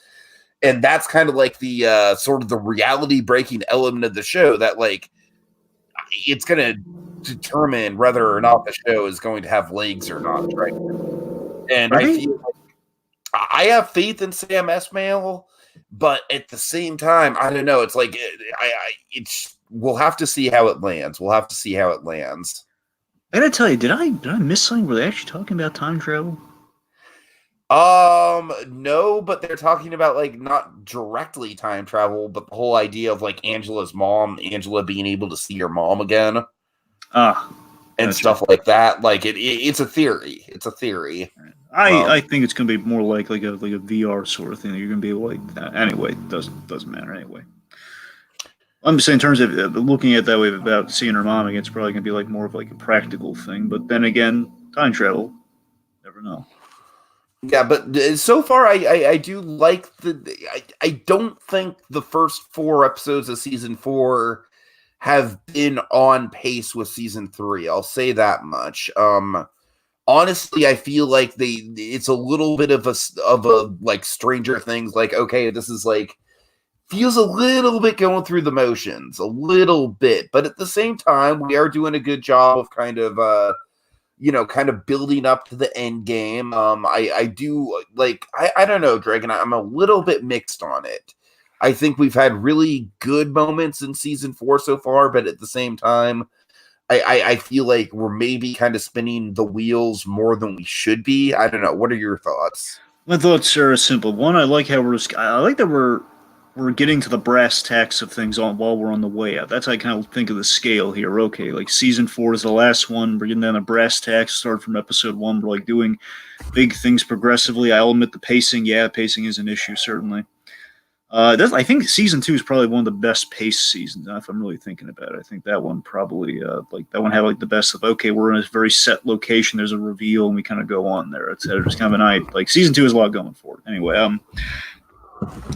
And that's kind of like the sort of the reality breaking element of the show that like it's going to determine whether or not the show is going to have legs or not, right? And I feel like I have faith in Sam Esmail, but at the same time, I don't know. It's like we'll have to see how it lands. I gotta tell you, did I miss something? Were they actually talking about time travel? No, but they're talking about like not directly time travel, but the whole idea of like Angela being able to see her mom again. And stuff like that. Like it's a theory. I think it's gonna be more like a VR sort of thing. You're gonna be like that. Anyway, it doesn't matter anyway. I'm just saying in terms of looking at it that way about seeing her mom again, it's probably gonna be like more of like a practical thing. But then again, time travel, never know. Yeah, but so far I do like I don't think the first 4 episodes of season 4 have been on pace with season 3. I'll say that much. Honestly, I feel like it's a little bit of a like Stranger Things. Like, okay, this is like feels a little bit going through the motions, a little bit, but at the same time, we are doing a good job of kind of building up to the end game. I do like I don't know, Dragon. I'm a little bit mixed on it. I think we've had really good moments in season 4 so far, but at the same time, I feel like we're maybe kind of spinning the wheels more than we should be. I don't know. What are your thoughts? My thoughts are simple. One, I like that we're getting to the brass tacks of things while we're on the way out. That's how I kind of think of the scale here. Okay, like season 4 is the last one. We're getting down the brass tacks. Start from episode 1. We're like doing big things progressively. I'll admit the pacing. Yeah, pacing is an issue certainly. I think season 2 is probably one of the best paced seasons. If I'm really thinking about it, I think that one probably that one had like the best of. Okay, we're in a very set location. There's a reveal, and we kind of go on there. It's just kind of a night. Like season 2 has a lot going for it. Anyway,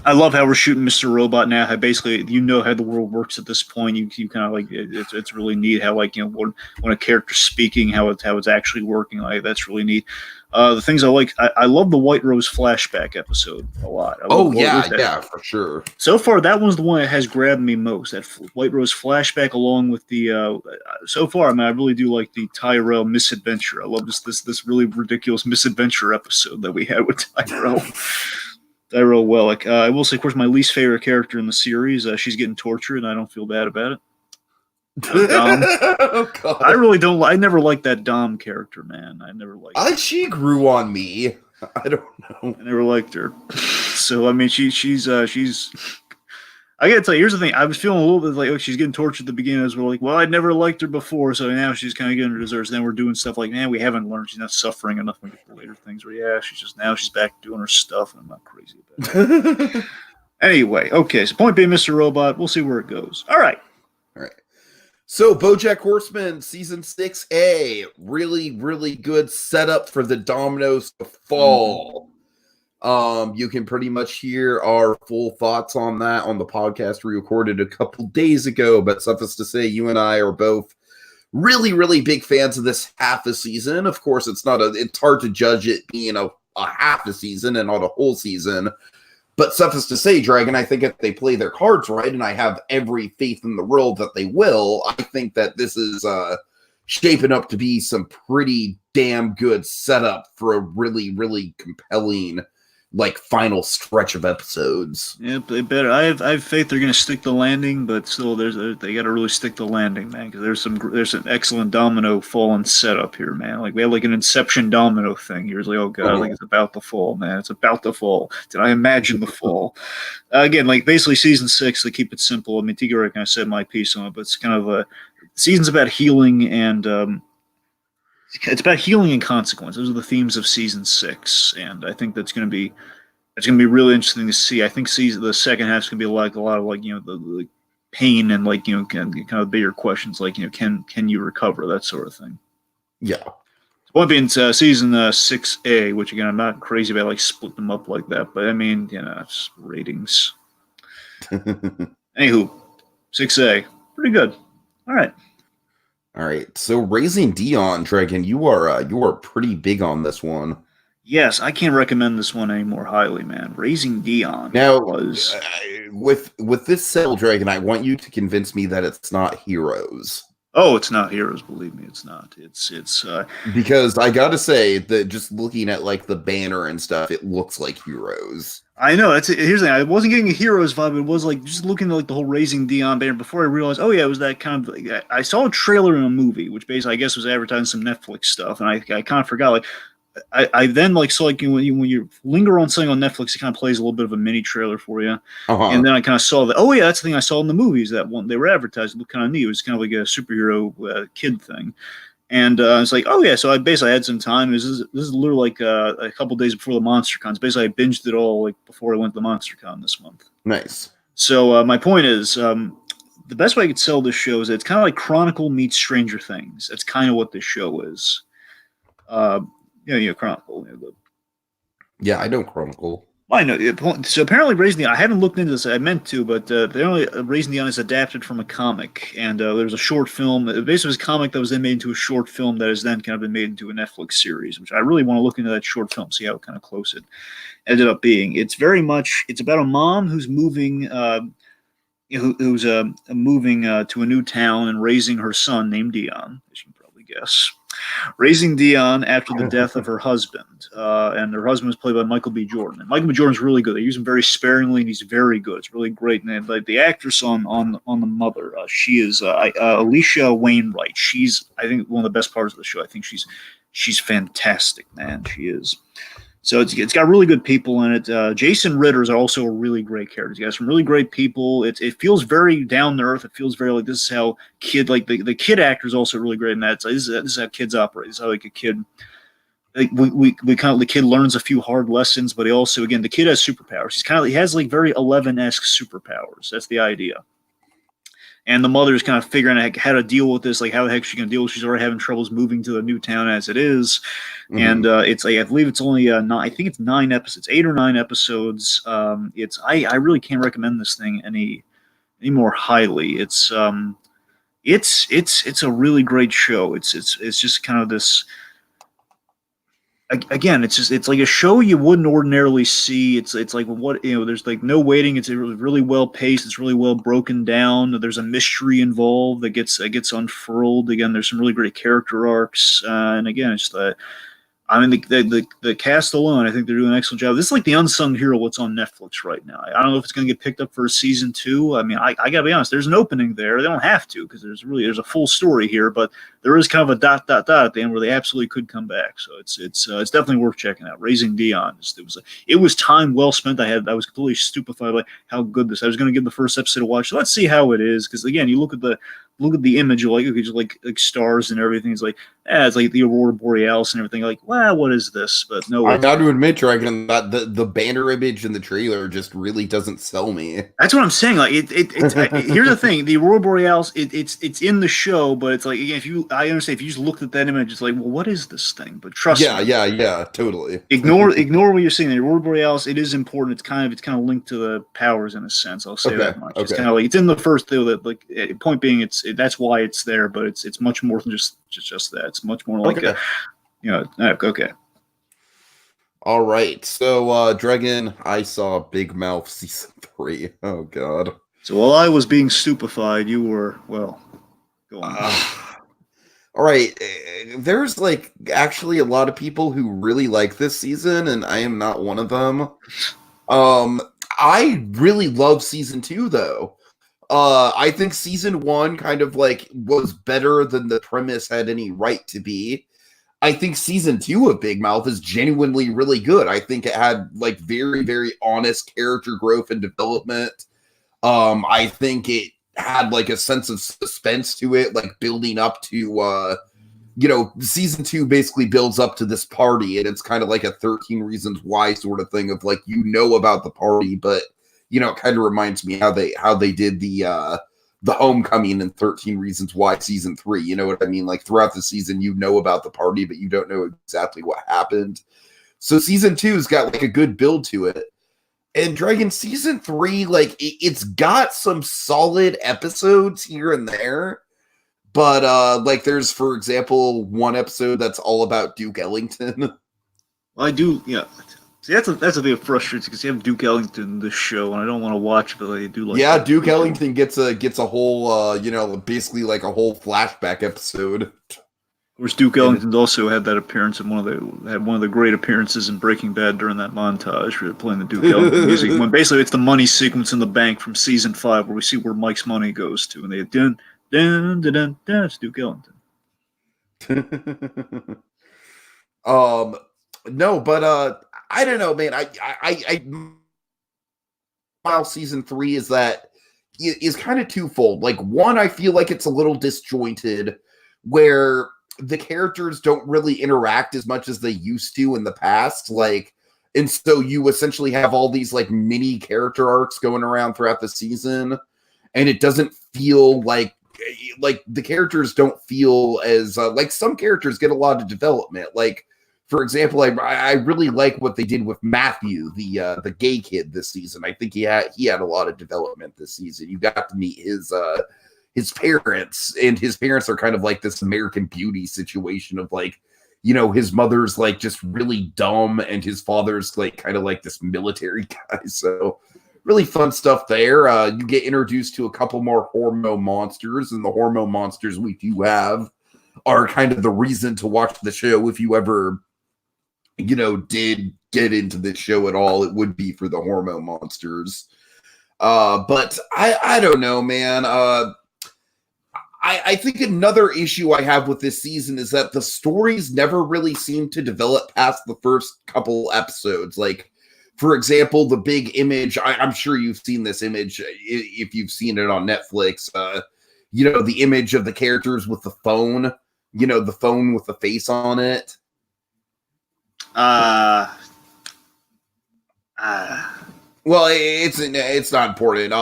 I love how we're shooting Mr. Robot now. How basically how the world works at this point. You kind of like it's really neat how like when a character's speaking how it's actually working. Like that's really neat. The things I like, I love the White Rose flashback episode a lot. Yeah, for sure. So far, that one's the one that has grabbed me most. That White Rose flashback, along with the so far, I mean, I really do like the Tyrell misadventure. I love this really ridiculous misadventure episode that we had with Tyrell. Tyrell Wellick. I will say, of course, my least favorite character in the series. She's getting tortured, and I don't feel bad about it. Dom. Oh, God. I really don't. I never liked that Dom character, man. I never liked. She grew on me. I don't know. I never liked her. So I mean, she's. I gotta tell you, here's the thing. I was feeling a little bit like, oh, she's getting tortured at the beginning. As we're like, well, I'd never liked her before, so now she's kind of getting her desserts. Then we're doing stuff like, man, we haven't learned. She's not suffering enough. We get the later things where, yeah, she's back doing her stuff, and I'm not crazy about it. Anyway, okay. So point being, Mr. Robot, we'll see where it goes. All right. So, BoJack Horseman season 6A, really, really good setup for the dominoes to fall. You can pretty much hear our full thoughts on that on the podcast we recorded a couple days ago. But suffice to say, you and I are both really, really big fans of this half a season. Of course, it's hard to judge it being a half a season and not a whole season. But suffice to say, Dragon, I think if they play their cards right, and I have every faith in the world that they will, I think that this is shaping up to be some pretty damn good setup for a really, really compelling final stretch of episodes. Yep, they better. I have faith they're going to stick the landing, but still, they got to really stick the landing, man. Because there's an excellent domino falling setup here, man. Like we had an Inception domino thing. You're like, oh god, I think it's about to fall, man. It's about to fall. Did I imagine the fall? Again, basically season 6. They keep it simple. I mean, Tiki and Dragon, I said my piece on it, but it's kind of a season's about healing and. It's about healing and consequence. Those are the themes of season 6, and I think it's going to be really interesting to see. I think the second half is going to be a lot of the pain and kind of bigger questions can you recover, that sort of thing. Yeah. One being season 6A, which again I'm not crazy about split them up like that, but I mean it's ratings. Anywho, 6A, pretty good. All right. All right, so Raising Dion, Dragon, you are pretty big on this one. Yes, I can't recommend this one any more highly, man. Raising Dion now was with this cell, Dragon. I want you to convince me that it's not Heroes. Oh, it's not Heroes. Believe me, it's not. It's because I gotta say that just looking at the banner and stuff, it looks like Heroes. I know. Here's the thing. I wasn't getting a Heroes vibe. It was just looking at the whole Raising Dion banner before I realized, oh yeah, it was that kind of. I saw a trailer in a movie, which basically I guess was advertising some Netflix stuff, and I kind of forgot. I then saw when you linger on something on Netflix, it kind of plays a little bit of a mini trailer for you, and then I kind of saw that. Oh yeah, that's the thing I saw in the movies. That one they were advertising. It looked kind of neat. It was kind of like a superhero kid thing. And I was like, oh yeah, so I basically had some time. This is literally a couple days before the MonsterCon. Basically, I binged it all before I went to the MonsterCon this month. Nice. So my point is, the best way I could sell this show is that it's kind of like Chronicle meets Stranger Things. That's kind of what this show is. Chronicle. Yeah, I know Chronicle. I know. So apparently, Raising Dion, I haven't looked into this. I meant to, but apparently, Raising Dion is adapted from a comic, and there's a short film. Basically, it was a comic that was then made into a short film that has then kind of been made into a Netflix series, which I really want to look into that short film, see how kind of close it ended up being. It's about a mom who's moving, moving to a new town and raising her son named Dion, as you can probably guess. Raising Dion after the death of her husband, and her husband was played by Michael B. Jordan. And Michael B. Jordan's really good. They use him very sparingly, and he's very good. It's really great. And the actress on the mother, she is Alicia Wainwright. She's, I think, one of the best parts of the show. I think she's fantastic, man. She is. So it's got really good people in it. Jason Ritter is also a really great character. He's got some really great people. It feels very down to earth. It feels very this is how the kid actor is also really great in that. This is how kids operate. This is how a kid. The kid learns a few hard lessons, but he also the kid has superpowers. He has very 11-esque superpowers. That's the idea. And the mother is kind of figuring out how to deal with this, how the heck she's going to deal with it. She's already having troubles moving to the new town as it is. Mm-hmm. And it's I believe it's only I think it's 9 episodes, 8 or 9 episodes. I really can't recommend this thing any more highly. It's a really great show. It's just kind of this. Again, it's like a show you wouldn't ordinarily see. It's like there's no waiting. It's really well paced. It's really well broken down. There's a mystery involved that gets unfurled. Again, there's some really great character arcs, and again, it's the cast alone, I think they're doing an excellent job. This is the unsung hero what's on Netflix right now. I don't know if it's going to get picked up for a season 2. I mean, I got to be honest. There's an opening there. They don't have to because there's a full story here, but there is kind of a ... at the end where they absolutely could come back. So it's definitely worth checking out. Raising Dion. It was time well spent. I was completely stupefied by how good this. I was going to give the first episode a watch. So let's see how it is because again, you look at the look at the image, like okay, just like stars and everything. It's like, it's like the Aurora Borealis and everything. Like, wow, what is this? But no, I got to admit, Dragon, that the banner image in the trailer just really doesn't sell me. that's what I'm saying. Like, here's the thing: the Aurora Borealis, it's in the show, but it's like again, I understand if you just looked at that image, it's like, well, what is this thing? But trust me, yeah, totally. Ignore what you're saying. The Aurora Borealis, it is important. It's kind of linked to the powers in a sense. I'll say that much. It's kind of like it's in the first though. That like point being, that's why it's there. But it's much more than just that. It's much more like okay. All right, so Dragon, I saw Big Mouth season 3. Oh God. So while I was being stupefied, you were go on. All right, there's like actually a lot of people who really like this season, and I am not one of them. I really love season 2 though. I think season 1 kind of like was better than the premise had any right to be. I think season 2 of Big Mouth is genuinely really good. I think it had like very, very honest character growth and development. I think it had like a sense of suspense to it, like building up to season 2 basically builds up to this party, and it's kind of like a 13 Reasons Why sort of thing of like about the party, but it kind of reminds me how they did the homecoming in 13 Reasons Why season 3. You know what I mean? Like throughout the season about the party, but you don't know exactly what happened. So season 2's got like a good build to it. And Dragon season 3, like it's got some solid episodes here and there, but like there's, for example, one episode that's all about Duke Ellington. Well, I do, yeah. See, that's a bit frustrating because you have Duke Ellington in this show, and I don't want to watch, but I do like. Yeah, Duke Ellington gets a whole, basically like a whole flashback episode. Of course, Duke Ellington also had that appearance in one of the great appearances in Breaking Bad during that montage where they're playing the Duke Ellington music. When basically it's the money sequence in the bank from season 5 where we see where Mike's money goes to, and they dun dun dun dun dun. It's Duke Ellington. No, but I don't know, man. I season 3 is kind of twofold. Like one, I feel like it's a little disjointed, where the characters don't really interact as much as they used to in the past. Like, and so you essentially have all these like mini character arcs going around throughout the season, and it doesn't feel like the characters don't feel as like some characters get a lot of development. Like, for example, I really like what they did with Matthew, the gay kid this season. I think he had a lot of development this season. You got to meet his parents, and his parents are kind of like this American Beauty situation of like, his mother's like just really dumb, and his father's like kind of like this military guy. So really fun stuff there. You get introduced to a couple more hormone monsters, and the hormone monsters we do have are kind of the reason to watch the show. If you ever, did get into this show at all, it would be for the hormone monsters. But I don't know, man. I think another issue I have with this season is that the stories never really seem to develop past the first couple episodes. Like, for example, the big image, I'm sure you've seen this image if you've seen it on Netflix. The image of the characters with the phone, the phone with the face on it. Well, it's not important.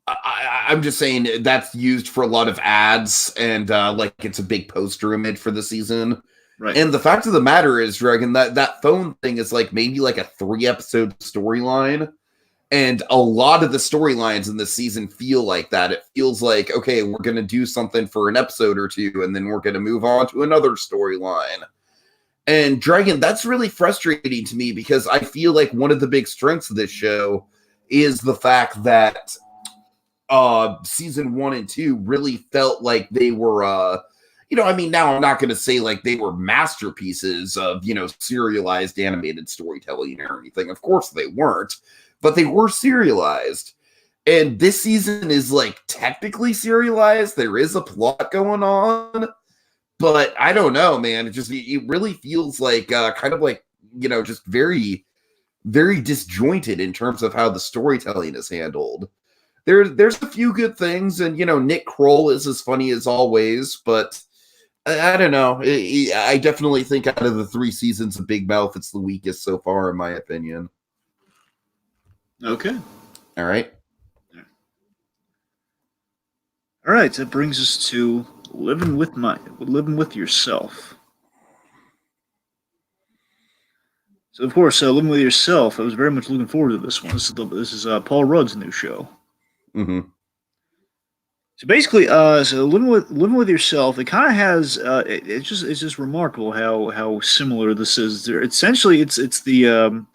I'm just saying that's used for a lot of ads, and like it's a big poster image for the season. Right. And the fact of the matter is, Dragon, that phone thing is like maybe like a 3-episode storyline. And a lot of the storylines in this season feel like that. It feels like, okay, we're going to do something for an episode or two, and then we're going to move on to another storyline. And Dragon, that's really frustrating to me, because I feel like one of the big strengths of this show is the fact that season 1 and 2 really felt like they were, now I'm not going to say like they were masterpieces of, serialized animated storytelling or anything. Of course they weren't, but they were serialized. And this season is like technically serialized. There is a plot going on, but I don't know, man. It really feels like kind of like, just very, very disjointed in terms of how the storytelling is handled. there's a few good things, and Nick Kroll is as funny as always, but I don't know. I definitely think out of the 3 seasons of Big Mouth, it's the weakest so far, in my opinion. Okay. All right. All right. That brings us to living with yourself. So of course, living with yourself. I was very much looking forward to this one. This is Paul Rudd's new show. Mm-hmm. So basically, so living with yourself, it kind of has. It's just remarkable how similar this is. Essentially, it's the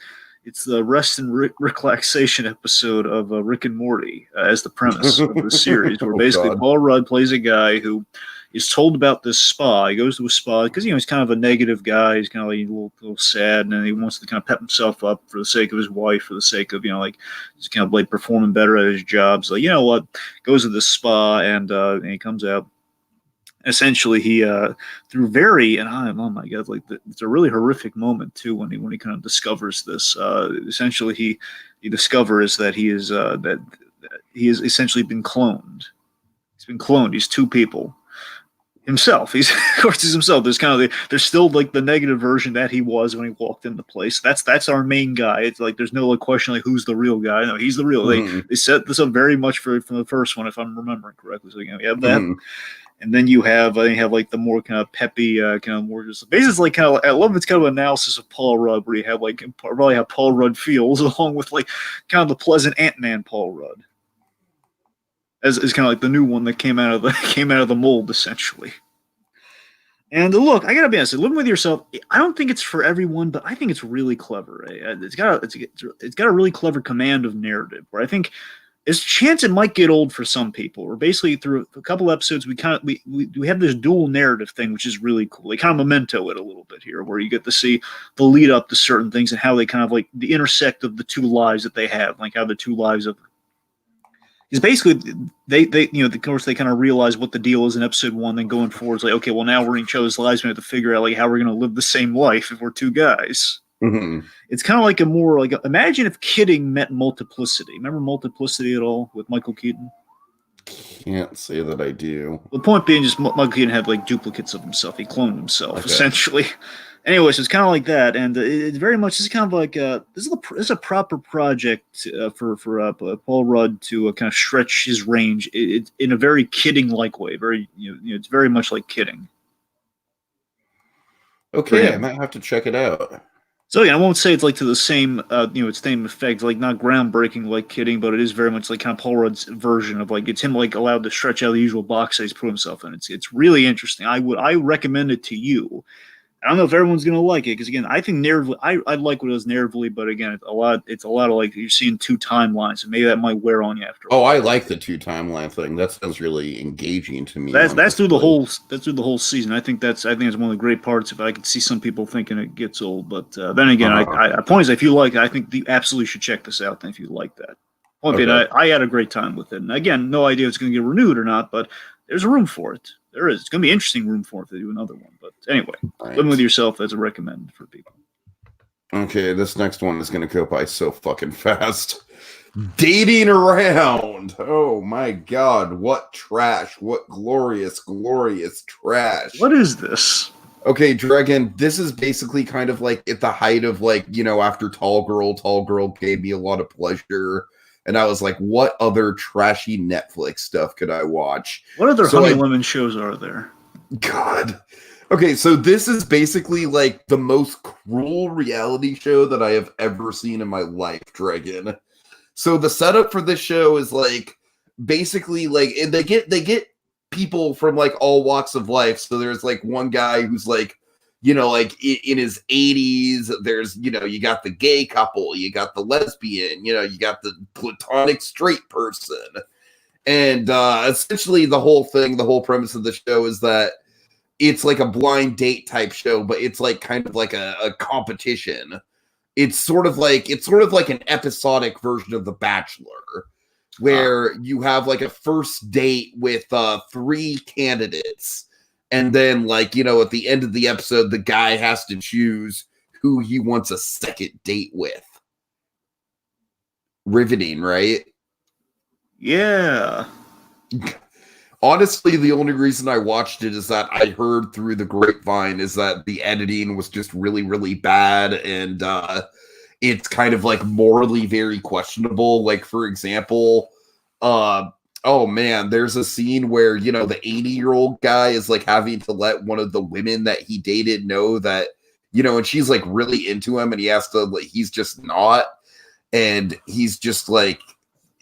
rest and relaxation episode of Rick and Morty as the premise of the series, where basically God. Paul Rudd plays a guy who is told about this spa. He goes to a spa because he's kind of a negative guy. He's kind of like a little sad, and he wants to kind of pep himself up for the sake of his wife, for the sake of like just kind of like performing better at his job. So you know what, goes to this spa, and he comes out. Essentially, he through very and oh my god, like it's a really horrific moment too when he kind of discovers this. Essentially, he discovers that he is that he has essentially been cloned. He's been cloned. He's 2 people. Himself. He's of course he's himself. There's still like the negative version that he was when he walked into the place. That's our main guy. It's like there's no like question like who's the real guy. No, he's the real. They set this up very much from the first one, if I'm remembering correctly. So you have that. And then you have like the more kind of peppy, kind of more just basically like kind of I love it's kind of an analysis of Paul Rudd where you have like probably how Paul Rudd feels along with like kind of the pleasant Ant-Man Paul Rudd as kind of like the new one that came out of the mold essentially. And look, I gotta be honest, living with yourself. I don't think it's for everyone, but I think it's really clever. It's got a really clever command of narrative where I think. There's a chance it might get old for some people. Or basically through a couple episodes, we have this dual narrative thing, which is really cool. They kind of memento it a little bit here, where you get to see the lead up to certain things and how they kind of like the intersect of the 2 lives that they have, like how the 2 lives of. Because basically, they of course they kind of realize what the deal is in episode 1. Then going forward, it's like okay, well now we're in each other's lives. We have to figure out like how we're going to live the same life if we're 2 guys. Mm-hmm. It's kind of like a more like imagine if kidding met multiplicity. Remember Multiplicity at all with Michael Keaton? Can't say that I do. The point being, just Michael Keaton had like duplicates of himself. He cloned himself essentially. Anyway, so it's kind of like that, and it's very much it's kind of like this is a proper project for Paul Rudd to kind of stretch his range in a very kidding like way. Very it's very much like kidding. Okay, I might have to check it out. So yeah, I won't say it's like to the same, it's same effect, like not groundbreaking like kidding, but it is very much like kind of Paul Rudd's version of like it's him like allowed to stretch out the usual box that he's put himself in. It's really interesting. I recommend it to you. I don't know if everyone's gonna like it because again, I think narratively, I like what it is narratively, but again, it's a lot of like you're seeing 2 timelines, and maybe that might wear on you after. Oh, I like the 2 timeline thing. That sounds really engaging to me. That's through the whole season. I think that's one of the great parts. If I could see some people thinking it gets old, but then again, I point is if you like it, I think you absolutely should check this out. Then if you like that, I had a great time with it. And again, no idea if it's going to get renewed or not, but there's room for it. There is. It's going to be an interesting room for it if they do another one. But anyway, living with yourself, that's a recommend for people. Okay, this next one is going to go by so fucking fast. Dating around. Oh my god, what trash. What glorious, glorious trash. What is this? Okay, Dragon, this is basically kind of like at the height of like, after Tall Girl gave me a lot of pleasure. And I was like, what other trashy Netflix stuff could I watch? What other Honey Lemon shows are there? God. Okay, so this is basically like the most cruel reality show that I have ever seen in my life, Dragon. So the setup for this show is like basically like they get people from like all walks of life. So there's like one guy who's like, like in his 80s. There's, you got the gay couple, you got the lesbian, you got the platonic straight person. And essentially the whole premise of the show is that it's like a blind date type show, but it's like kind of like a competition. It's sort of like an episodic version of The Bachelor, where you have like a first date with 3 candidates. And then like, at the end of the episode, the guy has to choose who he wants a second date with. Riveting, right? Yeah. Honestly, the only reason I watched it is that I heard through the grapevine is that the editing was just really, really bad, and it's kind of like morally very questionable. Like, for example, oh man, there's a scene where, you know, the 80-year-old guy is like having to let one of the women that he dated know that, you know, and she's like really into him, and he has to, like, he's just not, and he's just like,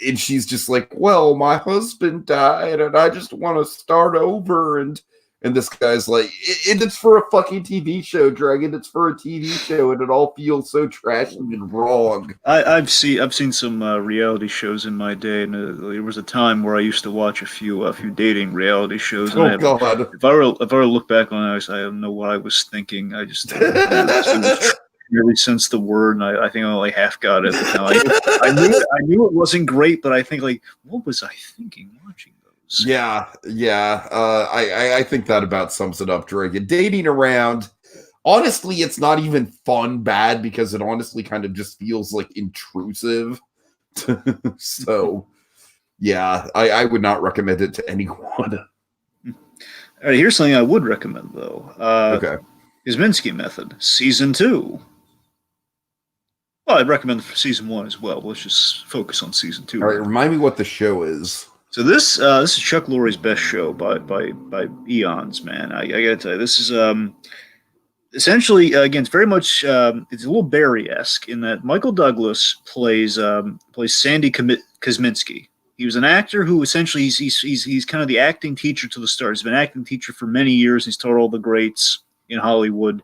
and she's just like, well, my husband died and I just want to start over. And this guy's like, it's for a fucking TV show, Dragon. It's for a TV show, and it all feels so trashy and wrong. I've seen some reality shows in my day, and there was a time where I used to watch a few dating reality shows. And Oh God! if I were to look back on it, I don't know what I was thinking. I just really sensed the word, and I think I only half got it. I knew it wasn't great, but I think, like, what was I thinking watching those? Yeah. I think that about sums it up, Dragon. Dating around. Honestly, it's not even fun bad, because it honestly kind of just feels like intrusive. So, yeah, I would not recommend it to anyone. All right, here's something I would recommend, though. Okay. Kosminski Method, Season 2. Well, I'd recommend for Season 1 as well. Let's just focus on Season 2. All right, remind me what the show is. So this is Chuck Lorre's best show by eons, man. I gotta tell you, this is essentially, again, it's very much it's a little Barry-esque in that Michael Douglas plays Sandy Kosminski. He was an actor who essentially he's kind of the acting teacher to the stars. He's been an acting teacher for many years. He's taught all the greats in Hollywood,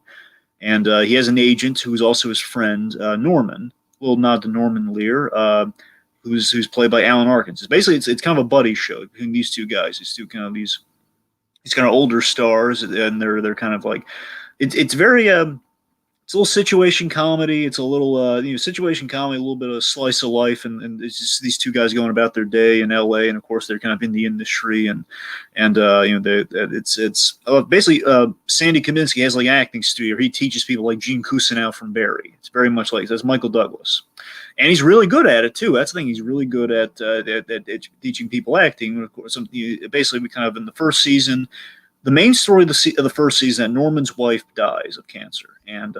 and he has an agent who's also his friend, Norman. A little nod to Norman Lear, who's played by Alan Arkin. So basically, it's kind of a buddy show between these two guys. These kind of older stars, and they're kind of like, it's very it's a little situation comedy. It's a little situation comedy, a little bit of a slice of life, and it's just these two guys going about their day in L.A. And of course they're kind of in the industry, and it's basically Sandy Kosminski has like an acting studio. He teaches people like Gene Cousineau from Barry. It's very much like that's Michael Douglas, and he's really good at it too. That's the thing. He's really good at teaching people acting. And of course, basically we kind of in the first season. The main story of the first season, that Norman's wife dies of cancer, and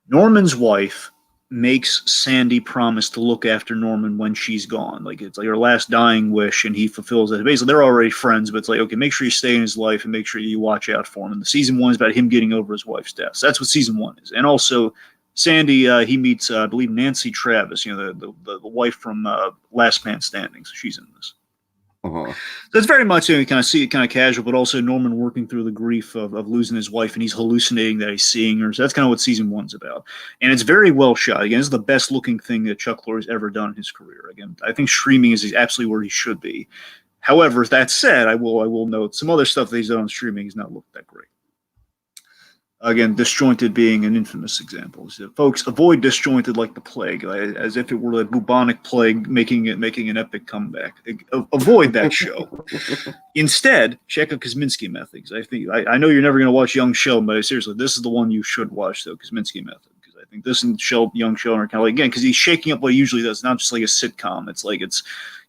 Norman's wife makes Sandy promise to look after Norman when she's gone. Like, it's like her last dying wish, and he fulfills it. Basically, they're already friends, but it's like, okay, make sure you stay in his life and make sure you watch out for him. And the season 1 is about him getting over his wife's death. So that's what season 1 is. And also, Sandy, he meets, I believe, Nancy Travis, the wife from Last Man Standing. So she's in this. Uh-huh. So it's very much, you kind of casual, but also Norman working through the grief of losing his wife, and he's hallucinating that he's seeing her. So that's kind of what season 1's about. And it's very well shot. Again, this is the best looking thing that Chuck Lorre's ever done in his career. Again, I think streaming is absolutely where he should be. However, that said, I will note some other stuff that he's done on streaming has not looked that great. Again, Disjointed being an infamous example. So, folks, avoid Disjointed like the plague, as if it were a bubonic plague making an epic comeback. Avoid that show. Instead, check out Kosminski Method. I know you're never going to watch Young Sheldon, but seriously, this is the one you should watch, though, Kosminski Method. Because I think this and Young Sheldon are kind of like, again, because he's shaking up what he usually does. It's not just like a sitcom. It's like it's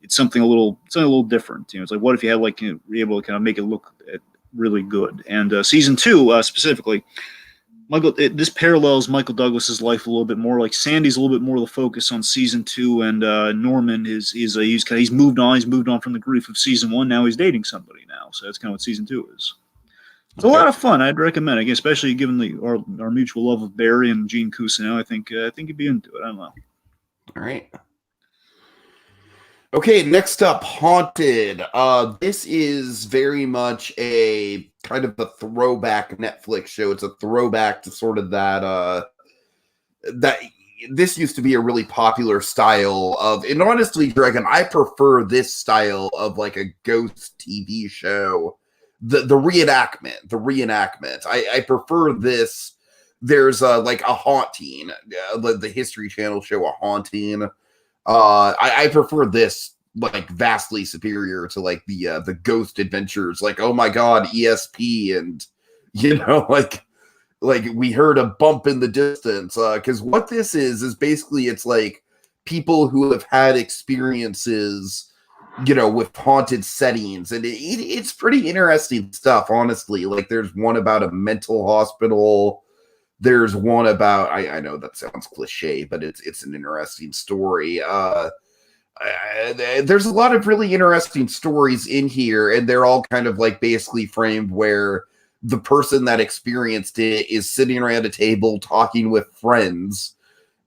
something a little different. It's like, what if you had you're able to kind of make it look really good. And season 2 specifically, this parallels Michael Douglas's life a little bit more. Like, Sandy's a little bit more the focus on season 2, and Norman he's moved on. He's moved on from the grief of season 1. Now he's dating somebody now. So that's kind of what season 2 is. It's a lot of fun. I'd recommend it, again, especially given our mutual love of Barry and Gene Cousineau. I think you'd be into it. I don't know. All right. Okay, next up, Haunted. This is very much a kind of a throwback Netflix show. It's a throwback to sort of that this used to be a really popular style of, and honestly, Dragon, I prefer this style of like a ghost TV show. The reenactment. I prefer this. There's like a Haunting, the History Channel show, A Haunting. I prefer this like vastly superior to like the Ghost Adventures. Like, oh my god, ESP, and like we heard a bump in the distance. Because what this is basically, it's like people who have had experiences, with haunted settings, and it's pretty interesting stuff, honestly. Like, there's one about a mental hospital. There's one about, I know that sounds cliche, but it's an interesting story. There's a lot of really interesting stories in here, and they're all kind of like basically framed where the person that experienced it is sitting around a table talking with friends.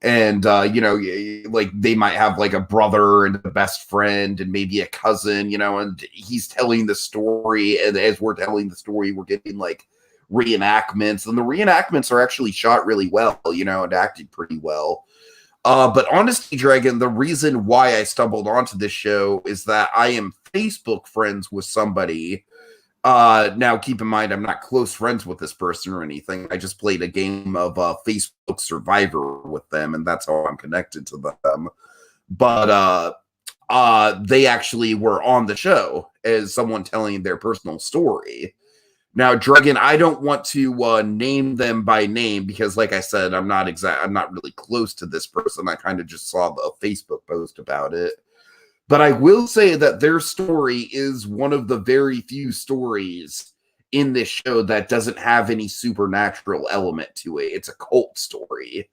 And, like they might have like a brother and a best friend and maybe a cousin, and he's telling the story. And as we're telling the story, we're getting like reenactments. And the reenactments are actually shot really well, and acted pretty well. But honestly, Dragon, the reason why I stumbled onto this show is that I am Facebook friends with somebody. Now, keep in mind, I'm not close friends with this person or anything. I just played a game of Facebook Survivor with them, and that's how I'm connected to them. But they actually were on the show as someone telling their personal story. Now, Dragon, I don't want to name them by name because, like I said, I'm not really close to this person. I kind of just saw the Facebook post about it. But I will say that their story is one of the very few stories in this show that doesn't have any supernatural element to it. It's a cult story.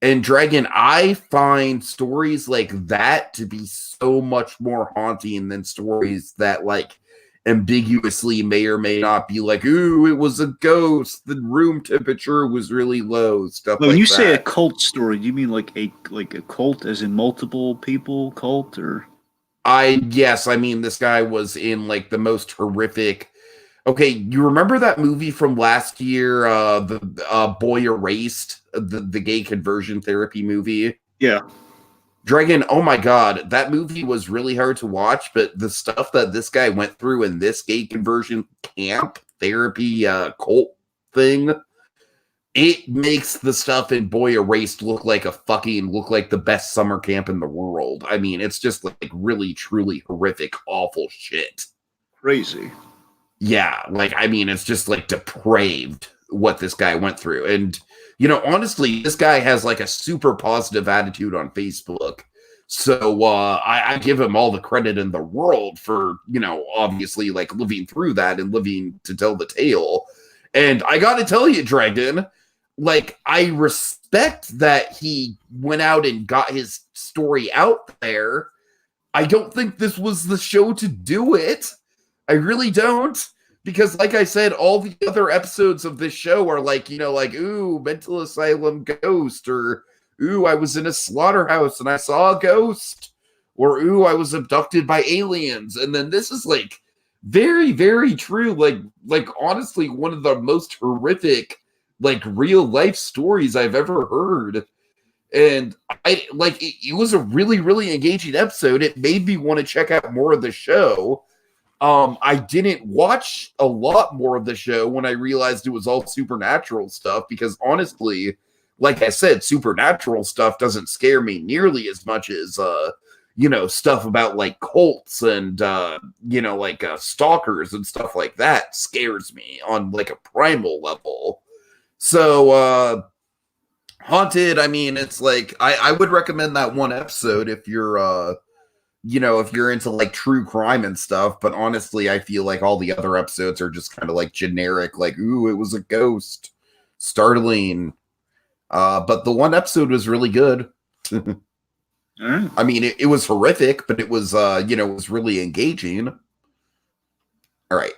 And Dragon, I find stories like that to be so much more haunting than stories that like ambiguously may or may not be like, ooh, it was a ghost. The room temperature was really low. Stuff when like you that. say a cult story, do you mean like a cult as in multiple people cult or? Yes, I mean, this guy was in like the most horrific. Okay, you remember that movie from last year, the Boy Erased, the gay conversion therapy movie? Yeah. Dragon, oh my god, that movie was really hard to watch, but the stuff that this guy went through in this gay conversion camp therapy cult thing, it makes the stuff in Boy Erased look like the best summer camp in the world. I mean, it's just like really, truly horrific, awful shit. Crazy. Yeah, like, I mean, it's just like depraved what this guy went through. And, honestly, this guy has like a super positive attitude on Facebook. So I give him all the credit in the world for, obviously like living through that and living to tell the tale. And I got to tell you, Dragon, like, I respect that he went out and got his story out there. I don't think this was the show to do it. I really don't. Because, like I said, all the other episodes of this show are like, ooh, mental asylum ghost, or ooh, I was in a slaughterhouse and I saw a ghost, or ooh, I was abducted by aliens. And then this is like very, very true. Like honestly, one of the most horrific, like real life stories I've ever heard. And it was a really, really engaging episode. It made me want to check out more of the show. I didn't watch a lot more of the show when I realized it was all supernatural stuff, because honestly, like I said, supernatural stuff doesn't scare me nearly as much as, stuff about like cults and, stalkers and stuff like that scares me on like a primal level. So, Haunted, I mean, it's like, I would recommend that one episode if you're, if you're into like true crime and stuff. But honestly, I feel like all the other episodes are just kind of like generic, like, ooh, it was a ghost. Startling. But the one episode was really good. I mean, it was horrific, but it was, it was really engaging. All right.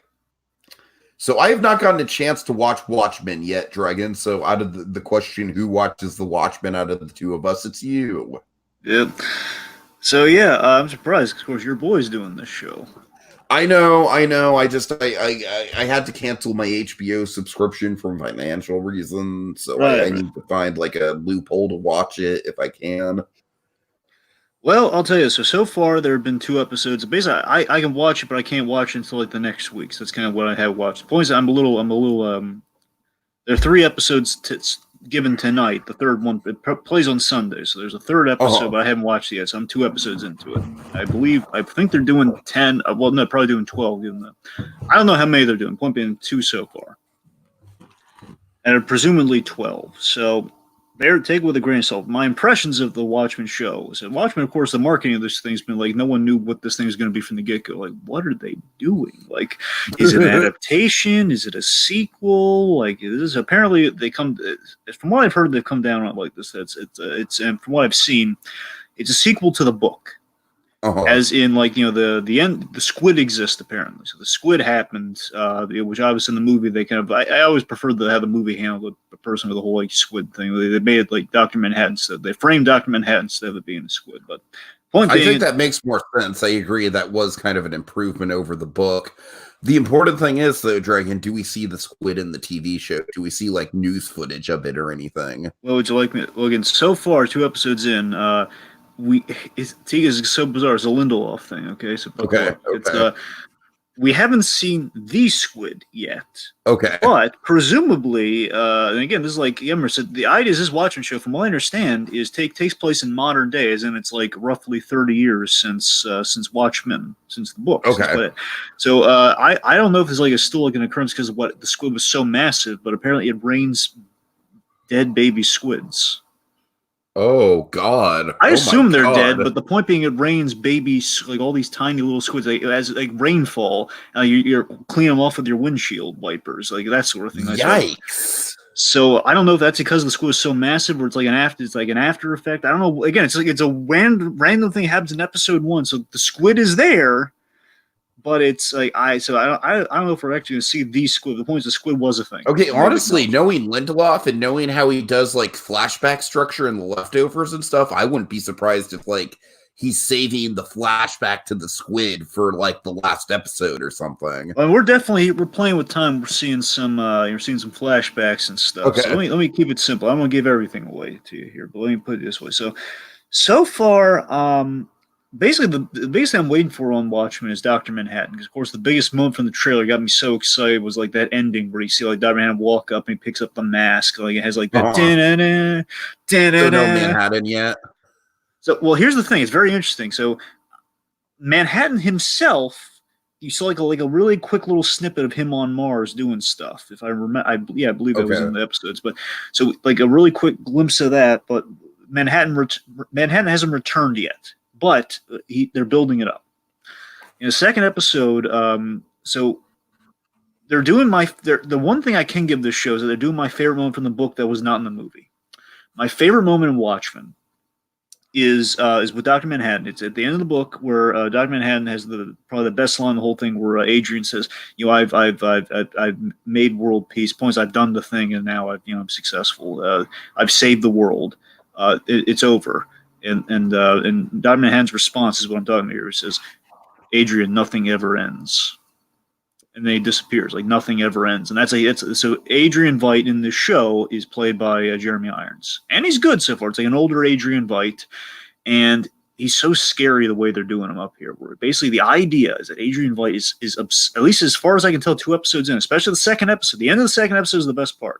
So I have not gotten a chance to watch Watchmen yet, Dragon. So out of the question, who watches the Watchmen out of the two of us, it's you. Yep. So yeah, I'm surprised. Of course, your boy's doing this show. I know. I had to cancel my HBO subscription for financial reasons, so I need to find like a loophole to watch it if I can. Well, I'll tell you. So far there have been 2 episodes. Basically, I can watch it, but I can't watch it until like the next week. So that's kind of what I have watched. The point is, I'm a little. There are 3 episodes given tonight. The third one plays on Sunday, so there's a third episode, but I haven't watched it yet. So I'm 2 episodes into it. I think they're doing 10. Well, no, probably doing 12. Given that, I don't know how many they're doing. Point being, 2 so far, and presumably 12. So take it with a grain of salt. My impressions of the Watchmen show was that Watchmen, of course, the marketing of this thing's been like no one knew what this thing was going to be from the get go. Like, what are they doing? Like, is it an adaptation? Is it a sequel? Like, this is apparently they come. From what I've heard, they've come down on like this. It's and from what I've seen, it's a sequel to the book. As in, like, you know, the end, the squid exists apparently. So the squid happened, which obviously in the movie they kind of. I always preferred to have the movie handle the person with the whole like squid thing. They made it like Dr. Manhattan instead. They framed Dr. Manhattan instead of it being a squid. But I think that makes more sense. I agree. That was kind of an improvement over the book. The important thing is, though, Dragon, do we see the squid in the TV show? Do we see like news footage of it or anything? Well, would you like me? Well, again, so far 2 episodes in. Tika is so bizarre. It's a Lindelof thing, okay? So okay. It's we haven't seen the squid yet. Okay. But presumably, and again, this is like Yemmer said, the idea is this Watchmen show, from what I understand, is takes place in modern days, and it's like roughly 30 years since Watchmen, since the book. Okay. So I don't know if there's like still like an occurrence because of what the squid was so massive, but apparently it rains dead baby squids. Oh God! I assume they're dead, but the point being, it rains babies, like all these tiny little squids, like, as like rainfall. You're cleaning them off with your windshield wipers, like that sort of thing. Yikes! So I don't know if that's because the squid is so massive, or it's like an after effect. I don't know. Again, it's like it's a random thing happens in episode 1. So the squid is there, but it's like I don't know if we're actually going to see the squid. The point is the squid was a thing. Okay, honestly, knowing Lindelof and knowing how he does like flashback structure and the leftovers and stuff, I wouldn't be surprised if like he's saving the flashback to the squid for like the last episode or something. Well, we're playing with time. We're seeing some flashbacks and stuff. Okay. So let me keep it simple. I'm going to give everything away to you here, but let me put it this way. So far, basically, the biggest thing I'm waiting for on Watchmen is Dr. Manhattan. Because, of course, the biggest moment from the trailer got me so excited was like that ending where you see like Dr. Manhattan walk up and he picks up the mask. Like it has like that. So no Manhattan yet. So, well, here's the thing. It's very interesting. So, Manhattan himself, you saw like a really quick little snippet of him on Mars doing stuff. If I remember, I believe it was in the episodes. But so like a really quick glimpse of that. But Manhattan hasn't returned yet. But they're building it up. In the second episode, so they're doing the one thing I can give this show is that they're doing my favorite moment from the book that was not in the movie. My favorite moment in Watchmen is with Dr. Manhattan. It's at the end of the book where Dr. Manhattan has probably the best line in the whole thing, where Adrian says, "You know, I've made world peace. Points, I've done the thing, and now I'm successful. I've saved the world. It's over." And Dr. Manhattan's response is what I'm talking about here. It says, "Adrian, nothing ever ends," and then he disappears. Like nothing ever ends, and so Adrian Veidt in this show is played by Jeremy Irons, and he's good so far. It's like an older Adrian Veidt, and he's so scary the way they're doing him up here. Where basically the idea is that Adrian Veidt is at least as far as I can tell, 2 episodes in, especially the second episode. The end of the second episode is the best part.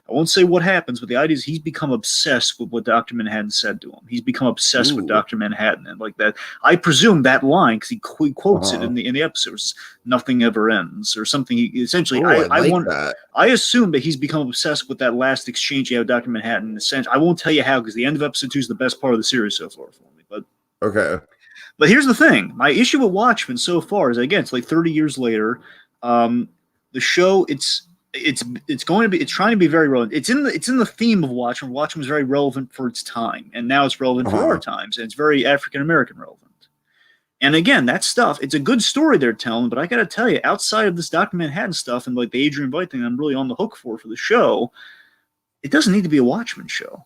I won't say what happens, but the idea is he's become obsessed with what Dr. Manhattan said to him. He's become obsessed with Dr. Manhattan, and like that. I presume that line, because he quotes it in the episodes, "Nothing ever ends," or something. Essentially, I assume that he's become obsessed with that last exchange he had with Dr. Manhattan. Essentially, I won't tell you how, because the end of episode 2 is the best part of the series so far for me. But okay. But here's the thing: my issue with Watchmen so far is, again, it's like 30 years later. The show, it's trying to be very relevant. It's in the theme of Watchmen. Watchmen was very relevant for its time, and now it's relevant for our times, and it's very African American relevant. And again, that stuff, it's a good story they're telling, but I got to tell you, outside of this Dr. Manhattan stuff and like the Adrian Veidt thing, I'm really on the hook for the show. It doesn't need to be a Watchmen show.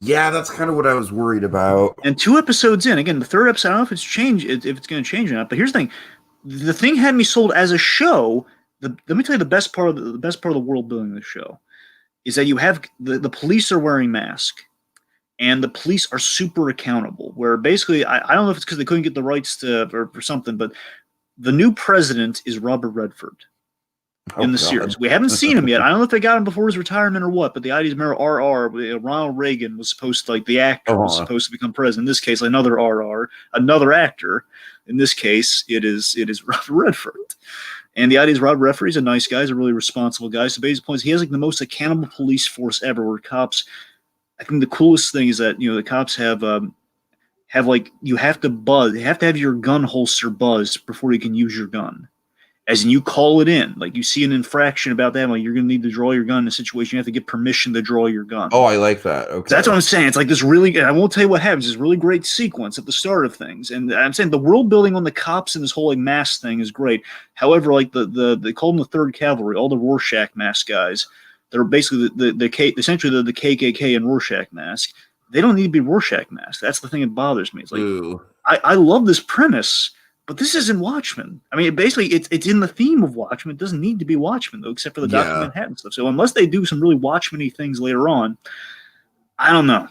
Yeah, that's kind of what I was worried about. And 2 episodes in, again, the third episode, I don't know if it's going to change or not. But here's the thing: the thing had me sold as a show. Let me tell you the best part of the world building of the show is that you have the police are wearing masks, and the police are super accountable. Where basically, I don't know if it's because they couldn't get the rights to or something, but the new president is Robert Redford in the series. We haven't seen him yet. I don't know if they got him before his retirement or what, but the idea is, remember, Ronald Reagan was supposed to, like, the actor was supposed to become president. In this case, another actor. In this case, it is Robert Redford. And the idea is Rob Referee's a nice guy, he's a really responsible guy. So basically, points he has like the most accountable police force ever. Where cops, I think the coolest thing is that the cops have like you have to buzz, you have to have your gun holster buzzed before you can use your gun. As in, you call it in. Like, you see an infraction about that, like, you're going to need to draw your gun in a situation. You have to get permission to draw your gun. Oh, I like that. Okay. So that's what I'm saying. It's like this really, I won't tell you what happens, this really great sequence at the start of things. And I'm saying the world building on the cops and this whole, like, mask thing is great. However, like, they call them the Third Cavalry, all the Rorschach mask guys. They're basically essentially the KKK and Rorschach mask. They don't need to be Rorschach masks. That's the thing that bothers me. It's like, I love this premise, but this isn't Watchmen. I mean, basically, it's in the theme of Watchmen. It doesn't need to be Watchmen, though, except for the Dr. Manhattan stuff. So unless they do some really Watchmen-y things later on, I don't know.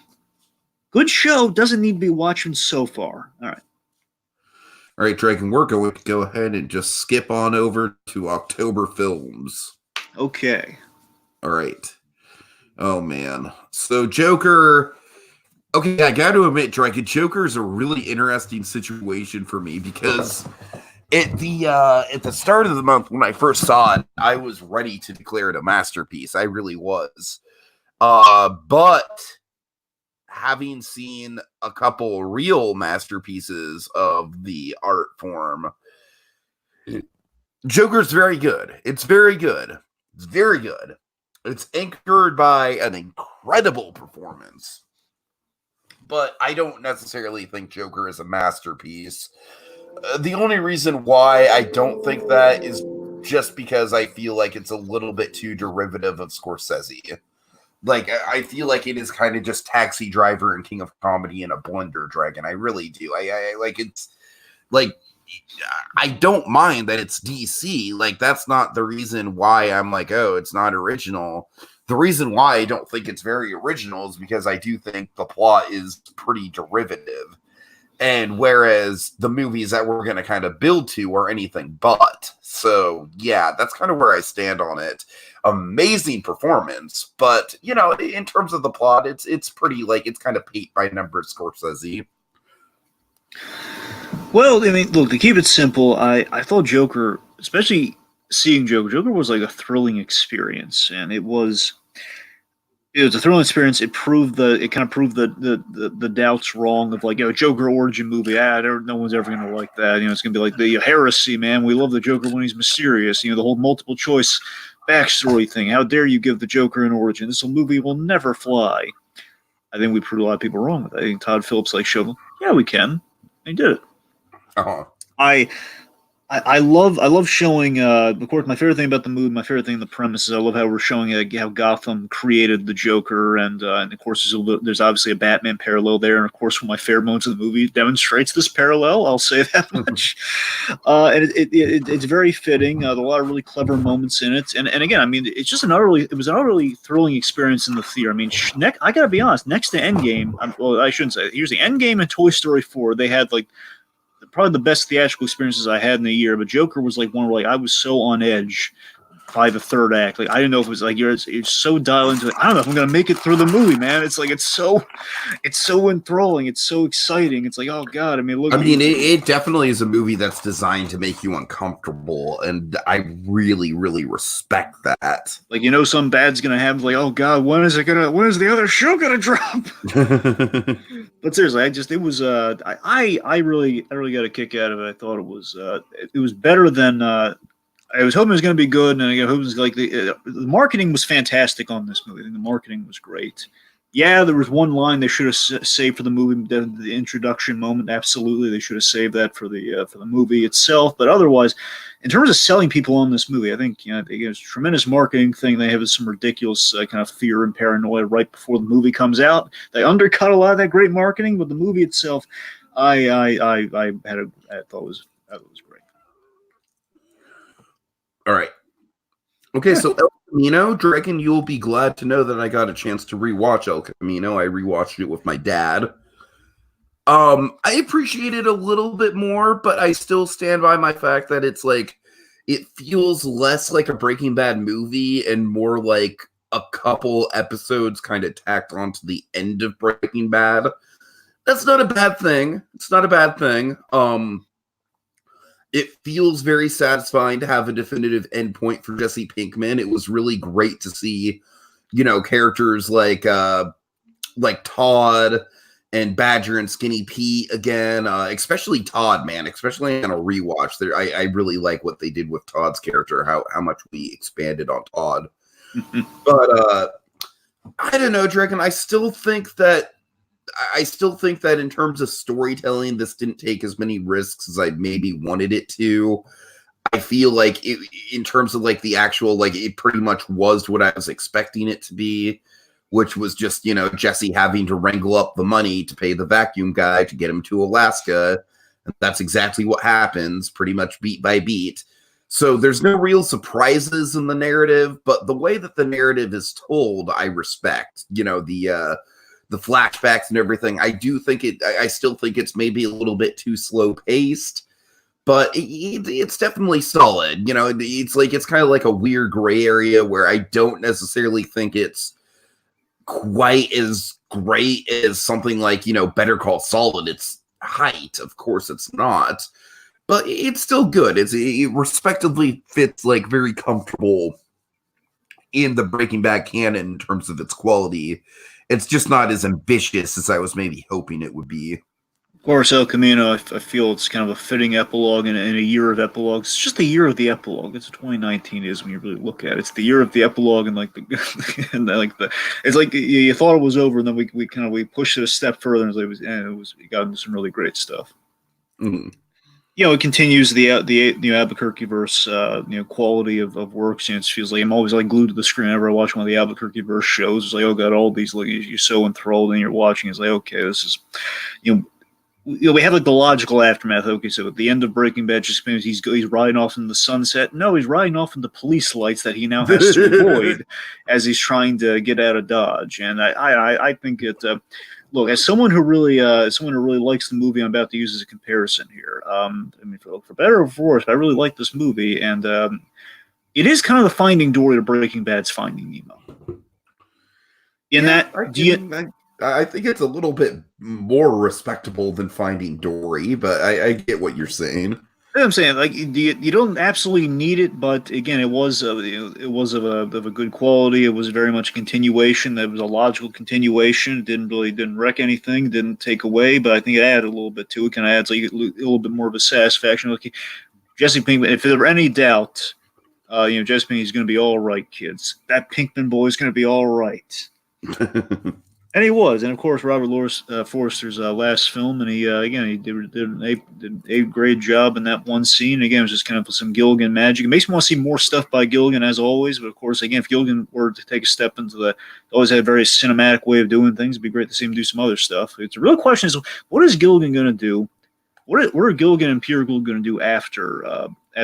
Good show, doesn't need to be Watchmen so far. All right, Dragon, we're going to go ahead and just skip on over to October films. Okay. All right. Oh, man. So Joker... Okay, I got to admit, Dragon, Joker is a really interesting situation for me because at the start of the month when I first saw it, I was ready to declare it a masterpiece. I really was. But having seen a couple real masterpieces of the art form, Joker's very good. It's very good. It's very good. It's anchored by an incredible performance. But I don't necessarily think Joker is a masterpiece. The only reason why I don't think that is just because I feel like it's a little bit too derivative of Scorsese. Like, I feel like it is kind of just Taxi Driver and King of Comedy in a blender, Dragon. I really do. I like, it's like, I don't mind that it's DC. Like, that's not the reason why I'm like, oh, it's not original. The reason why I don't think it's very original is because I do think the plot is pretty derivative. And whereas the movies that we're going to kind of build to are anything but. So, yeah, that's kind of where I stand on it. Amazing performance. But, in terms of the plot, it's pretty, like, it's kind of paint by number Scorsese. Well, I mean, look, to keep it simple, I thought Joker, especially seeing Joker was like a thrilling experience. And it was a thrilling experience. It kind of proved the doubts wrong of like, Joker origin movie. No one's ever going to like that. It's going to be like the heresy, man. We love the Joker when he's mysterious. The whole multiple choice backstory thing. How dare you give the Joker an origin? This movie will never fly. I think we proved a lot of people wrong with that. I think Todd Phillips showed them, yeah, we can. He did it. Uh-huh. I love showing. Of course, my favorite thing about the movie, my favorite thing in the premise is I love how we're showing how Gotham created the Joker, and of course there's obviously a Batman parallel there, and of course one of my favorite moments of the movie demonstrates this parallel. I'll say that much. And it's very fitting. There's a lot of really clever moments in it, and again, I mean, it was an utterly thrilling experience in the theater. I mean, I gotta be honest. Next to Endgame, I shouldn't say. Here's the Endgame and Toy Story 4. They had like probably the best theatrical experiences I had in a year, but Joker was like one where like I was so on edge by the third act. Like I didn't know if it was like you're so dialed into it. I don't know if I'm gonna make it through the movie, man. It's like it's so enthralling. It's so exciting. It's like, oh god. I mean, look. I mean, it definitely is a movie that's designed to make you uncomfortable, and I really, really respect that. Like some bad's gonna happen. Like, oh god, when is the other shoe gonna drop? But seriously, I really got a kick out of it. I thought it was better than. I was hoping it was going to be good, and I hope it was like the marketing was fantastic on this movie. I think the marketing was great. Yeah, there was one line they should have saved for the movie, the introduction moment. Absolutely, they should have saved that for the movie itself. But otherwise, in terms of selling people on this movie, I think it's a tremendous marketing thing. They have some ridiculous kind of fear and paranoia right before the movie comes out. They undercut a lot of that great marketing, but the movie itself, I thought was great. All right. Okay, so El Camino, Dragon, you'll be glad to know that I got a chance to rewatch El Camino. I rewatched it with my dad. I appreciate it a little bit more, but I still stand by my fact that it's like it feels less like a Breaking Bad movie and more like a couple episodes kind of tacked onto the end of Breaking Bad. That's not a bad thing. It's not a bad thing. It feels very satisfying to have a definitive endpoint for Jesse Pinkman. It was really great to see, characters like Todd and Badger and Skinny Pete again, especially Todd, man, especially on a rewatch. There, I really like what they did with Todd's character, how much we expanded on Todd. But I don't know, Dragon. I still think that in terms of storytelling, this didn't take as many risks as I maybe wanted it to. I feel like in terms of like the actual, like, it pretty much was what I was expecting it to be, which was just, Jesse having to wrangle up the money to pay the vacuum guy to get him to Alaska. And that's exactly what happens, pretty much beat by beat. So there's no real surprises in the narrative, but the way that the narrative is told, I respect. The flashbacks and everything. I still think it's maybe a little bit too slow paced, but it's definitely solid. It's kind of like a weird gray area where I don't necessarily think it's quite as great as something like, Better Call Saul at its height. Of course it's not, but it's still good. It respectively fits, like, very comfortable in the Breaking Bad canon in terms of its quality. It's just not as ambitious as I was maybe hoping it would be. Of course, El Camino, I feel it's kind of a fitting epilogue in a year of epilogues. It's just the year of the epilogue. It's what 2019 is when you really look at it. It's the year of the epilogue, and it's like you thought it was over, and then we pushed it a step further, and it got into some really great stuff. Mm-hmm. It continues the Albuquerque verse, quality of works. It feels like I'm always like glued to the screen whenever I watch one of the Albuquerque verse shows. It's like, oh god, all these, like, you're so enthralled and you're watching. It's like, okay, this is, we have like the logical aftermath. Okay, so at the end of Breaking Bad, just means he's riding off in the sunset. No, he's riding off in the police lights that he now has to avoid as he's trying to get out of Dodge. And I think it. Look, as someone who really likes the movie I'm about to use as a comparison here, for better or for worse, I really like this movie, and it is kind of the Finding Dory to Breaking Bad's Finding Nemo. I think it's a little bit more respectable than Finding Dory, but I get what you're saying. I'm saying, like, you don't absolutely need it, but again, it was of a good quality. It was very much a continuation. It was a logical continuation. It didn't wreck anything, didn't take away, but I think it added a little bit to it. Kind of adds like a little bit more of a satisfaction. Like, Jesse Pinkman, if there were any doubt, Jesse Pinkman is going to be all right, kids. That Pinkman boy is going to be all right. And he was, and of course, Robert Louis Forster's last film, and he did a great job in that one scene. Again, it was just kind of some Gilligan magic. It makes me want to see more stuff by Gilligan, as always. But of course, again, if Gilligan were to take a step into always had a very cinematic way of doing things, it'd be great to see him do some other stuff. It's a real question: is what is Gilligan going to do? What are Gilligan and Peter Gould going to do after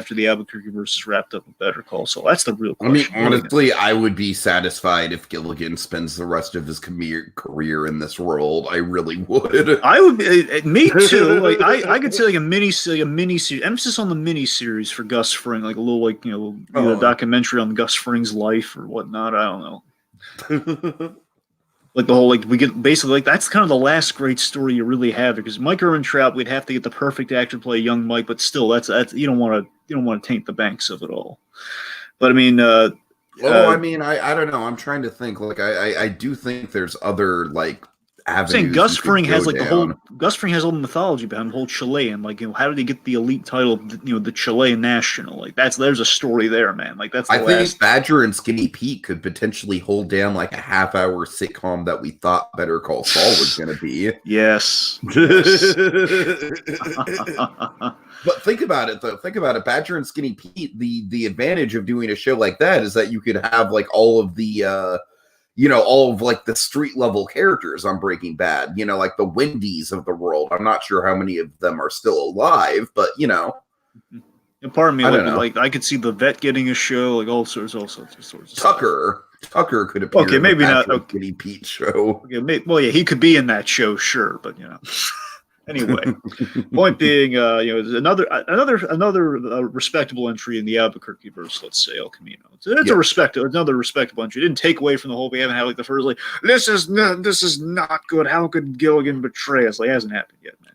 the Albuquerque versus wrapped up with Better Call Saul? That's the real question. I mean, honestly, I would be satisfied if Gilligan spends the rest of his career in this world. I really would. I would. Me too. Like I could say like a mini series, emphasis on the mini series for Gus Fring, like a little a documentary on Gus Fring's life or whatnot. I don't know. Like the whole, like, we get basically, like, that's kind of the last great story you really have, because Mike Ehrmantraut, we'd have to get the perfect actor to play young Mike, but still, that's you don't want to taint the banks of it all. But I mean, I don't know. I'm trying to think. Like, I do think there's other, like, avenues. I'm saying Gus Fring has like Gus Fring has all the mythology behind the whole Chilean. Like, how did he get the elite title of the Chilean national? Like, there's a story there, man. Like, that's. I think Badger and Skinny Pete could potentially hold down like a half-hour sitcom that we thought Better Call Saul was going to be. Yes. But think about it, though. Think about it. Badger and Skinny Pete. The advantage of doing a show like that is that you could have like all of the. All of like the street level characters on Breaking Bad, like the Wendy's of the world. I'm not sure how many of them are still alive, but And pardon me, I could see the vet getting a show, like all sorts of Tucker. Stuff. Tucker could appear. Okay, maybe not. Kenny Pete show. Okay, he could be in that show, sure, but Anyway, point being, there's another respectable entry in the Albuquerque verse. Let's say El Camino. It's another respectable entry. It didn't take away from the whole. We haven't had like the first like this is not good. How could Gilligan betray us? Like it hasn't happened yet, man.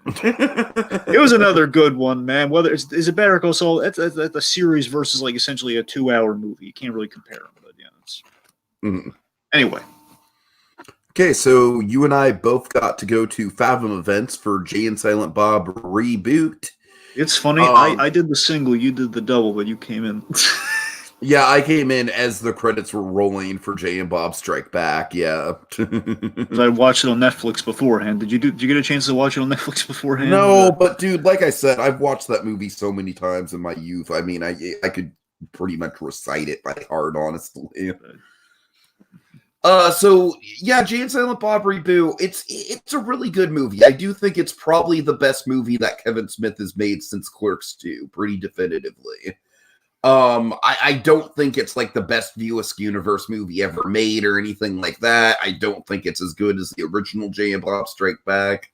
It was another good one, man. Whether is it better Call Saul? That's a series versus like essentially a 2-hour movie. You can't really compare them, but yeah. Anyway. Okay, so you and I both got to go to Fathom events for Jay and Silent Bob Reboot. It's funny. I did the single, you did the double, but you came in. Yeah, I came in as the credits were rolling for Jay and Bob Strike Back. Yeah, I watched it on Netflix beforehand. Did you get a chance to watch it on Netflix beforehand? No, but dude, like I said, I've watched that movie so many times in my youth. I mean, I could pretty much recite it by heart, honestly. So yeah, Jay and Silent Bob Reboot. It's a really good movie. I do think it's probably the best movie that Kevin Smith has made since Clerks 2, pretty definitively. I don't think it's like the best View Askew universe movie ever made or anything like that. I don't think it's as good as the original Jay and Bob Strike Back,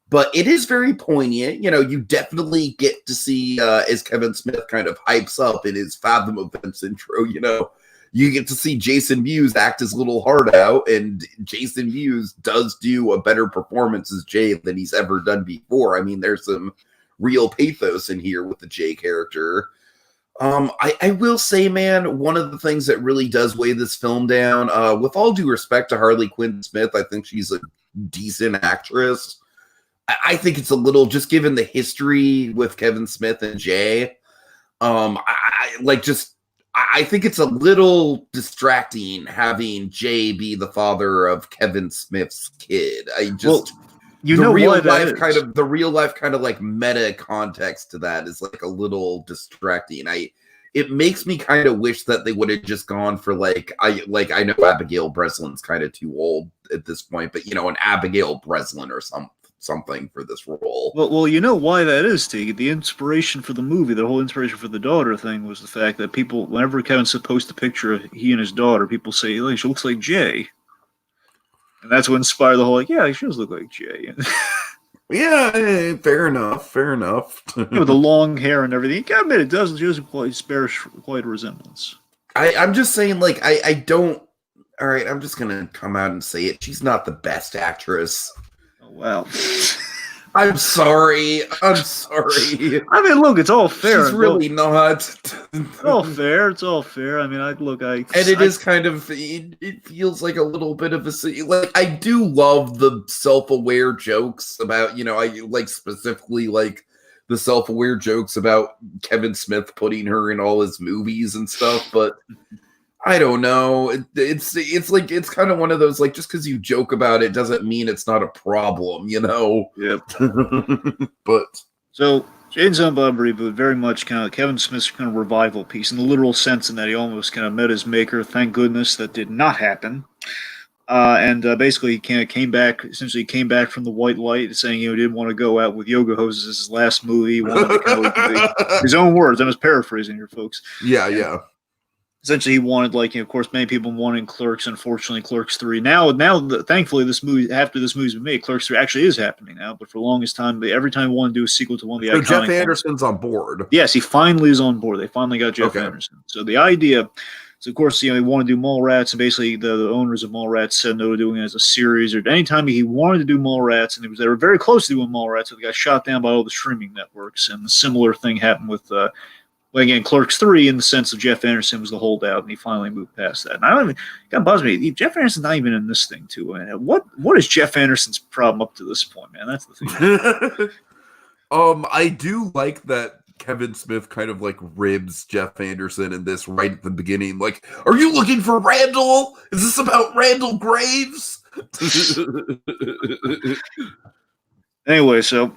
but it is very poignant. You know, you definitely get to see as Kevin Smith kind of hypes up in his Fathom events intro, you know. You get to see Jason Mewes act his little heart out, and Jason Mewes does do a better performance as Jay than he's ever done before. I mean, there's some real pathos in here with the Jay character. I will say, man, one of the things that really does weigh this film down, with all due respect to Harley Quinn Smith, I think she's a decent actress. I think it's a little, just given the history with Kevin Smith and Jay, I think it's a little distracting having Jay be the father of Kevin Smith's kid. The real life kind of like meta context to that is like a little distracting. It makes me kind of wish that they would have just gone for I know Abigail Breslin's kind of too old at this point, but you know, an Abigail Breslin or something for this role. Well, you know why that is, T. The inspiration for the movie, the whole inspiration for the daughter thing, was the fact that people, whenever Kevin's supposed to picture he and his daughter, people say, "Oh, she looks like Jay," and that's what inspired the whole. Like, yeah, she does look like Jay. Yeah, fair enough. With the long hair and everything, you gotta admit it does. She doesn't bear quite a resemblance. I'm just saying, like, I don't. All right, I'm just gonna come out and say it. She's not the best actress. Wow. I'm sorry. I mean, look, it's all fair. She's really not. It's all fair. I mean, it feels like a little bit of I do love the self-aware jokes about, you know, I like specifically like the self-aware jokes about Kevin Smith putting her in all his movies and stuff, but I don't know. It's kind of one of those, like, just because you joke about it doesn't mean it's not a problem, you know? Yep. But so Jay and Silent Bob Reboot, very much kind of Kevin Smith's kind of revival piece in the literal sense, in that he almost kind of met his maker. Thank goodness that did not happen. Basically, he kind of came back from the white light, saying, you know, he didn't want to go out with yoga hoses as his last movie. He wanted to kind of his own words. I'm just paraphrasing here, folks. Yeah. Essentially, he wanted, like, you know, of course, many people wanted Clerks. Unfortunately, Clerks 3. Now, thankfully, after this movie's been made, Clerks 3 actually is happening now. But for the longest time, every time we want to do a sequel to one of the iconic Jeff Anderson's on board. Yes, he finally is on board. They finally got Jeff Anderson. So the idea, of course, you know, he wanted to do Mallrats, and basically the owners of Mallrats said no to doing it as a series, or anytime he wanted to do Mallrats, and they were very close to doing Mallrats, so they got shot down by all the streaming networks. And a similar thing happened with. Again, Clerks 3, in the sense of Jeff Anderson was the holdout, and he finally moved past that. And I don't even, God bugs me, Jeff Anderson's not even in this thing, too. Man. What is Jeff Anderson's problem up to this point, man? That's the thing. I do like that Kevin Smith kind of like ribs Jeff Anderson in this right at the beginning. Like, are you looking for Randall? Is this about Randall Graves? Anyway, so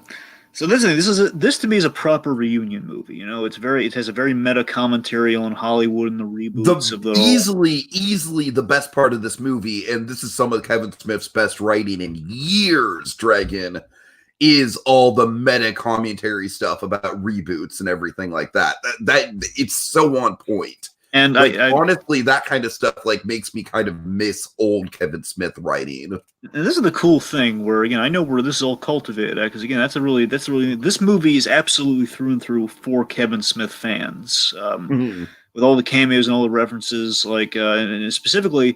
this to me is a proper reunion movie. You know, it has a very meta commentary on Hollywood and the reboots of the easily the best part of this movie, and this is some of Kevin Smith's best writing in years, Dragon, is all the meta commentary stuff about reboots and everything like that. That it's so on point. And like, honestly, that kind of stuff like makes me kind of miss old Kevin Smith writing. And this is the cool thing where, again, I know where this is all cultivated at, because again, that's really this movie is absolutely through and through for Kevin Smith fans, with all the cameos and all the references, like and specifically,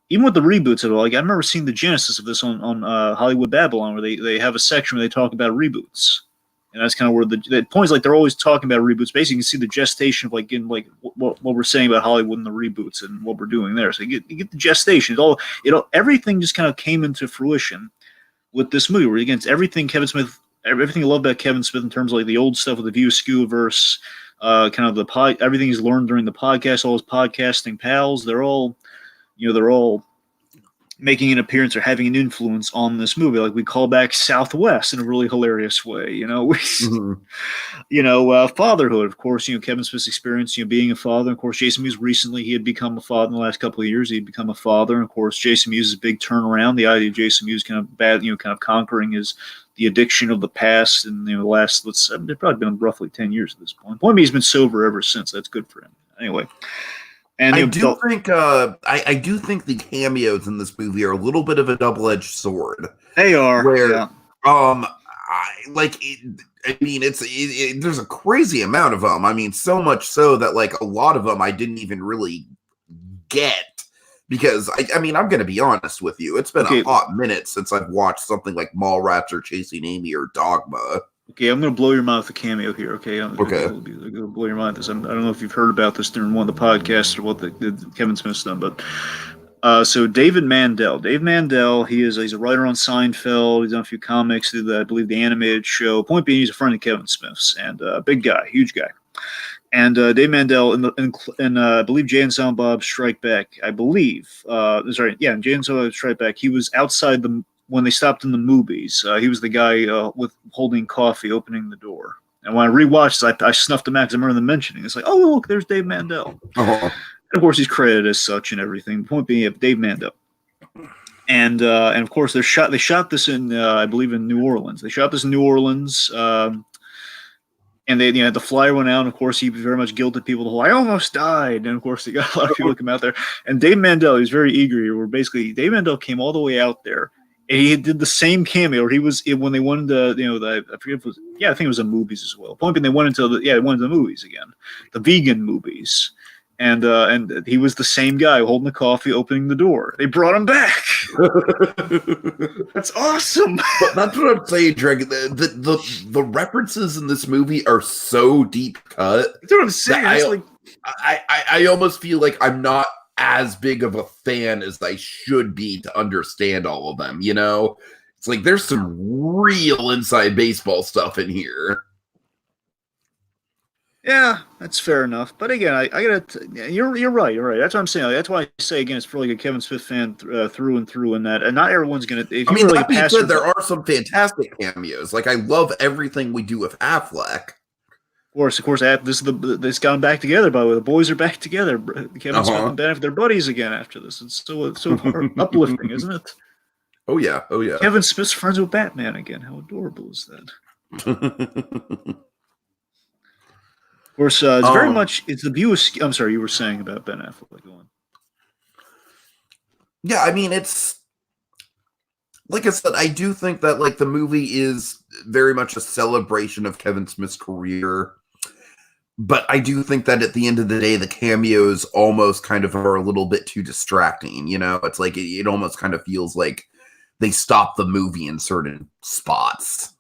even with the reboots of it. Like I remember seeing the genesis of this on Hollywood Babylon, where they have a section where they talk about reboots. And that's kind of where the points, like they're always talking about reboots. Basically, you can see the gestation of like in like what we're saying about Hollywood and the reboots and what we're doing there. So you get the gestation. Everything just kind of came into fruition with this movie. Where again, it's everything Kevin Smith, everything I love about Kevin Smith in terms of like the old stuff with the View Askew-verse, kind of everything he's learned during the podcast, all his podcasting pals. They're all making an appearance or having an influence on this movie. Like we call back Southwest in a really hilarious way, fatherhood, of course, Kevin Smith's experience, being a father. Of course, Jason Mewes recently, he had become a father in the last couple of years. He'd become a father. And of course, Jason Mewes' big turnaround, the idea of Jason Mewes kind of conquering the addiction of the past. And, the last, it's probably been roughly 10 years at this point. Point he's been sober ever since. That's good for him. Anyway. And I do think the cameos in this movie are a little bit of a double-edged sword. They are. Where, there's a crazy amount of them. I mean, so much so that like a lot of them I didn't even really get, because I'm going to be honest with you. It's been a hot minute since I've watched something like Mallrats or Chasing Amy or Dogma. Okay, I'm going to blow your mind with a cameo here, okay? I'm going to blow your mind with this. I don't know if you've heard about this during one of the podcasts or what the Kevin Smith's done, but so David Mandel. Dave Mandel, he's a writer on Seinfeld. He's done a few comics, did I believe the animated show. Point being, he's a friend of Kevin Smith's, and big guy, huge guy. And Dave Mandel in I believe Jay and Silent Bob Strike Back, I believe. Jay and Silent Bob Strike Back, he was outside when they stopped in the movies. He was the guy with holding coffee, opening the door. And when I rewatched this, I snuffed him out because I remember them mentioning. It's like, oh, look, there's Dave Mandel. And of course, he's credited as such and everything. The point being, you have Dave Mandel. And of course, they shot this in, I believe, in New Orleans. They shot this in New Orleans. And they, the flyer went out. And of course, he very much guilted people. The whole, I almost died. And of course, they got a lot of people to come out there. And Dave Mandel, he was very eager. Where basically, Dave Mandel came all the way out there. And he did the same cameo. He was when they went into I forget if it was, I think it was the movies as well. Point being, they went into the movies again, the vegan movies, and he was the same guy holding the coffee, opening the door. They brought him back. That's awesome. But that's what I'm saying, Dragon. The references in this movie are so deep cut. That's what I'm saying. I almost feel like I'm not as big of a fan as I should be to understand all of them. It's like there's some real inside baseball stuff in here. Yeah, that's fair enough. But again, I gotta. You're right. That's what I'm saying. That's why I say again, it's for like a Kevin Smith fan through and through, and not everyone's gonna. That being said, there are some fantastic cameos. Like I love everything we do with Affleck. Of course, this got them back together. By the way, the boys are back together. Kevin Smith and Ben, they're buddies again after this. It's so uplifting, isn't it? Oh yeah. Kevin Smith's friends with Batman again. How adorable is that? Of course, it's very much. It's the view. I'm sorry, you were saying about Ben Affleck. Go on. Yeah, it's like I said. I do think that like the movie is very much a celebration of Kevin Smith's career. But I do think that at the end of the day, the cameos almost kind of are a little bit too distracting. It's like it almost kind of feels like they stop the movie in certain spots.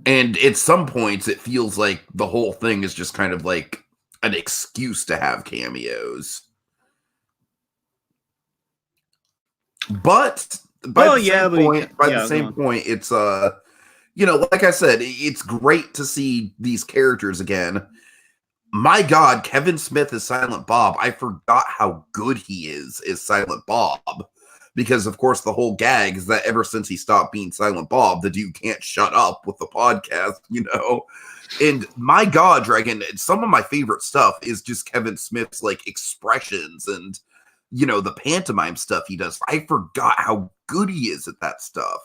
And at some points, it feels like the whole thing is just kind of like an excuse to have cameos. But by the same point, it's like I said, it's great to see these characters again. My God, Kevin Smith is Silent Bob. I forgot how good he is as Silent Bob. Because, of course, the whole gag is that ever since he stopped being Silent Bob, the dude can't shut up with the podcast, And my God, Dragon, some of my favorite stuff is just Kevin Smith's, like, expressions and, the pantomime stuff he does. I forgot how good he is at that stuff.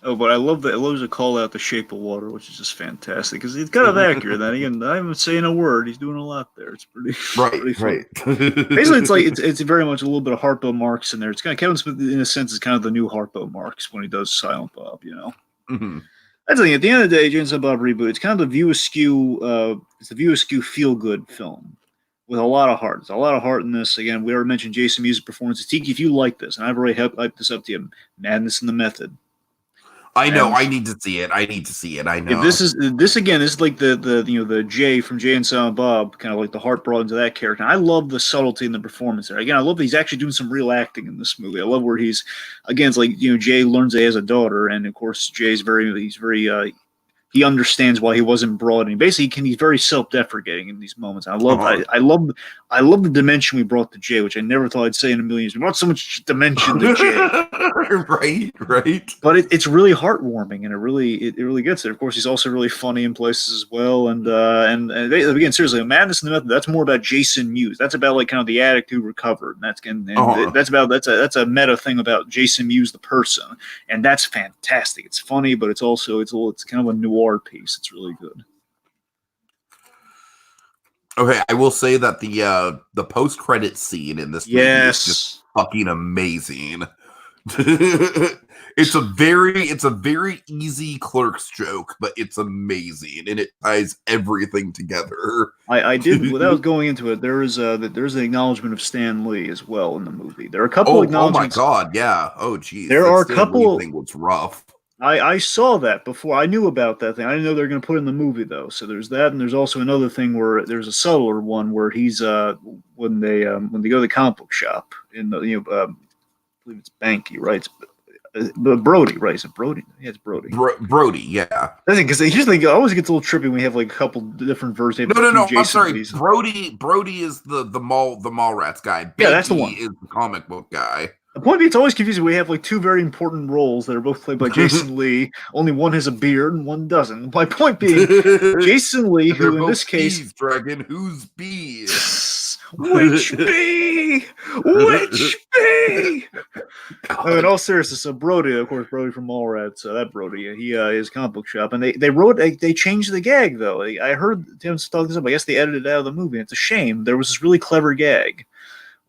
Oh, but I love that. I love to call out The Shape of Water, which is just fantastic because he's kind of accurate. Then again, not even saying a word, he's doing a lot there. It's pretty, Right, pretty funny. right. Basically, it's like it's very much a little bit of Harpo Marx in there. It's kind of Kevin Smith, in a sense, is kind of the new Harpo Marx when he does Silent Bob. Mhm. That's the thing. At the end of the day, James and Bob reboot. It's kind of the View Askew. It's the View Askew feel good film with a lot of heart. There's a lot of heart in this. Again, we already mentioned Jason Mewes' performance. Tiki, if you like this, and I've already hyped this up to you, Madness in the Method. I know. I need to see it. I need to see it. I know. If this again is like the Jay from Jay and Silent Bob, kind of like the heart brought into that character. And I love the subtlety in the performance there. Again, I love that he's actually doing some real acting in this movie. I love where he's again, it's like Jay learns that he has a daughter, and of course he's very he understands why he wasn't brought in. Basically, he's very self-deprecating in these moments. I love the dimension we brought to Jay, which I never thought I'd say in a million years. We brought so much dimension to Jay. right. But it's really heartwarming, and it really gets it. Of course, he's also really funny in places as well. And again, seriously, Madness in the Method, that's more about Jason Mewes. That's about like kind of the addict who recovered. And that's a meta thing about Jason Mewes the person, and that's fantastic. It's funny, but it's kind of a noir piece. It's really good. Okay, I will say that the post-credit scene in this movie is just fucking amazing. It's a very easy Clerks joke, but it's amazing and it ties everything together. I did without going into it. There's an acknowledgement of Stan Lee as well in the movie. There are a couple acknowledgements. Oh my god, yeah. Oh geez. There are a couple. Thing was rough. I saw that before. I knew about that thing. I didn't know they were going to put it in the movie though. So there's that, and there's also another thing where there's a subtler one where he's when they go to the comic book shop in the I believe it's Banky, right? Brody, right? Is it Brody? Yeah, it's Brody. Brody, yeah. I think because I always get a little trippy when we have like a couple different versions. No. I'm sorry. Brody is the Mallrats guy. Yeah, that's the one. Is the comic book guy. The point being, it's always confusing. We have like two very important roles that are both played by Jason Lee. Only one has a beard and one doesn't. My point being, Jason Lee, who in this case, Dragon, who's B? Which B? Which B? In all seriousness, so Brody, of course, Brody from Mallrats, that Brody, he his comic book shop, and they changed the gag though. I heard Tim talk this up. I guess they edited it out of the movie. It's a shame. There was this really clever gag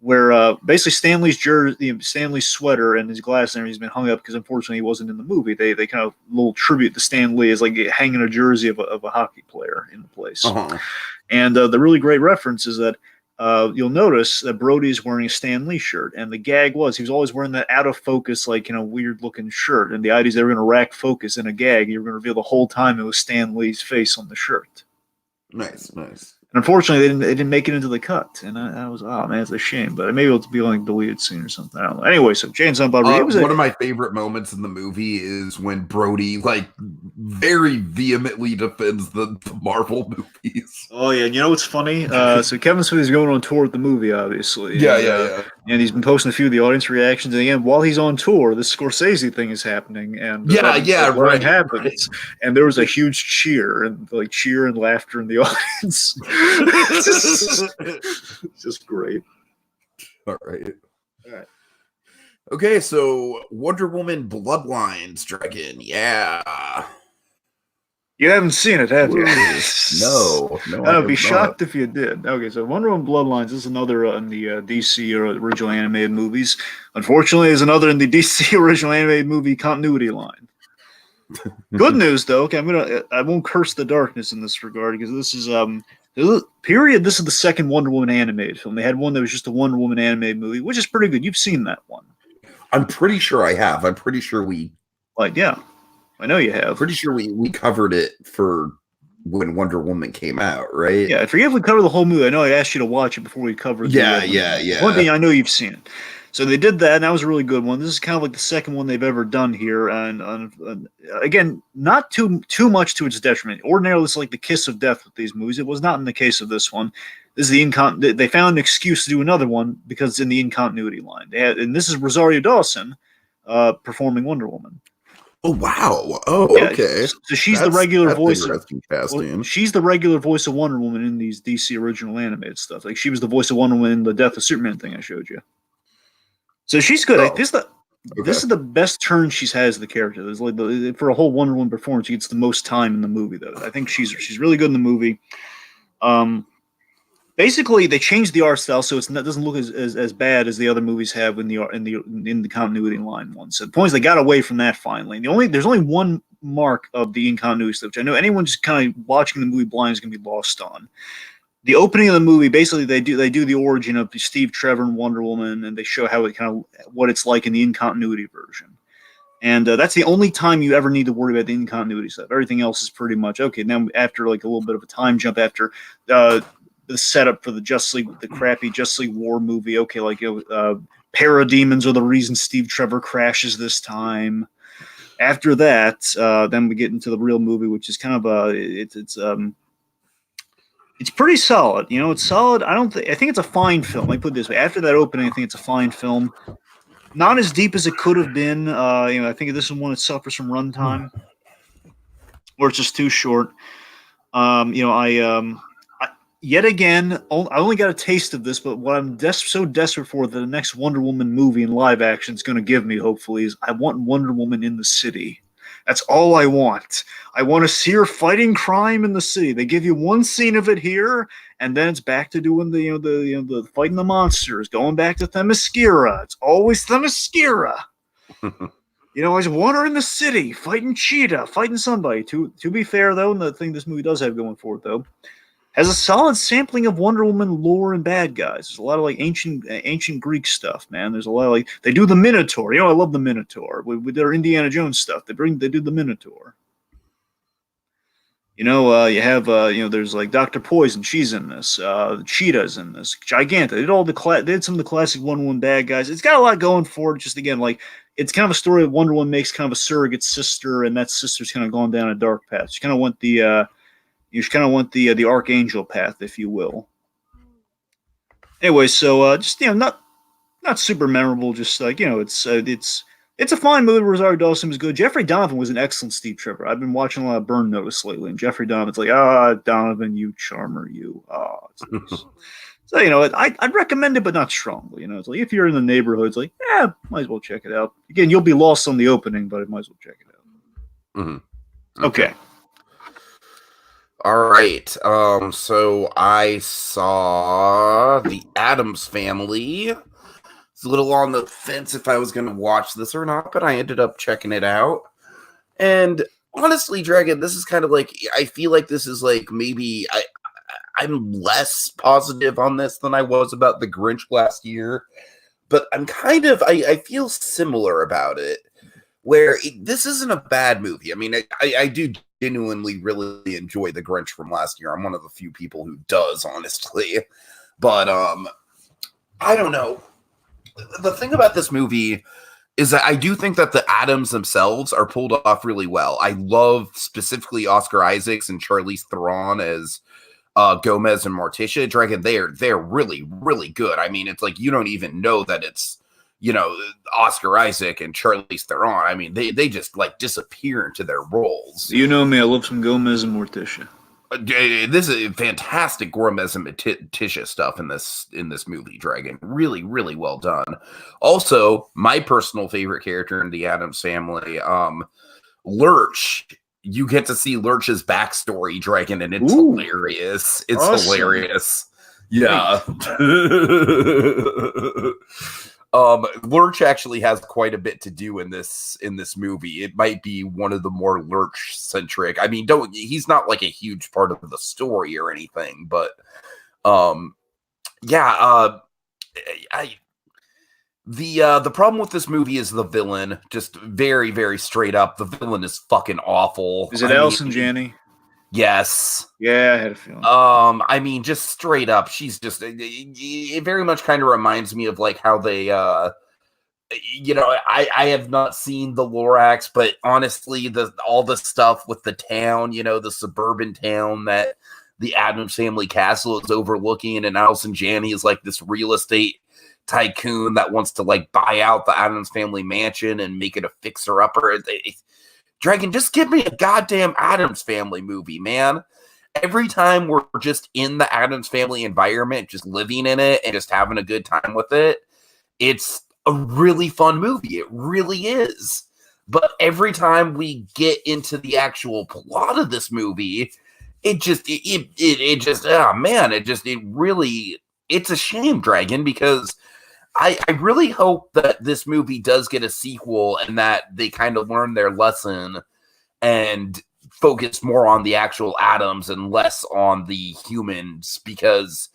where basically Stanley's jersey, Stanley's sweater and his glasses and everything's been hung up because unfortunately he wasn't in the movie. They kind of little tribute to Stan Lee as like hanging a jersey of a hockey player in the place. And the really great reference is that you'll notice that Brody's wearing a Stan Lee shirt, and the gag was he was always wearing that out of focus, like weird looking shirt. And the idea is they were going to rack focus in a gag. You were going to reveal the whole time it was Stan Lee's face on the shirt. Nice. And unfortunately, they didn't make it into the cut, and I was it's a shame. But maybe it'll be like a deleted scene or something. I don't know. Anyway, so James on Bob. One of my favorite moments in the movie is when Brody like very vehemently defends the Marvel movies. Oh yeah, you know what's funny? So Kevin Smith is going on tour with the movie, obviously. Yeah. And he's been posting a few of the audience reactions. And again, while he's on tour, this Scorsese thing is happening, and right happens. Right. And there was a huge cheer and laughter in the audience. It's just great. All right. Okay, so Wonder Woman Bloodlines, Dragon. Yeah. You haven't seen it, have you? No. I would be shocked if you did. Okay, so Wonder Woman Bloodlines is another in the DC original animated movies. Unfortunately, is another in the DC original animated movie continuity line. Good news, though. Okay, I won't curse the darkness in this regard because this is This is the second Wonder Woman animated film. They had one that was just a Wonder Woman animated movie, which is pretty good. You've seen that one. I'm pretty sure I have. I'm pretty sure yeah. I know you have. Pretty sure we covered it for when Wonder Woman came out, right? Yeah, I forget if we covered the whole movie. I know I asked you to watch it before we covered it. Yeah. One thing, I know you've seen it. So they did that, and that was a really good one. This is kind of like the second one they've ever done here, and again, not too much to its detriment. Ordinarily, it's like the kiss of death with these movies. It was not in the case of this one. This is they found an excuse to do another one because it's in the incontinuity line. And this is Rosario Dawson performing Wonder Woman. Oh wow! Oh, yeah, okay. So she's the regular voice. She's the regular voice of Wonder Woman in these DC original animated stuff. Like she was the voice of Wonder Woman in the Death of Superman thing I showed you. So she's good. Oh. this is the best turn she's had as the character. There's like for a whole Wonder Woman performance, she gets the most time in the movie. Though I think she's really good in the movie. Basically, they changed the art style so it doesn't look as bad as the other movies have in the continuity line one. So the point is they got away from that finally. There's only one mark of the incontinuity stuff, which I know anyone just kind of watching the movie blind is going to be lost on. The opening of the movie, basically, they do the origin of Steve Trevor and Wonder Woman, and they show how what it's like in the incontinuity version. And that's the only time you ever need to worry about the incontinuity stuff. Everything else is pretty much okay. Now, after like a little bit of a time jump after the setup for the crappy Justice League War movie. Okay, like parademons are the reason Steve Trevor crashes this time. After that, then we get into the real movie, which is kind of it's pretty solid. You know, it's solid. I think it's a fine film. Let me put it this way: after that opening, I think it's a fine film. Not as deep as it could have been. I think this is one that suffers from runtime, or it's just too short. Yet again, I only got a taste of this, but what I'm so desperate for that the next Wonder Woman movie in live action is going to give me, hopefully, is I want Wonder Woman in the city. That's all I want. I want to see her fighting crime in the city. They give you one scene of it here, and then it's back to doing the fighting the monsters, going back to Themyscira. It's always Themyscira. I just want her in the city, fighting Cheetah, fighting somebody. To be fair, though, and the thing this movie does have going for it, though, has a solid sampling of Wonder Woman lore and bad guys. There's a lot of like ancient Greek stuff, man. There's a lot of like they do the Minotaur. I love the Minotaur with their Indiana Jones stuff. They do the Minotaur. You have there's like Dr. Poison. She's in this. Cheetah's in this. Giganta. They did some of the classic Wonder Woman bad guys. It's got a lot going for it. Just again, like it's kind of a story that Wonder Woman makes kind of a surrogate sister, and that sister's kind of gone down a dark path. She kind of went the the Archangel path, if you will. Anyway, so just not super memorable. Just like it's a fine movie. Rosario Dawson was good. Jeffrey Donovan was an excellent Steve Trevor. I've been watching a lot of Burn Notice lately, and Jeffrey Donovan's like, Donovan, you charmer, you. It's nice. So I'd recommend it, but not strongly. It's like if you're in the neighborhood, it's like might as well check it out. Again, you'll be lost on the opening, but I might as well check it out. Mm-hmm. Okay. All right. So I saw The Addams Family. It's a little on the fence if I was going to watch this or not, but I ended up checking it out. And honestly, Dragon, this is kind of like, I feel like this is like maybe I'm less positive on this than I was about The Grinch last year, but I'm kind of, I feel similar about it, where this isn't a bad movie. I mean, I do genuinely really enjoy The Grinch from last year. I'm one of the few people who does, honestly. But I don't know. The thing about this movie is that I do think that the Addams themselves are pulled off really well. I love specifically Oscar Isaacs and Charlize Theron as Gomez and Morticia. Dragon, they're really, really good. I mean, it's like you don't even know that it's Oscar Isaac and Charlize Theron. I mean, they just like disappear into their roles. You know me, I love some Gomez and Morticia. This is fantastic Gomez and Morticia stuff in this movie, Dragon. Really, really well done. Also, my personal favorite character in the Addams Family, Lurch. You get to see Lurch's backstory, Dragon, and it's hilarious. It's awesome. Hilarious. Yeah. Lurch actually has quite a bit to do in this movie. It might be one of the more Lurch centric. I mean, he's not like a huge part of the story or anything, but the problem with this movie is the villain. Just very, very straight up, the villain is fucking awful. Is it Allison Janney? Yes. Yeah, I had a feeling. I mean, just straight up, she's just, it very much kind of reminds me of like how they, I have not seen the Lorax, but honestly, all the stuff with the town, the suburban town that the Addams Family castle is overlooking, and Allison Janney is like this real estate tycoon that wants to like buy out the Addams Family mansion and make it a fixer-upper. Dragon, just give me a goddamn Addams Family movie, man. Every time we're just in the Addams Family environment, just living in it and just having a good time with it, it's a really fun movie. It really is. But every time we get into the actual plot of this movie, it just oh man, it's a shame, Dragon, because I really hope that this movie does get a sequel and that they kind of learn their lesson and focus more on the actual atoms and less on the humans, because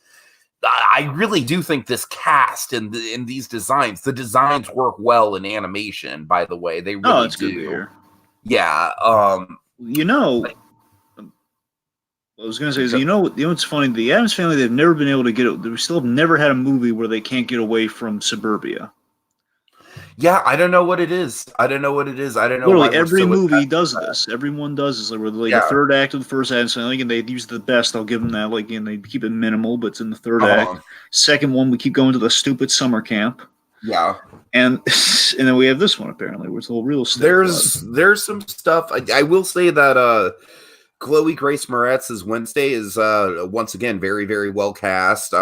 I really do think this cast and these designs, the designs work well in animation, by the way. They really it's do. good to hear. Yeah. I was going to say is, what's funny? The Addams Family, they've never been able to get it. They still have never had a movie where they can't get away from suburbia. Yeah, I don't know what it is. I don't know. Literally, every movie does this. Everyone does this. Like, the third act of the first Addams Family, and they use the best. I'll give them that. Like, and they keep it minimal, but it's in the third act. Second one, we keep going to the stupid summer camp. Yeah, and then we have this one apparently, where it's a little real estate. There's some stuff. I will say that Chloe Grace Moretz's Wednesday is once again very, very well cast.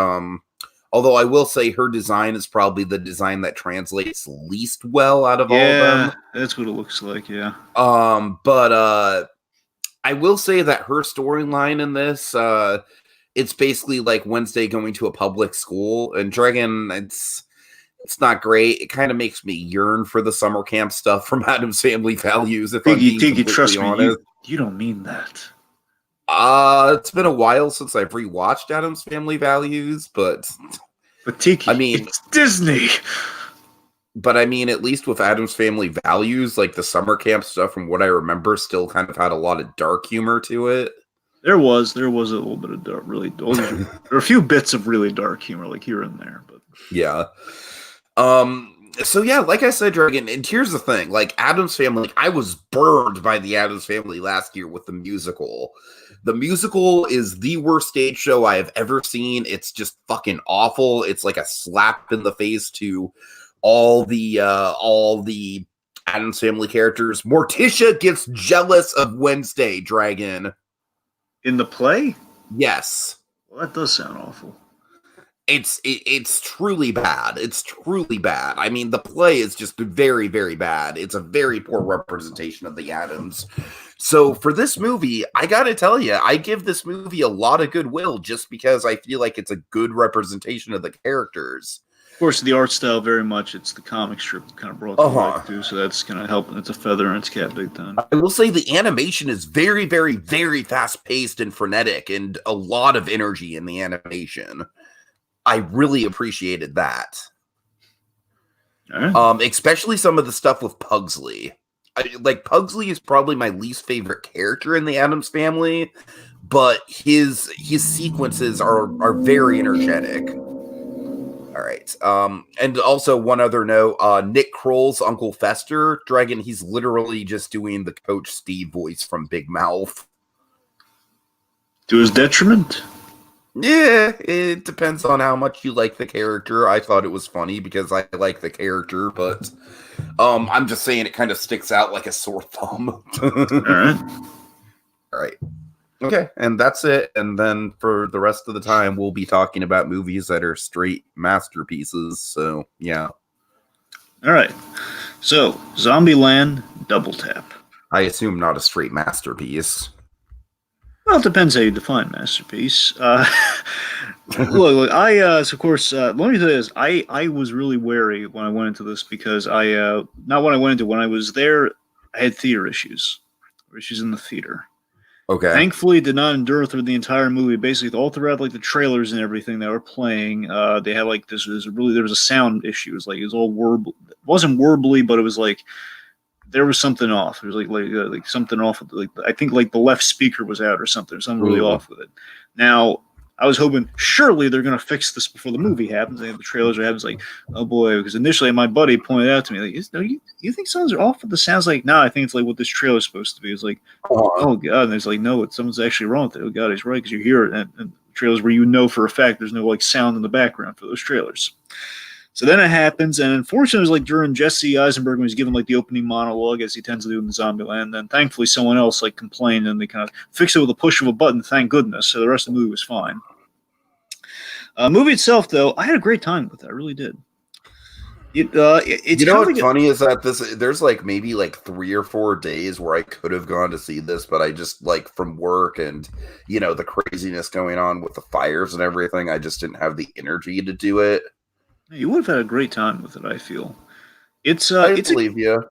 Although I will say her design is probably the design that translates least well out of all of them. Yeah, that's what it looks like, yeah. But I will say that her storyline in this, it's basically like Wednesday going to a public school. And Dragon, it's not great. It kind of makes me yearn for the summer camp stuff from Addams Family Values, if Tiki, trust me, you don't mean that. It's been a while since I've rewatched Addams Family Values, but Tiki, it's Disney. But I mean, at least with Addams Family Values, like the summer camp stuff, from what I remember, still kind of had a lot of dark humor to it. There was a little bit of dark, really. There were a few bits of really dark humor, like here and there, but yeah. So yeah, like I said, Dragon, and here's the thing, like Addams Family, like, I was burned by the Addams Family last year with the musical. The musical is the worst stage show I have ever seen. It's just fucking awful. It's like a slap in the face to all the Addams Family characters. Morticia gets jealous of Wednesday, Dragon. In the play? Yes. Well, that does sound awful. It's truly bad. It's truly bad. I mean, the play is just very, very bad. It's a very poor representation of the Addams. So for this movie, I gotta tell you, I give this movie a lot of goodwill just because I feel like it's a good representation of the characters. Of course, the art style very much, it's the comic strip kind of brought to life too, so that's going to help. It's a feather in its cap big time. I will say the animation is very, very, very fast-paced and frenetic, and a lot of energy in the animation. I really appreciated that. Right. Especially some of the stuff with Pugsley. Pugsley is probably my least favorite character in the Addams Family, but his sequences are very energetic. All right. And also one other note, Nick Kroll's Uncle Fester, Dragon, he's literally just doing the Coach Steve voice from Big Mouth. To his detriment? Yeah, it depends on how much you like the character. I thought it was funny because I like the character, but I'm just saying it kind of sticks out like a sore thumb. All right. Okay, and that's it. And then for the rest of the time, we'll be talking about movies that are straight masterpieces. So, yeah. All right. So, Zombieland, Double Tap. I assume not a straight masterpiece. Well, it depends how you define masterpiece. Look, so of course, let me tell you this. I was really wary when I went into this because when I was there, I had theater issues in the theater. Okay. Thankfully, did not endure through the entire movie. Basically, all throughout, like the trailers and everything that were playing, they had like there was a sound issue. It was like it was all warble. It wasn't warbly, but it was like there was something off. There was like something off with I think like the left speaker was out or something. Something really off with it. Now I was hoping surely they're gonna fix this before the movie happens. And the trailers are happening. It's like, oh boy, because initially my buddy pointed out to me like, you think sounds are off with the sounds? Like, no, I think it's like what this trailer's supposed to be. It's like, oh god, and it's like, no, something's actually wrong with it. Oh god, he's right because you hear it, and trailers where for a fact there's no like sound in the background for those trailers. So then it happens, and unfortunately, it was like during Jesse Eisenberg when he was giving like the opening monologue, as he tends to do in Zombieland. Then thankfully, someone else like complained, and they kind of fixed it with a push of a button. Thank goodness. So the rest of the movie was fine. Movie itself, though, I had a great time with it. I really did. It's You know kind of what's like funny is that there's like maybe like 3 or 4 days where I could have gone to see this, but I just like from work and the craziness going on with the fires and everything, I just didn't have the energy to do it. you would have had a great time with it. I feel I it's a believe you.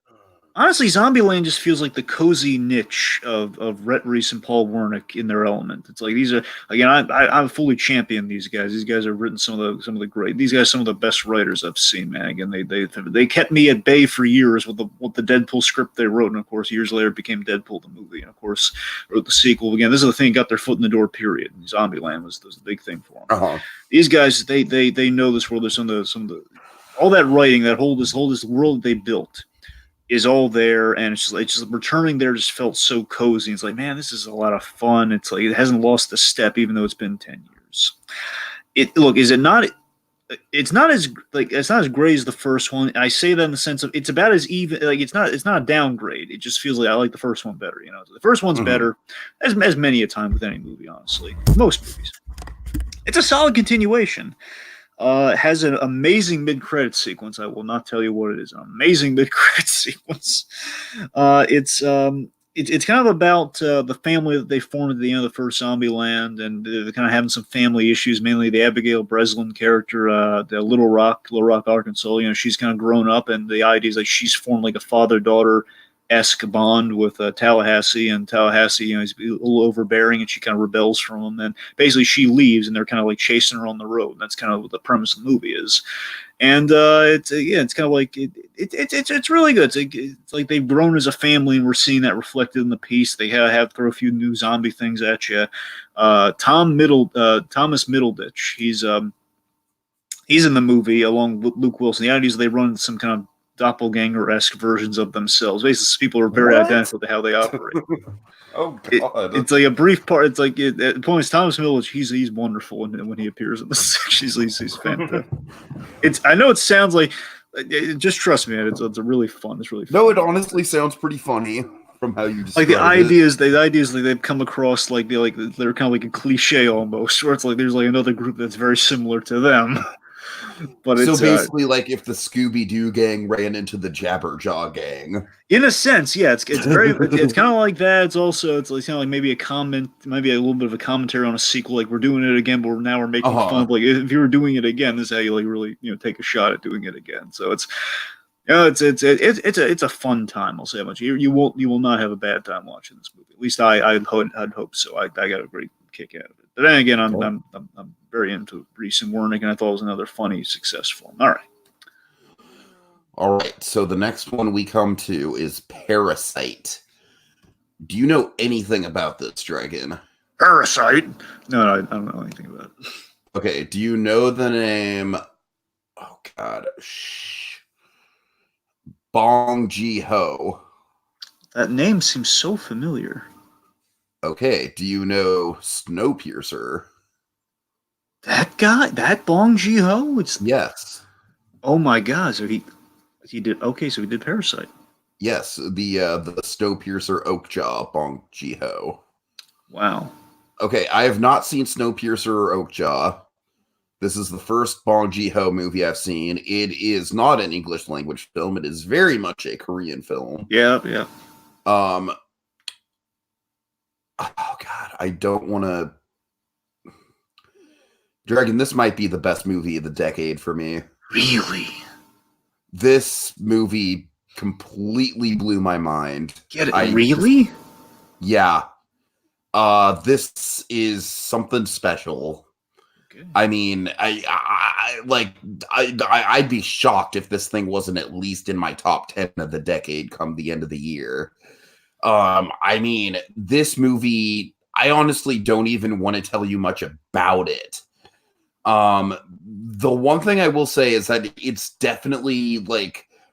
honestly, Zombieland just feels like the cozy niche of Rhett Reese and Paul Wernick in their element. It's like these are again, I fully champion these guys. These guys have written some of the great. These guys, some of the best writers I've seen, man. Again, they kept me at bay for years with the Deadpool script they wrote, and of course, years later it became Deadpool the movie, and of course, wrote the sequel. Again, this is the thing got their foot in the door. Period. Zombieland was the big thing for them. Uh-huh. These guys, they know this world. There's some of the all that writing, that whole this world they built is all there, and it's just returning there just felt so cozy. It's like, man, this is a lot of fun. It's like it hasn't lost a step, even though it's been 10 years. Is it not? It's not as it's not as great as the first one. I say that in the sense of it's about as even. Like it's not a downgrade. It just feels like I like the first one better. The first one's better, as many a time with any movie, honestly, most movies. It's a solid continuation. Has an amazing mid-credit sequence. I will not tell you what it is. An amazing mid-credit sequence. It's kind of about the family that they formed at the end of the first Zombieland, and they're kind of having some family issues. Mainly the Abigail Breslin character, the Little Rock, Arkansas. She's kind of grown up, and the idea is like she's formed like a father-daughter esque bond with Tallahassee, and Tallahassee, he's a little overbearing, and she kind of rebels from him, and basically she leaves, and they're kind of like chasing her on the road. And that's kind of what the premise of the movie is, and it's kind of like it's really good. It's like they've grown as a family, and we're seeing that reflected in the piece. They have throw a few new zombie things at you. Thomas Middleditch, he's in the movie along with Luke Wilson. The idea is they run some kind of doppelganger-esque versions of themselves. Basically, people are very identical to how they operate. Oh God! It's like a brief part. It's like at the point is Thomas Middleditch. He's wonderful when he appears in this. He's fantastic. I know it sounds like. Just trust me, man. It's really fun. It's really fun. No, it honestly sounds pretty funny from how you describe like it. The ideas like they've come across they're kind of like a cliche almost, where it's like there's like another group that's very similar to them. But so basically, like if the Scooby-Doo gang ran into the Jabberjaw gang, in a sense, yeah, it's very it's kind of like that. It's also it's kind of like maybe maybe a little bit of a commentary on a sequel. Like we're doing it again, but now we're making fun of like if you were doing it again, this is how you like really take a shot at doing it again. So it's it's a fun time. I'll say how much you will not have a bad time watching this movie. At least I'd hope so. I got a great kick out of it. But then again, I'm very into Reese and Wernick, and I thought it was another funny success for him. All right. So the next one we come to is Parasite. Do you know anything about this, Dragon? Parasite? No, I don't know anything about it. Okay. Do you know the name? Oh God. Bong Joon-ho. That name seems so familiar. Okay. Do you know Snowpiercer? That guy, that Bong Joon-ho? Yes. Oh my God! So he did okay. So he did Parasite. Yes, the Snowpiercer Oakjaw Bong Joon-ho. Wow. Okay, I have not seen Snowpiercer or Oakjaw. This is the first Bong Joon-ho movie I've seen. It is not an English language film. It is very much a Korean film. Yeah. Oh God, I don't want to. Dragon, this might be the best movie of the decade for me. Really? This movie completely blew my mind. Get it? Really? Yeah. This is something special. Okay. I mean, I'd be shocked if this thing wasn't at least in my top 10 of the decade come the end of the year. I mean, this movie, I honestly don't even want to tell you much about it. The one thing I will say is that it's definitely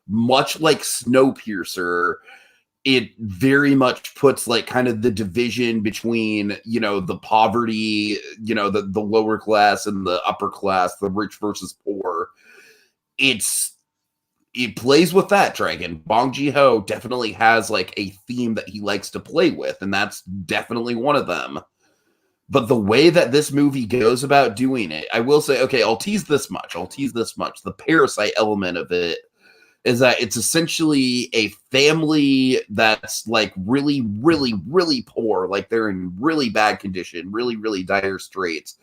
much like Snowpiercer. It very much puts kind of the division between, the poverty, the lower class and the upper class, the rich versus poor. It plays with that, Dragon. Bong Joon-ho definitely has a theme that he likes to play with, and that's definitely one of them. But the way that this movie goes about doing it, I will say, okay, I'll tease this much. The parasite element of it is that it's essentially a family that's like really, really, really poor. Like they're in really bad condition, really, really dire straits.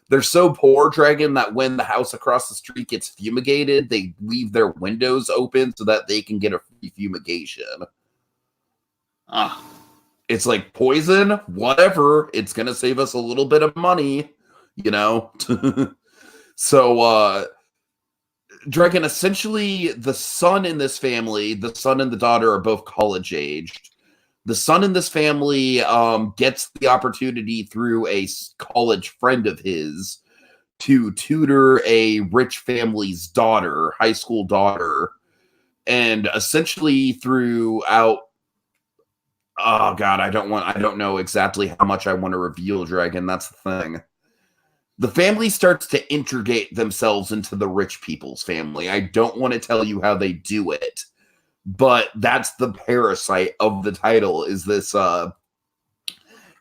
They're so poor, Dragon, that when the house across the street gets fumigated, they leave their windows open so that they can get a free fumigation. Ah. It's like poison, whatever. It's going to save us a little bit of money, you know? So, Dragon, essentially, the son in this family, the son and the daughter are both college aged. The son in this family gets the opportunity through a college friend of his to tutor a rich family's daughter, high school daughter, and essentially throughout. Oh God, I don't know exactly how much I want to reveal, Dragon. That's the thing. The family starts to integrate themselves into the rich people's family. I don't want to tell you how they do it, but that's the parasite of the title, is this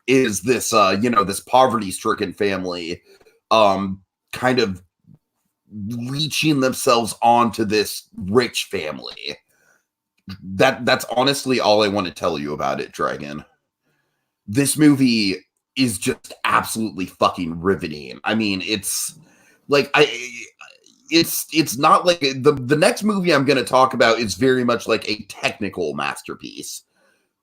this poverty-stricken family kind of leeching themselves onto this rich family. That's honestly all I want to tell you about it, Dragon. This movie is just absolutely fucking riveting. I mean, it's like it's not like the next movie I'm going to talk about is very much like a technical masterpiece.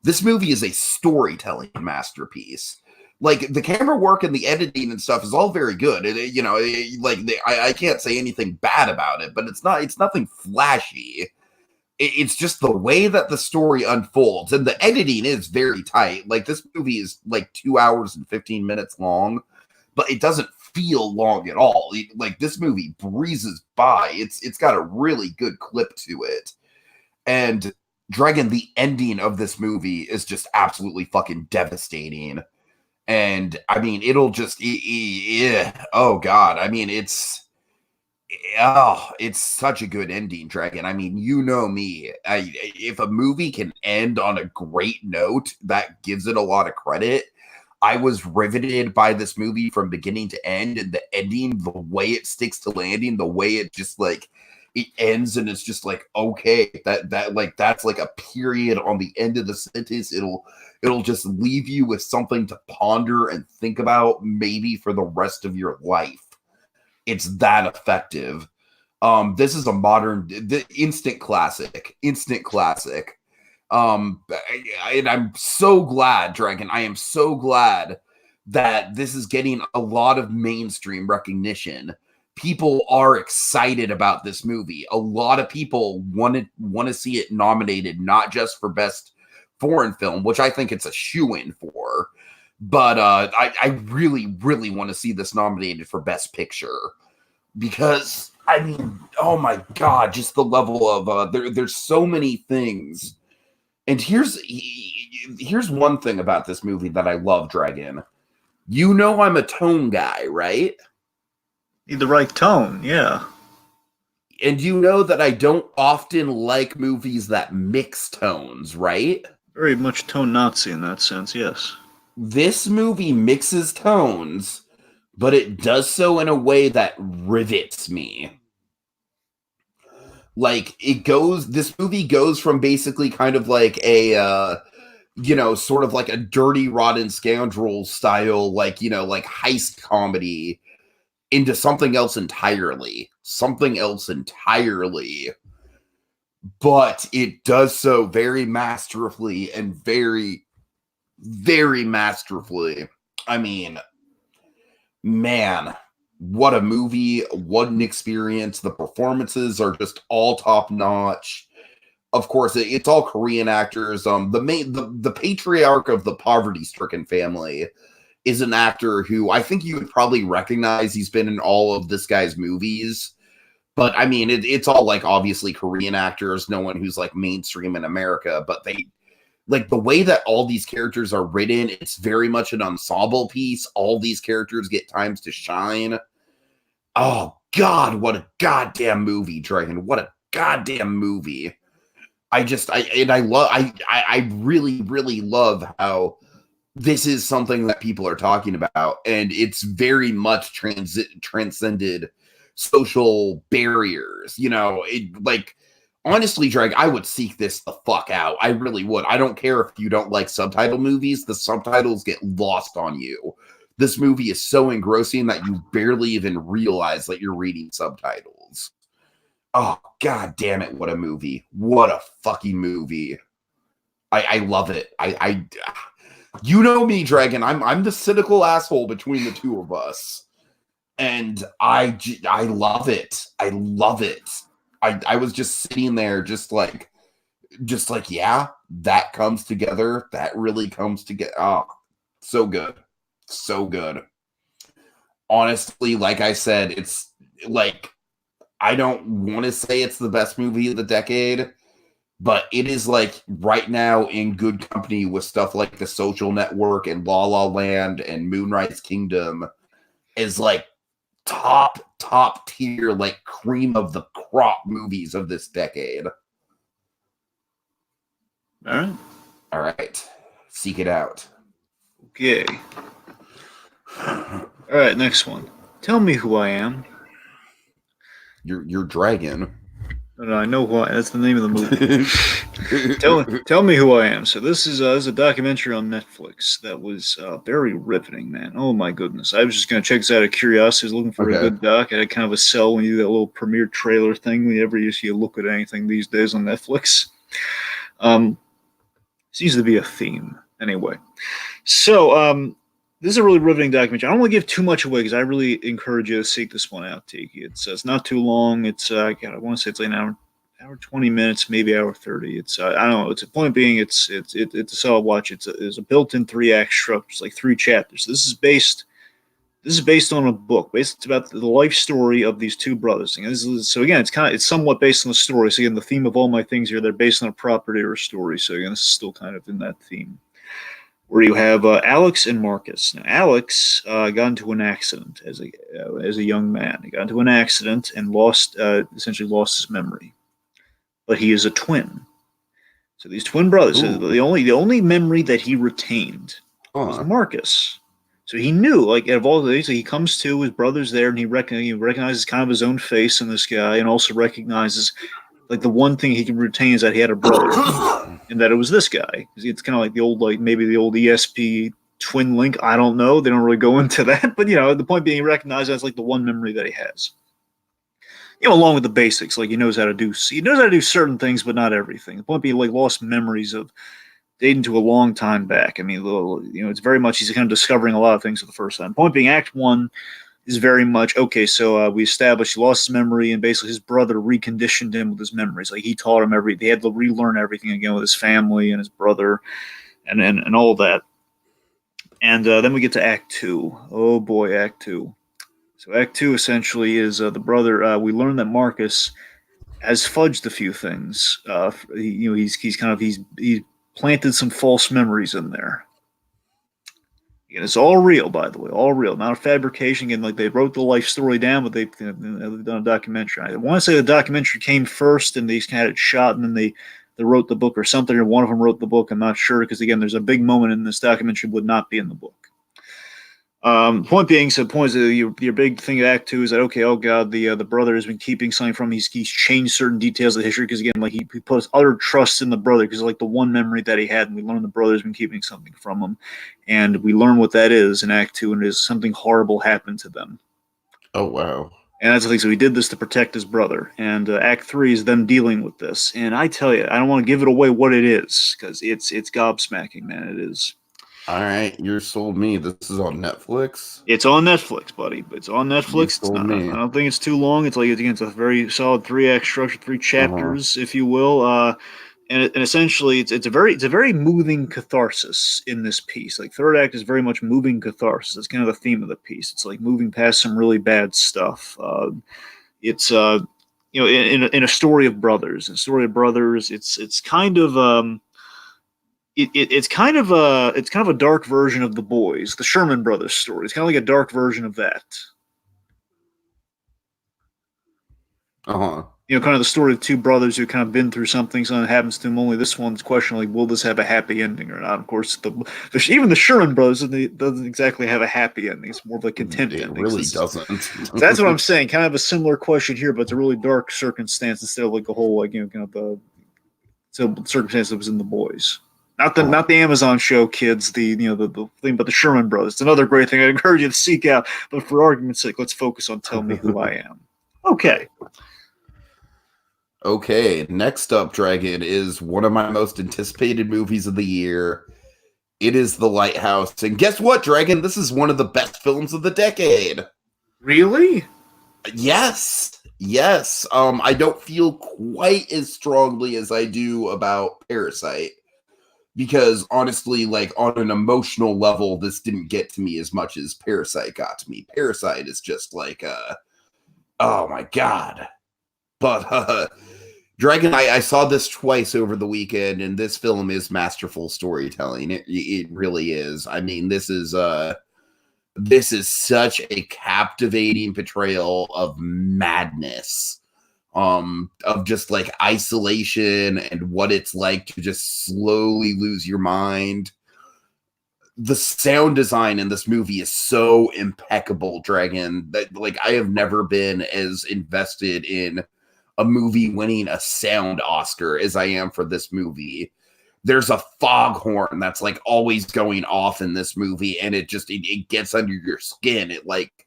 This movie is a storytelling masterpiece. Like the camera work and the editing and stuff is all very good. I can't say anything bad about it, but it's nothing flashy. It's just the way that the story unfolds, and the editing is very tight. Like this movie is like 2 hours and 15 minutes long, but it doesn't feel long at all. Like this movie breezes by. It's got a really good clip to it. And Dragon, the ending of this movie is just absolutely fucking devastating. And I mean, it'll just oh God. I mean, it's such a good ending, Dragon. I mean, you know me. If a movie can end on a great note, that gives it a lot of credit. I was riveted by this movie from beginning to end, and the ending, the way it sticks to landing, the way it just like it ends, and it's just like, okay, that's like a period on the end of the sentence. It'll just leave you with something to ponder and think about, maybe for the rest of your life. It's that effective. This is a modern instant classic. And I'm so glad, Dragon. I am so glad that this is getting a lot of mainstream recognition. People are excited about this movie. A lot of people want to see it nominated, not just for best foreign film, which I think it's a shoo-in for. But I really, really want to see this nominated for Best Picture, because I mean, oh my God, just the level of there's so many things. And here's one thing about this movie that I love, Dragon. You know I'm a tone guy, right? Need the right tone, yeah. And you know that I don't often like movies that mix tones, right? Very much tone Nazi in that sense, yes. This movie mixes tones, but it does so in a way that rivets me. Like this movie goes from basically kind of like a sort of like a Dirty Rotten Scoundrels style, like heist comedy, into something else entirely. But it does so very masterfully and very, very masterfully. I mean, man, what a movie, what an experience. The performances are just all top notch. Of course, it's all Korean actors. The patriarch of the poverty-stricken family is an actor who I think you would probably recognize. He's been in all of this guy's movies. But I mean, it's all like obviously Korean actors, no one who's like mainstream in America. But they like the way that all these characters are written, it's very much an ensemble piece. All these characters get times to shine. Oh God, what a goddamn movie, Dragon. What a goddamn movie. I really, really love how this is something that people are talking about, and it's very much transcended social barriers. You know, like honestly, Drake, I would seek this the fuck out. I really would. I don't care if you don't like subtitle movies; the subtitles get lost on you. This movie is so engrossing that you barely even realize that you're reading subtitles. Oh, god damn it, what a movie. What a fucking movie. I love it. You know me, Dragon. I'm the cynical asshole between the two of us. And I love it. I love it. I was just sitting there just like, yeah, that comes together. That really comes together. Oh, so good. So good. Honestly, like I said, it's like, I don't want to say it's the best movie of the decade, but it is like right now in good company with stuff like The Social Network and La La Land and Moonrise Kingdom, is like top tier, like cream of the crop movies of this decade. All right. Seek it out. Okay. All right, next one. Tell me who I am. Your dragon. No, I know who I, that's the name of the movie. Tell me who I am. So this is a documentary on Netflix that was very riveting, man. Oh my goodness! I was just gonna check this out of curiosity. I was looking for a good doc. I had kind of a sell when you do that little premiere trailer thing whenever you see a look at anything these days on Netflix. Seems to be a theme anyway. So this is a really riveting documentary. I don't want to give too much away because I really encourage you to seek this one out, Tiki. It's not too long. It's God, I want to say it's like an hour 20 minutes, maybe hour 30. It's I don't know. It's a point being it's a solid watch. It's a built-in 3-act structure. It's like 3 chapters. This is based on a book. It's about the life story of these 2 brothers. And so again, it's somewhat based on the story. So again, the theme of all my things here, they're based on a property or a story. So again, this is still kind of in that theme, where you have Alex and Marcus. Now, Alex got into an accident as a young man. He got into an accident and essentially lost his memory. But he is a twin. So these twin brothers, the only memory that he retained was Marcus. So he knew, like, out of all these, he comes to his brother's there, and he recognizes kind of his own face in this guy, and also recognizes, like, the one thing he can retain is that he had a brother, and that it was this guy. It's kind of like the old, like, maybe the old ESP twin link. I don't know. They don't really go into that, but the point being, he recognizes that's like the one memory that he has. Along with the basics, like he knows how to do certain things, but not everything. The point being, like, lost memories of dating to a long time back. I mean, it's very much he's kind of discovering a lot of things for the first time. Point being, Act 1 is very much, okay, so we established he lost his memory, and basically his brother reconditioned him with his memories. Like, he taught him they had to relearn everything again with his family and his brother and all that. And then we get to Act 2. Oh boy, Act 2. So Act 2 essentially is the brother, we learn that Marcus has fudged a few things. He's planted some false memories in there. And it's all real, by the way, all real, not a fabrication. Again, like, they wrote the life story down, but they've done a documentary. I want to say the documentary came first, and they had it shot, and then they wrote the book or something, or one of them wrote the book. I'm not sure, because again, there's a big moment in this documentary would not be in the book. Point being, your big thing at Act 2 is that, okay, oh god, the brother has been keeping something from him. He's changed certain details of the history, because again, like, he put his utter trust in the brother, because like the one memory that he had, and we learned the brother's been keeping something from him, and we learn what that is in Act 2, and it is something horrible happened to them. Oh wow. And that's the thing. So he did this to protect his brother, and Act 3 is them dealing with this. And I tell you, I don't want to give it away what it is, because it's gobsmacking, man. It is. All right, you sold me. This is on Netflix. It's on Netflix, buddy. It's on Netflix. It's not, I don't think it's too long. It's like, again, it's a very solid 3-act structure, 3 chapters, if you will. And essentially, it's a very moving catharsis in this piece. Like, third act is very much moving catharsis. It's kind of the theme of the piece. It's like moving past some really bad stuff. It's in a story of brothers. In a story of brothers, it's kind of it's kind of a dark version of The Boys, the Sherman Brothers story. It's kind of like a dark version of that. kind of the story of two brothers who kind of been through something, something happens to them. Only this one's questioning, like, will this have a happy ending or not? Of course, even the Sherman brothers doesn't exactly have a happy ending. It's more of a content It ending. really doesn't. So that's what I'm saying. Kind of a similar question here, but it's a really dark circumstance instead of like a whole, like, kind of the circumstance that was in The Boys. Not the Amazon show, kids. The thing, but the Sherman brothers. It's another great thing. I encourage you to seek out. But for argument's sake, let's focus on Tell Me Who I Am. Okay. Okay, next up, Dragon, is one of my most anticipated movies of the year. It is The Lighthouse. And guess what, Dragon? This is one of the best films of the decade. Really? Yes. Yes. I don't feel quite as strongly as I do about Parasite. Because honestly, like on an emotional level, this didn't get to me as much as Parasite got to me. Parasite is just like, oh my God. But Dragon, I saw this twice over the weekend, and this film is masterful storytelling. It really is. I mean, this is such a captivating portrayal of madness, of just like isolation and what it's like to just slowly lose your mind. The sound design in this movie is so impeccable, Dragon, that like I have never been as invested in a movie winning a sound Oscar as I am for this movie. There's a foghorn that's like always going off in this movie, and it gets under your skin. It like,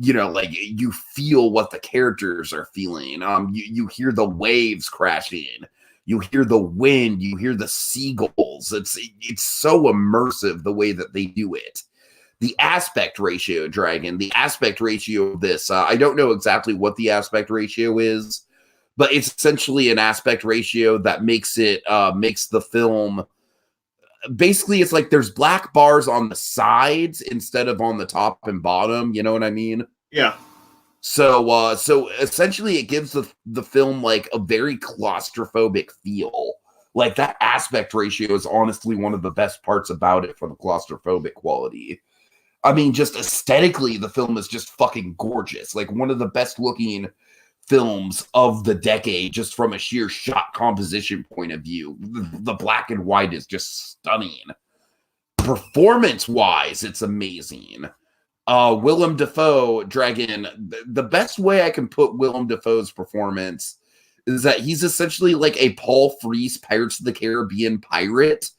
like you feel what the characters are feeling. You hear the waves crashing, you hear the wind, you hear the seagulls. It's so immersive the way that they do it. The aspect ratio, Dragon, the aspect ratio of this, I don't know exactly what the aspect ratio is, but it's essentially an aspect ratio that makes the film, basically it's like there's black bars on the sides instead of on the top and bottom. You know what I mean? Yeah. So essentially it gives the film like a very claustrophobic feel. Like that aspect ratio is honestly one of the best parts about it for the claustrophobic quality. I mean, just aesthetically, the film is just fucking gorgeous. Like one of the best looking films of the decade, just from a sheer shot composition point of view. The black and white is just stunning. Performance wise, it's amazing. Willem Dafoe, Dragon, the best way I can put Willem Dafoe's performance is that he's essentially like a Paul Frees Pirates of the Caribbean pirate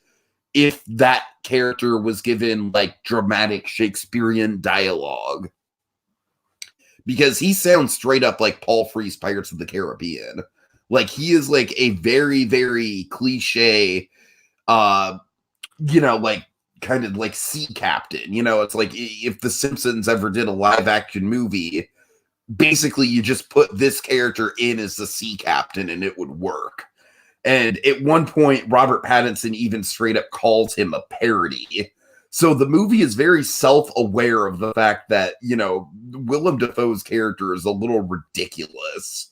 if that character was given like dramatic Shakespearean dialogue. Because he sounds straight up like Paul Frees Pirates of the Caribbean. Like he is like a very, very cliche, like kind of like sea captain. It's like if The Simpsons ever did a live action movie, basically you just put this character in as the sea captain and it would work. And at one point, Robert Pattinson even straight up calls him a parody. So the movie is very self-aware of the fact that, Willem Dafoe's character is a little ridiculous.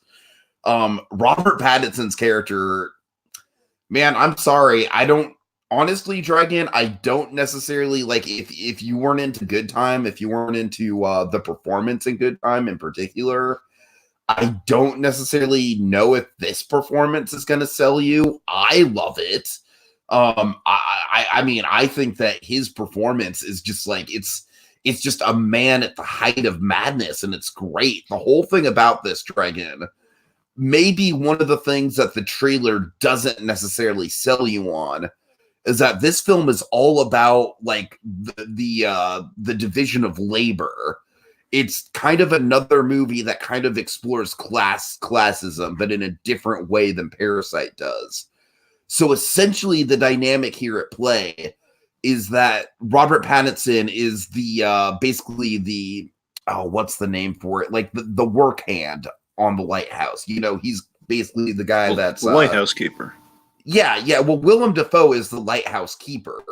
Robert Pattinson's character, man, I'm sorry. Honestly, Dragon, I don't necessarily, like, if you weren't into Good Time, if you weren't into the performance in Good Time in particular, I don't necessarily know if this performance is going to sell you. I love it. I mean, I think that his performance is just like, it's just a man at the height of madness, and it's great. The whole thing about this, Dragon, maybe one of the things that the trailer doesn't necessarily sell you on is that this film is all about like the division of labor. It's kind of another movie that kind of explores classism, but in a different way than Parasite does. So essentially the dynamic here at play is that Robert Pattinson is the basically the what's the name for it? Like the work hand on the lighthouse. He's basically the guy that's the lighthouse keeper. Yeah. Well, Willem Dafoe is the lighthouse keeper,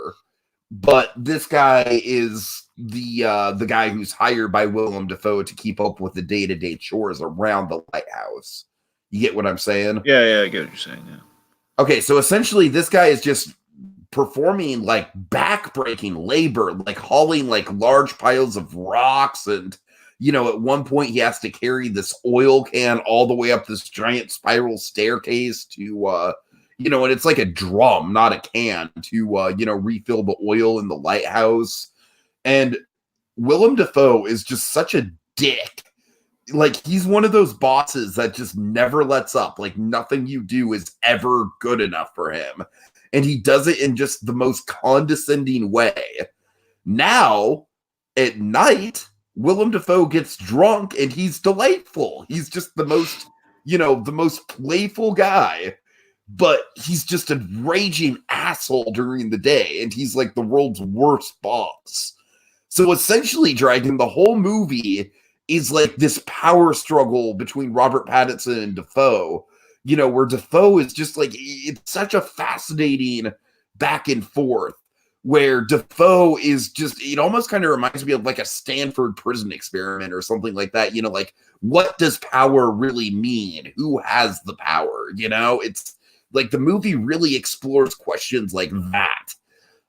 but this guy is the guy who's hired by Willem Dafoe to keep up with the day-to-day chores around the lighthouse. You get what I'm saying? Yeah, I get what you're saying. Yeah. Okay, so essentially this guy is just performing like back-breaking labor, like hauling like large piles of rocks and, at one point he has to carry this oil can all the way up this giant spiral staircase to, and it's like a drum, not a can, to, refill the oil in the lighthouse. And Willem Dafoe is just such a dick. Like, he's one of those bosses that just never lets up. Like, nothing you do is ever good enough for him. And he does it in just the most condescending way. Now, at night, Willem Dafoe gets drunk and he's delightful. He's just the most, the most playful guy. But he's just a raging asshole during the day. And he's like the world's worst boss. So essentially, Dragon, the whole movie is like this power struggle between Robert Pattinson and Dafoe, where Dafoe is just like, it's such a fascinating back and forth where Dafoe is just, it almost kind of reminds me of like a Stanford prison experiment or something like that. Like, what does power really mean? Who has the power? It's like the movie really explores questions like that.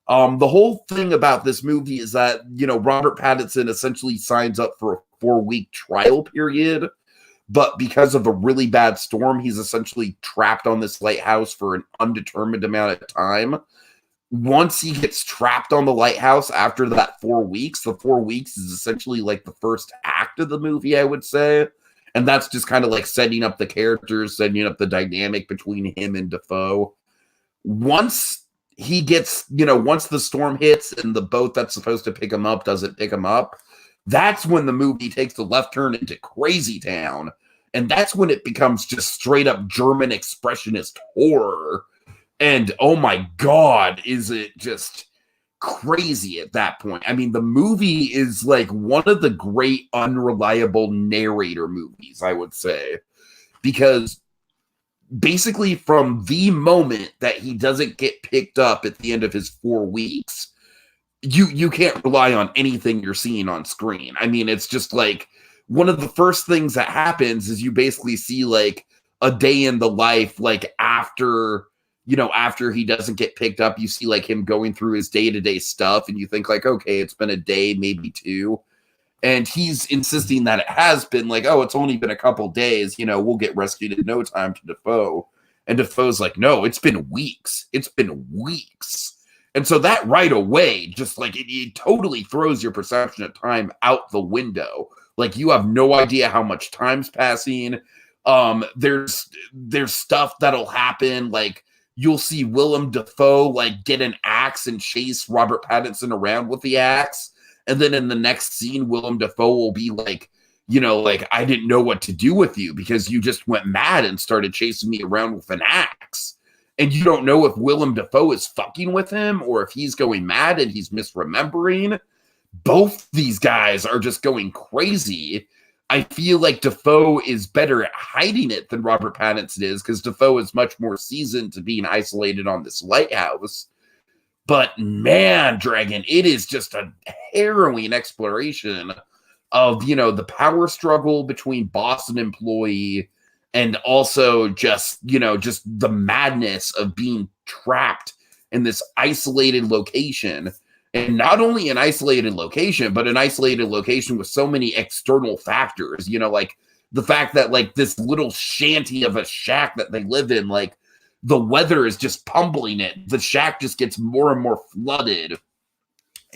The whole thing about this movie is that, Robert Pattinson essentially signs up for a 4-week trial period, but because of a really bad storm, he's essentially trapped on this lighthouse for an undetermined amount of time. Once he gets trapped on the lighthouse after that 4 weeks, the 4 weeks is essentially like the first act of the movie, I would say. And that's just kind of like setting up the characters, setting up the dynamic between him and Dafoe. Once he gets, once the storm hits and the boat that's supposed to pick him up doesn't pick him up, that's when the movie takes the left turn into Crazy Town. And that's when it becomes just straight up German expressionist horror. And oh my God, is it just crazy at that point. I mean, the movie is like one of the great unreliable narrator movies, I would say. Because basically from the moment that he doesn't get picked up at the end of his 4 weeks, you can't rely on anything you're seeing on screen. I mean, it's just like one of the first things that happens is you basically see like a day in the life, like after he doesn't get picked up, you see like him going through his day-to-day stuff and you think like, okay, it's been a day, maybe two. And he's insisting that it has been like, oh, it's only been a couple days, we'll get rescued in no time to Dafoe. And Defoe's like, no, it's been weeks. It's been weeks. And so that right away, just like it totally throws your perception of time out the window. Like you have no idea how much time's passing. There's stuff that'll happen. Like you'll see Willem Dafoe like get an axe and chase Robert Pattinson around with the axe. And then in the next scene, Willem Dafoe will be like, like, I didn't know what to do with you because you just went mad and started chasing me around with an axe. And you don't know if Willem Dafoe is fucking with him or if he's going mad and he's misremembering. Both these guys are just going crazy. I feel like Dafoe is better at hiding it than Robert Pattinson is because Dafoe is much more seasoned to being isolated on this lighthouse. But man, Dragon, it is just a harrowing exploration of, the power struggle between boss and employee, and also just the madness of being trapped in this isolated location. And not only an isolated location, but an isolated location with so many external factors, like the fact that like this little shanty of a shack that they live in, like the weather is just pummeling it. The shack just gets more and more flooded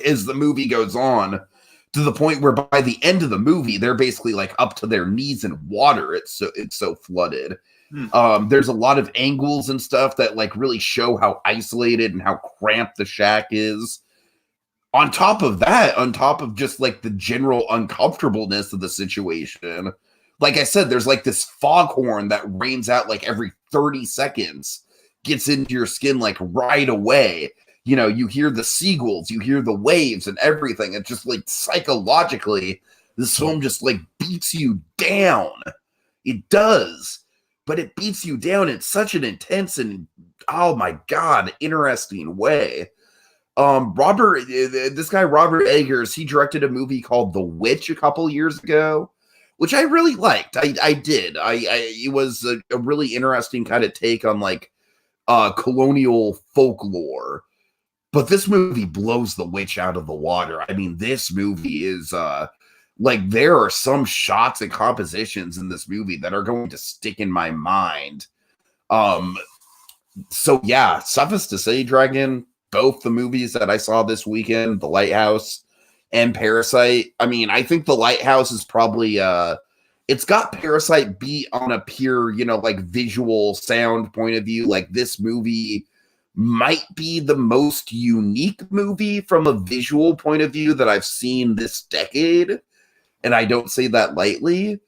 as the movie goes on, to the point where by the end of the movie, they're basically like up to their knees in water. It's so flooded. There's a lot of angles and stuff that like really show how isolated and how cramped the shack is. On top of that, on top of just like the general uncomfortableness of the situation, like I said, there's like this foghorn that rains out like every 30 seconds, gets into your skin like right away. You hear the seagulls, you hear the waves and everything. It's just like psychologically, this film just like beats you down. It does, but it beats you down in such an intense and, oh my God, interesting way. This guy, Robert Eggers, he directed a movie called The Witch a couple years ago, which I really liked. I did. It was a really interesting kind of take on like colonial folklore. But this movie blows The Witch out of the water. I mean, this movie is Like, there are some shots and compositions in this movie that are going to stick in my mind. So yeah, suffice to say, Dragon, both the movies that I saw this weekend, The Lighthouse and Parasite. I mean, I think The Lighthouse is probably it's got Parasite beat on a pure, like visual sound point of view. Like, this movie might be the most unique movie from a visual point of view that I've seen this decade. And I don't say that lightly.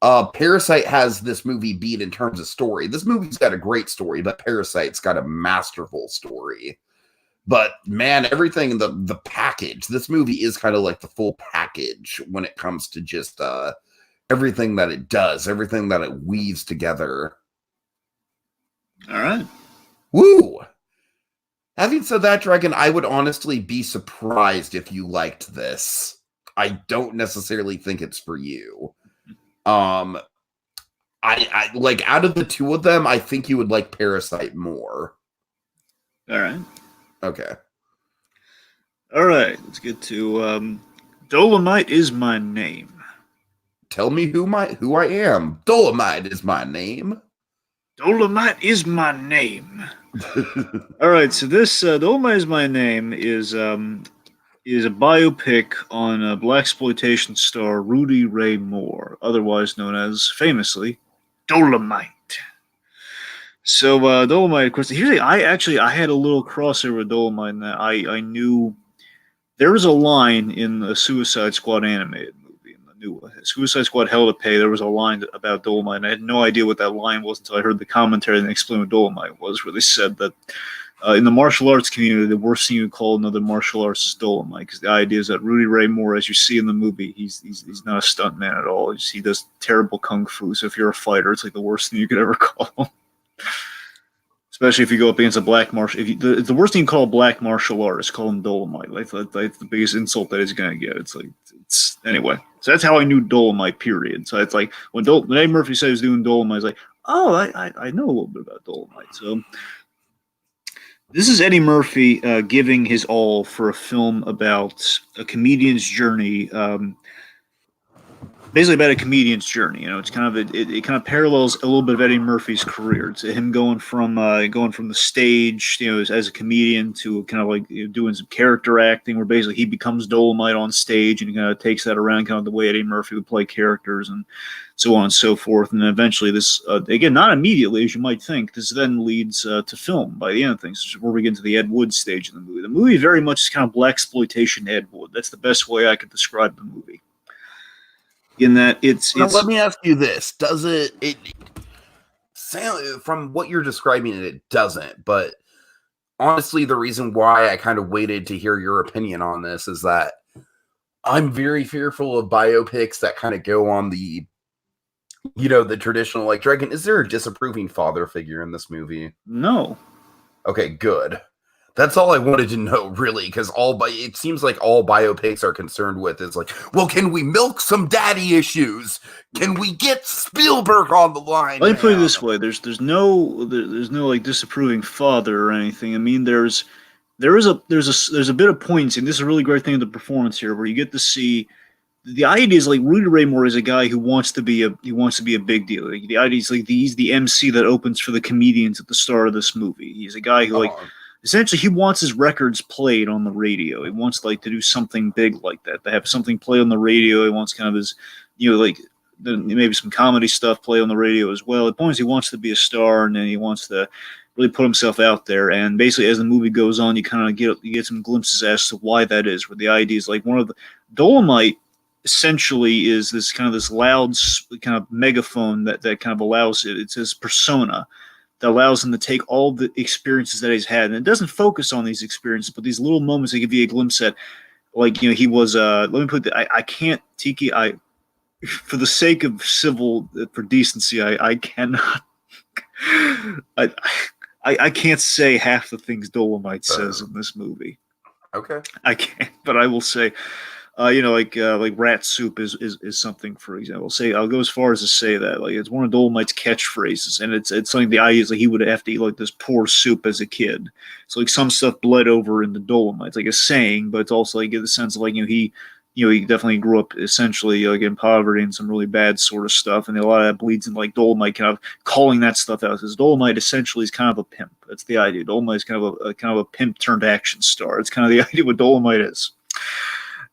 Parasite has this movie beat in terms of story. This movie's got a great story, but Parasite's got a masterful story. But man, everything, the package, this movie is kind of like the full package when it comes to just everything that it does, everything that it weaves together. All right. Woo! Having said that, Dragon, I would honestly be surprised if you liked this. I don't necessarily think it's for you. I like, out of the two of them, I think you would like Parasite more. All right. Okay. All right. Let's get to Dolomite is my name. Tell me who I am. Dolomite is my name. Dolomite is my name. All right. So this Dolomite is my name is a biopic on blaxploitation star Rudy Ray Moore, otherwise known as, famously, Dolomite. So Dolomite, of course, here's I had a little crossover with Dolomite in that I knew there was a line in the Suicide Squad animated movie, in the new one. Suicide Squad Hell to Pay. There was a line about Dolomite, and I had no idea what that line was until I heard the commentary and they explained what Dolomite was, where they said that in the martial arts community, the worst thing you call another martial arts is Dolomite, because the idea is that Rudy Ray Moore, as you see in the movie, he's not a stunt man at all. He does terrible kung fu. So if you're a fighter, it's like the worst thing you could ever call him. Especially if you go up against a black martial. The worst thing you call a black martial artist, call him Dolomite. Like the biggest insult that he's gonna get. Anyway. So that's how I knew Dolomite. Period. So it's like when Eddie Murphy said he was doing Dolomite, I was like, oh, I know a little bit about Dolomite. So this is Eddie Murphy giving his all for a film about a comedian's journey. Basically about a comedian's journey. It's kind of it kind of parallels a little bit of Eddie Murphy's career. It's him going from the stage, as a comedian, to kind of like doing some character acting, where basically he becomes Dolomite on stage, and he kind of takes that around, kind of the way Eddie Murphy would play characters, and so on and so forth. And then eventually, this again, not immediately as you might think, this then leads to film by the end of things, which is where we get into the Ed Wood stage of the movie. The movie very much is kind of blaxploitation Ed Wood. That's the best way I could describe the movie. In that it's let me ask you this: does it from what you're describing, it doesn't? But honestly, the reason why I kind of waited to hear your opinion on this is that I'm very fearful of biopics that kind of go on the traditional, like, Dragon. Is there a disapproving father figure in this movie? No. Okay, good. That's all I wanted to know, really, because it seems like all biopics are concerned with is like, well, can we milk some daddy issues? Can we get Spielberg on the line? Let me put it this way: there's no like disapproving father or anything. I mean, there's a bit of poignancy, and this is a really great thing in the performance here, where you get to see. The idea is like Rudy Ray Moore is a guy who wants to be a big deal. Like, the idea is like he's the MC that opens for the comedians at the start of this movie. He's a guy who essentially, he wants his records played on the radio. He wants to do something big like that. To have something play on the radio. He wants kind of his, maybe some comedy stuff play on the radio as well. The point is, he wants to be a star, and then he wants to really put himself out there. And basically, as the movie goes on, you kind of get some glimpses as to why that is. Where the idea is like one of the Dolomite essentially is this loud kind of megaphone that kind of allows it. It's his persona that allows him to take all the experiences that he's had. And it doesn't focus on these experiences, but these little moments that give you a glimpse at, like, he was, let me put I can't, Tiki, for the sake of for decency, I cannot, I can't say half the things Dolomite says in this movie. Okay. I can't, but I will say, like rat soup is something, for example. I'll go as far as to say that it's one of Dolomite's catchphrases, and it's something. The idea is like he would have to eat like this poor soup as a kid. So like some stuff bled over into Dolomite. It's like a saying, but it's also like get the sense of like he he definitely grew up essentially like in poverty and some really bad sort of stuff, and a lot of that bleeds in like Dolomite kind of calling that stuff out, because Dolomite essentially is kind of a pimp. That's the idea. Dolomite is kind of a pimp turned action star. It's kind of the idea what Dolomite is.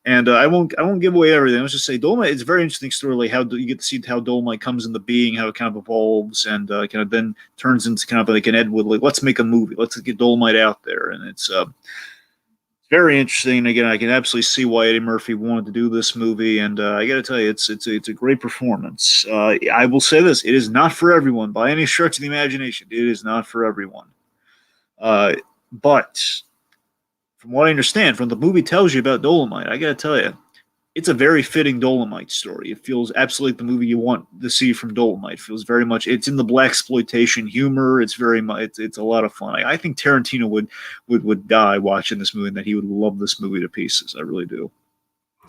And I won't give away everything. Let's just say Dolomite. It's a very interesting story, like how you get to see how Dolomite comes into being, how it kind of evolves, and kind of then turns into kind of like an Ed Wood. Like, let's make a movie. Let's get Dolomite out there, and it's very interesting. Again, I can absolutely see why Eddie Murphy wanted to do this movie, and I got to tell you, it's a great performance. I will say this: it is not for everyone by any stretch of the imagination. It is not for everyone, but from what I understand, from the movie tells you about Dolomite, I gotta tell you, it's a very fitting Dolomite story. It feels absolutely like the movie you want to see from Dolomite. It feels very much. It's in the blaxploitation humor. It's very much. It's a lot of fun. I think Tarantino would die watching this movie, and that he would love this movie to pieces. I really do.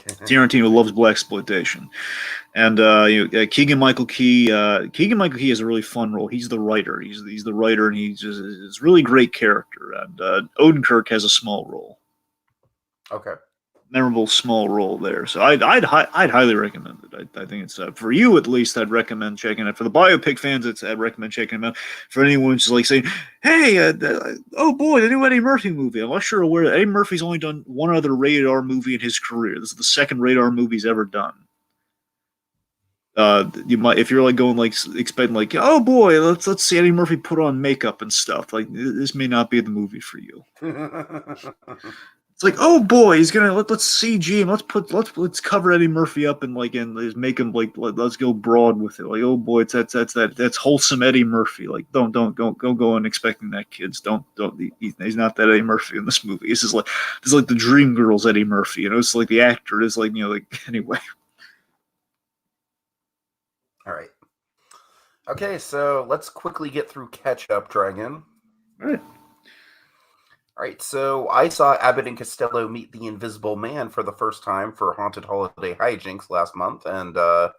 Tarantino loves blaxploitation, and Keegan-Michael Key. Keegan-Michael Key has a really fun role. He's the writer. He's the writer, and he's a really great character. And Odenkirk has a small role. Okay. Memorable small role there. So I'd highly recommend it. I think it's for you at least. I'd recommend checking it. For the biopic fans, I'd recommend checking it out. For anyone who's like saying, "Hey, oh boy, the new Eddie Murphy movie." I'm not sure aware that Eddie Murphy's only done one other rated R movie in his career. This is the second rated R movie he's ever done. You might, if you're like going like expecting like, oh boy, let's see Eddie Murphy put on makeup and stuff. Like, this may not be the movie for you. It's like, oh boy, he's gonna let's CG him. Let's cover Eddie Murphy up and like and let's make him like let's go broad with it. Like, oh boy, that's wholesome Eddie Murphy. Like, don't go in expecting that, kids. Don't he's not that Eddie Murphy in this movie. This is like the Dreamgirls Eddie Murphy. It's like the actor is like like anyway. All right. Okay, so let's quickly get through Catch Up Dragon. All right. All right, so I saw Abbott and Costello meet the Invisible Man for the first time for Haunted Holiday Hijinks last month, and I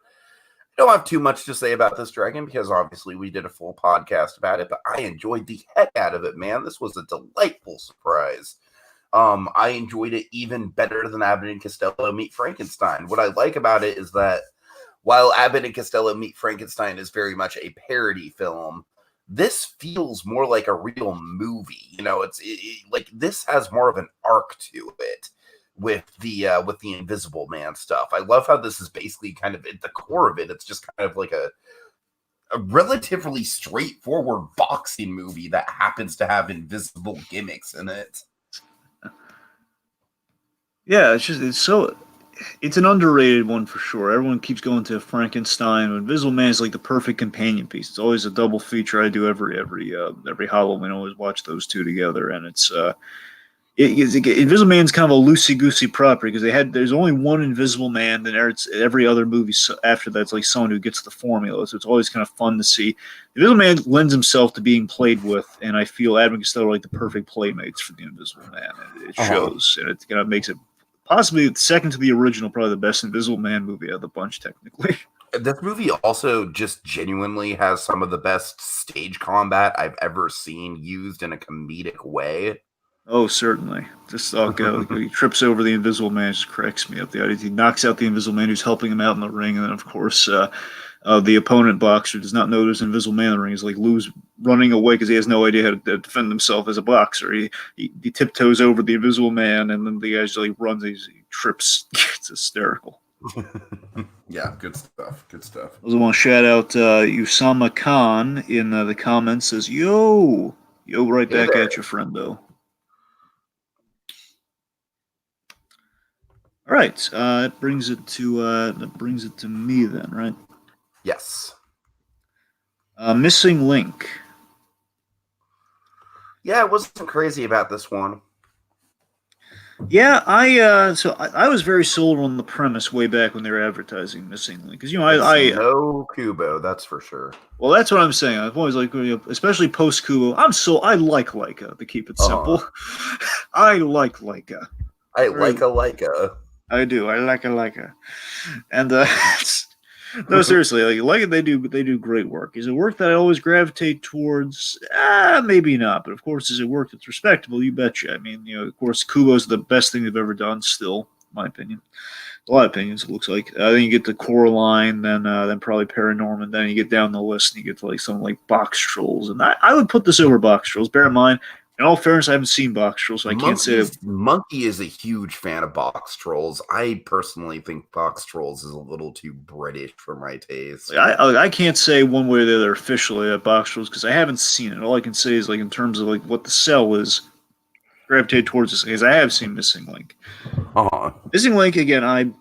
don't have too much to say about this, Dragon, because obviously we did a full podcast about it, but I enjoyed the heck out of it, man. This was a delightful surprise. I enjoyed it even better than Abbott and Costello Meet Frankenstein. What I like about it is that while Abbott and Costello Meet Frankenstein is very much a parody film, this feels more like a real movie. It's like this has more of an arc to it with the Invisible Man stuff. I love how this is basically kind of at the core of it. It's just kind of like a relatively straightforward boxing movie that happens to have invisible gimmicks in it. Yeah, it's an underrated one for sure. Everyone keeps going to Frankenstein. Invisible Man is like the perfect companion piece. It's always a double feature. I do every Halloween. I always watch those two together, and it's Invisible Man's kind of a loosey goosey property because there's only one Invisible Man, then every other movie after that's like someone who gets the formula. So it's always kind of fun to see. Invisible Man lends himself to being played with, and I feel Adam and Costello are like the perfect playmates for the Invisible Man. It shows, and it kind of makes it. Possibly second to the original, probably the best Invisible Man movie of the bunch, technically. This movie also just genuinely has some of the best stage combat I've ever seen used in a comedic way. Oh, certainly. Just he trips over the Invisible Man, just cracks me up. He knocks out the Invisible Man who's helping him out in the ring, and then of course the opponent boxer does not know there's an Invisible Man in the ring. He's like running away because he has no idea how to defend himself as a boxer. He tiptoes over the Invisible Man, and then the guy just like runs. He trips. It's hysterical. Yeah, good stuff. I also want to shout out Usama Khan in the comments. Says yo right back at you, friendo. All right, that brings it to me then, right? Yes. Missing Link. Yeah, I wasn't crazy about this one. Yeah, I was very sold on the premise way back when they were advertising Missing Link because no Kubo, that's for sure. Well, that's what I'm saying. I've always liked, especially post Kubo. I like Leica, to keep it simple. I like Leica. I like Leica. I do. I like Leica, and no, seriously, like they do great work. Is it work that I always gravitate towards? Maybe not, but of course, is it work that's respectable? You betcha. I mean, of course, Kubo's the best thing they've ever done. Still, my opinion. A lot of opinions, it looks like. Then you get to Coraline, then probably Paranorman, then you get down the list and you get to like something like Box Trolls. And I would put this over Box Trolls. Bear in mind, in all fairness, I haven't seen Box Trolls, so I can't say. Monkey is a huge fan of Box Trolls. I personally think Box Trolls is a little too British for my taste. I can't say one way or the other officially at Box Trolls because I haven't seen it. All I can say is like in terms of like what the sell is, gravitate towards this because I have seen Missing Link. Missing Link again.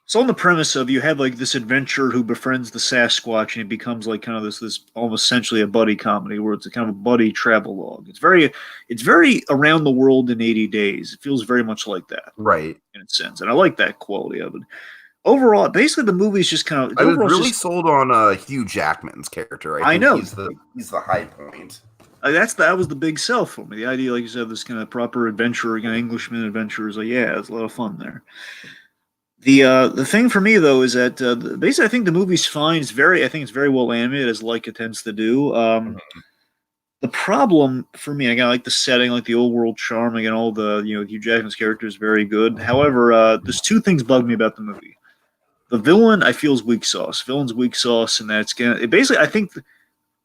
It's on the premise of you have like this adventurer who befriends the Sasquatch and it becomes like kind of this almost essentially a buddy comedy where it's a kind of a buddy travelogue. It's very around the world in 80 days. It feels very much like that, right? In a sense, and I like that quality of it. Overall, basically the movie's just kind of. I was really sold on Hugh Jackman's character. I know he's the high point. That was the big sell for me. The idea, like you said, this kind of proper adventurer, kind of Englishman adventure is like, yeah, it's a lot of fun there. The thing for me though is that basically I think the movie's fine. I think it's very well animated as Leica tends to do. The problem for me, again, I like the setting, like the old world charm. Again, all the Hugh Jackman's character is very good. However, there's two things bug me about the movie. The villain I feel is weak sauce. Villain's weak sauce, and that's basically I think.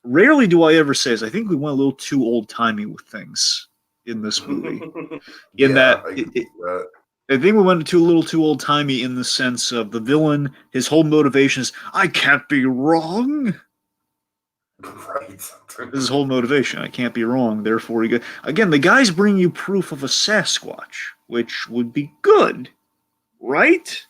Rarely do I ever say this. I think we went a little too old timey with things in this movie. I think we went a little too old timey in the sense of the villain. His whole motivation is I can't be wrong. Right. This is his whole motivation. I can't be wrong. Therefore, again, the guys bring you proof of a Sasquatch, which would be good, right?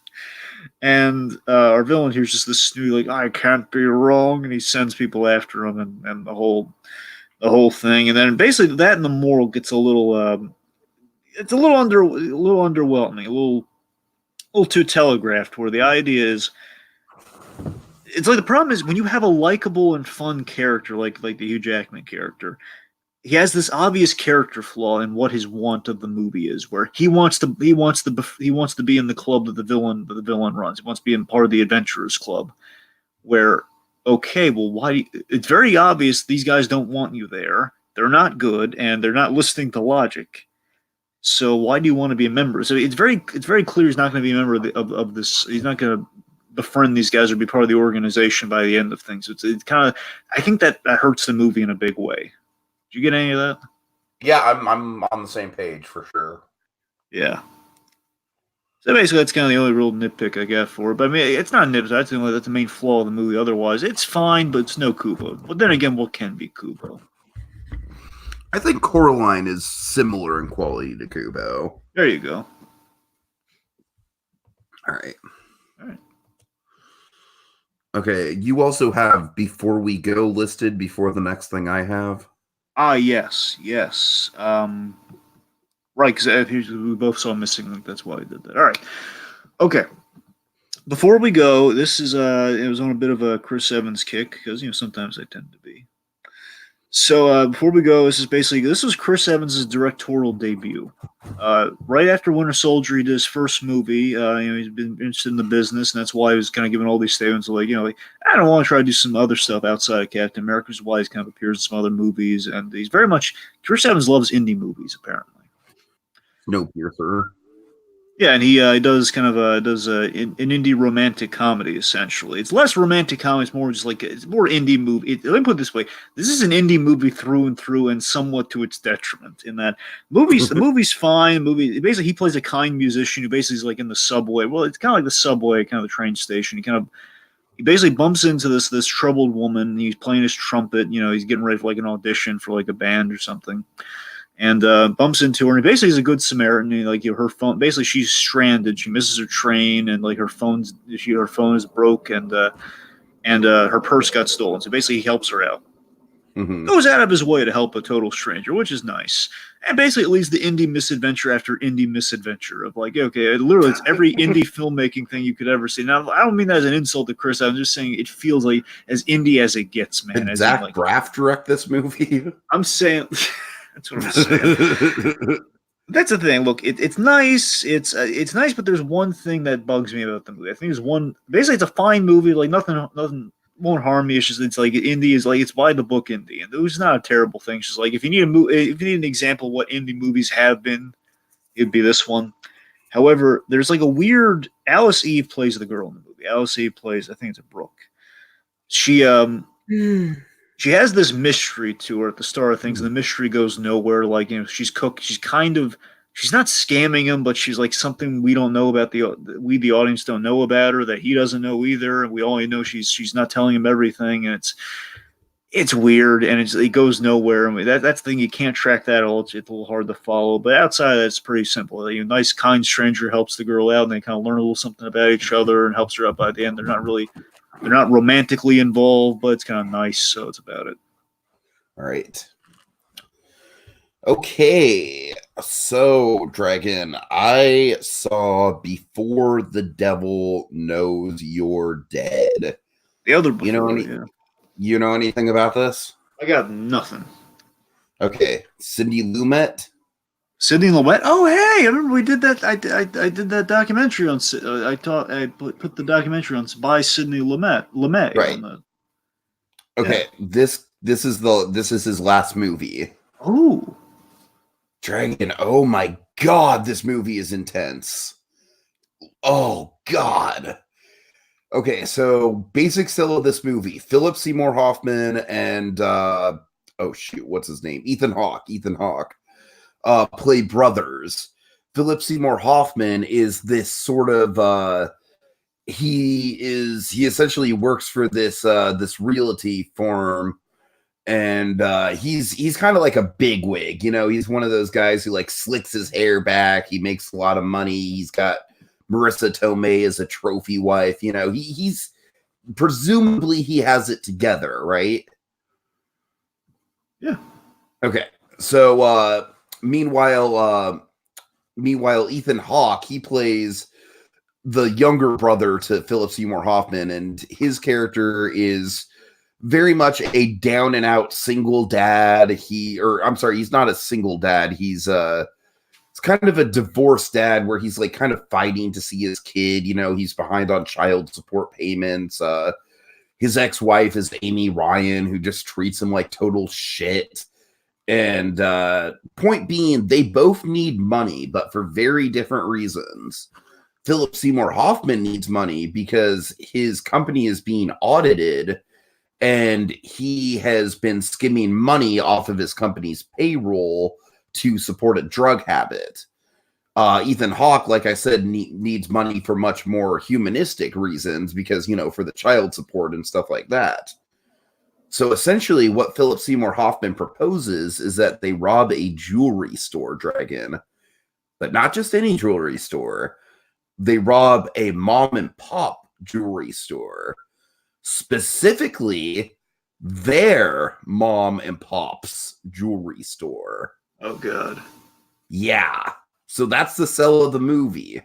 And our villain here's just this snooty, like, I can't be wrong, and he sends people after him, and the whole thing, and then basically that and the moral gets a little, it's a little underwhelming, a little too telegraphed. Where the idea is, it's like the problem is when you have a likable and fun character like the Hugh Jackman character. He has this obvious character flaw in what his want of the movie is, where he wants to be in the club that the villain runs. He wants to be in part of the adventurers club. Where, okay, well, why? It's very obvious these guys don't want you there. They're not good, and they're not listening to logic. So why do you want to be a member? So it's very clear he's not going to be a member of this. He's not going to befriend these guys or be part of the organization by the end of things. It's kind of, I think that hurts the movie in a big way. Did you get any of that? Yeah, I'm on the same page for sure. Yeah. So basically, that's kind of the only real nitpick I got for it. But I mean, it's not a nitpick. That's the main flaw of the movie. Otherwise, it's fine, but it's no Kubo. But then again, what can be Kubo? I think Coraline is similar in quality to Kubo. There you go. All right. Okay, you also have Before We Go listed before the next thing I have. Yes. Right, because we both saw Missing Link. That's why I did that. All right. Okay. Before We Go, this is it was on a bit of a Chris Evans kick because sometimes I tend to be. So Before We Go, this was Chris Evans' directorial debut. Right after Winter Soldier, he did his first movie. He's been interested in the business, and that's why he was kind of giving all these statements of I don't want to try to do some other stuff outside of Captain America, which is why he's kind of appears in some other movies. And he's very much, Chris Evans loves indie movies, apparently. Snowpiercer. Yeah, and he does kind of an indie romantic comedy, essentially. It's less romantic comedy, it's more just like, it's more indie movie. Let me put it this way. This is an indie movie through and through and somewhat to its detriment in that the movie's fine. Basically, he plays a kind musician who basically is like in the subway. Well, it's kind of like the subway, kind of the train station. He basically bumps into this troubled woman. He's playing his trumpet. He's getting ready for like an audition for like a band or something. And bumps into her, and basically he's a good Samaritan. Her phone, basically she's stranded. She misses her train, and her phone is broke, and her purse got stolen. So basically he helps her out. Mm-hmm. Goes out of his way to help a total stranger, which is nice. And basically it leads to indie misadventure after indie misadventure of literally it's every indie filmmaking thing you could ever see. Now I don't mean that as an insult to Chris. I'm just saying it feels like as indie as it gets, man. Did Zach Braff direct this movie? I'm saying. That's what I'm saying. That's the thing. Look, it's nice. It's nice, but there's one thing that bugs me about the movie. I think there's one. Basically, it's a fine movie. Like nothing won't harm me. It's just it's like indie is like it's by the book indie, and it was not a terrible thing. It's just like if you need an example of what indie movies have been, it'd be this one. However, there's like a weird Alice Eve plays the girl in the movie. Alice Eve plays, I think it's a Brooke. She has this mystery to her at the start of things, and the mystery goes nowhere. Like, she's she's not scamming him, but she's like something we don't know about, the audience don't know about her, that he doesn't know either, and we only know she's not telling him everything, and it's weird, and it goes nowhere. And that's the thing, you can't track that at all. It's a little hard to follow, but outside of that, it's pretty simple. A nice, kind stranger helps the girl out, and they kind of learn a little something about each other, and helps her out by the end. They're not romantically involved, but it's kind of nice, so it's about it. All right. Okay. So, Dragon, I saw Before the Devil Knows You're Dead. The other before, you know anything about this? I got nothing. Okay. Sidney Lumet. Sidney Lumet. Oh, hey! I remember we did that. I did that documentary on. I put the documentary on by Sidney Lumet. Right. Okay. This is his last movie. Oh, Dragon. Oh my God! This movie is intense. Oh God. Okay, so basic still of this movie: Philip Seymour Hoffman and what's his name? Ethan Hawke. Play brothers. Philip Seymour Hoffman is this sort of he essentially works for this realty firm, and he's kind of like a bigwig, he's one of those guys who like slicks his hair back. He makes a lot of money. He's got Marissa Tomei as a trophy wife. He's presumably he has it together, right? Yeah. Okay. So Meanwhile, Ethan Hawke, he plays the younger brother to Philip Seymour Hoffman, and his character is very much a down and out single dad. He's not a single dad. It's kind of a divorced dad where he's like kind of fighting to see his kid. He's behind on child support payments. His ex-wife is Amy Ryan, who just treats him like total shit. And point being, they both need money, but for very different reasons. Philip Seymour Hoffman needs money because his company is being audited, and he has been skimming money off of his company's payroll to support a drug habit. Ethan Hawke, like I said, needs money for much more humanistic reasons because, for the child support and stuff like that. So essentially what Philip Seymour Hoffman proposes is that they rob a jewelry store, Dragon, but not just any jewelry store. They rob a mom and pop jewelry store, specifically their mom and pop's jewelry store. Oh, God. Yeah. So that's the sell of the movie.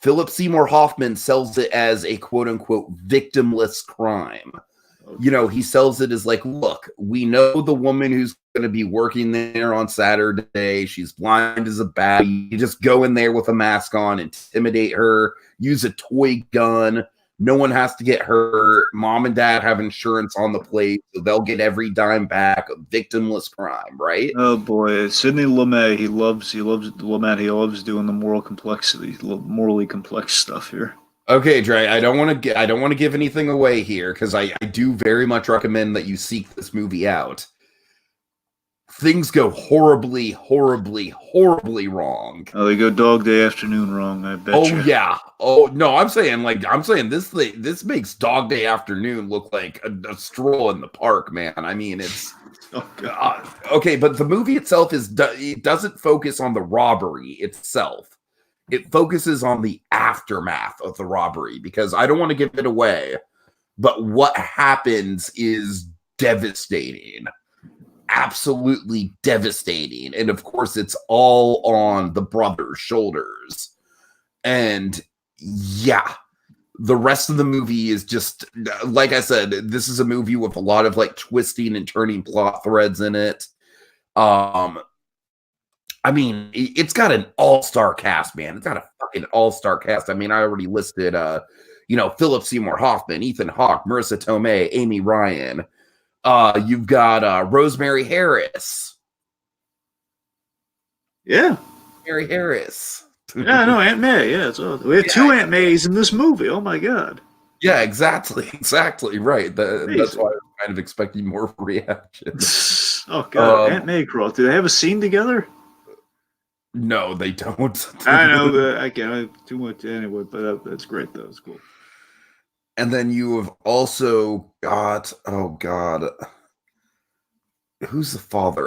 Philip Seymour Hoffman sells it as a quote unquote victimless crime. He sells it as like, look, we know the woman who's going to be working there on Saturday. She's blind as a bat. You just go in there with a mask on, intimidate her, use a toy gun. No one has to get hurt. Mom and dad have insurance on the place, so they'll get every dime back. A victimless crime, right? Oh boy, Sidney Lumet. He loves Lumet. He loves doing the morally complex stuff here. Okay, Dre, I don't want to give anything away here because I do very much recommend that you seek this movie out. Things go horribly, horribly, horribly wrong. Oh, they go Dog Day Afternoon wrong, I bet. Oh yeah. Oh no, I'm saying this makes Dog Day Afternoon look like a stroll in the park, man. I mean, it's oh God. Okay, but the movie itself it doesn't focus on the robbery itself. It focuses on the aftermath of the robbery because I don't want to give it away, but what happens is devastating. Absolutely devastating. And of course, it's all on the brother's shoulders. And yeah, the rest of the movie is just, like I said, this is a movie with a lot of like twisting and turning plot threads in it. I mean, it's got an all-star cast, man. It's got a fucking all-star cast. I mean, I already listed, Philip Seymour Hoffman, Ethan Hawke, Marissa Tomei, Amy Ryan. You've got Rosemary Harris. Yeah. Rosemary Harris. Yeah, no, Aunt May. Yeah, it's awesome. We have two Aunt Mays in this movie. Oh my god. Yeah, exactly right. That's why I Amazing. was kind of expecting more of a reaction. Oh god, Um, Aunt May Crawl. Do they have a scene together? no, they don't. I know, but I can't too much anyway. But that's great though. It's cool. And then you have also got, oh god, who's the father?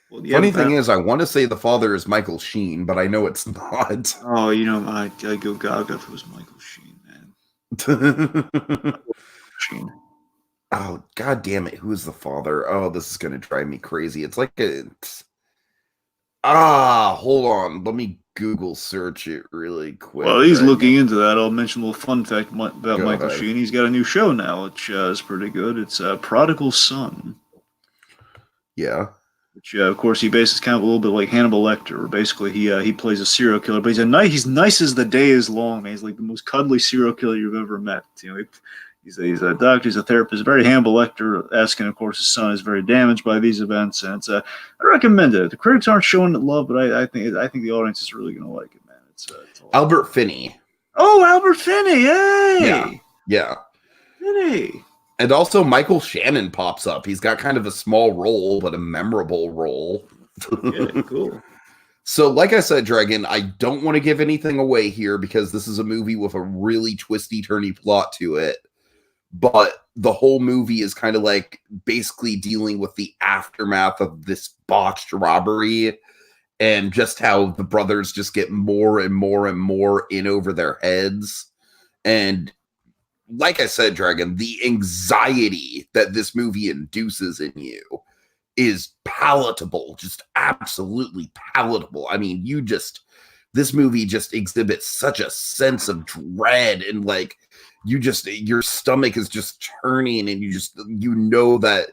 Well, Funny thing is, I want to say the father is Michael Sheen, but I know it's not. oh, I go Gaga if it was Michael Sheen, man. Sheen. Oh, god damn it, who is the father? Oh, this is gonna drive me crazy. It's like hold on, let me Google search it really quick. Well, he's looking into that. I'll mention a little fun fact about Go Michael ahead. Sheen. He's got a new show now, which is pretty good. It's Prodigal Son. Yeah. Which, of course, he bases kind of a little bit like Hannibal Lecter, where basically he plays a serial killer, but he's nice as the day is long, man. He's like the most cuddly serial killer you've ever met. You know, he's a doctor, he's a therapist, very Hannibal Lecter-esque, and of course his son is very damaged by these events, and it's I recommend it. The critics aren't showing it love, but I think the audience is really going to like it, man. It's Albert Finney. Oh, Albert Finney! Hey, Yeah. Finney. And also Michael Shannon pops up. He's got kind of a small role, but a memorable role. Yeah, cool. So, like I said, Dragon, I don't want to give anything away here because this is a movie with a really twisty, turny plot to it. But the whole movie is kind of like basically dealing with the aftermath of this botched robbery and just how the brothers just get more and more and more in over their heads. And like I said, Dragon, the anxiety that this movie induces in you is palatable, just absolutely palatable. I mean, this movie just exhibits such a sense of dread and like your stomach is just turning and you know that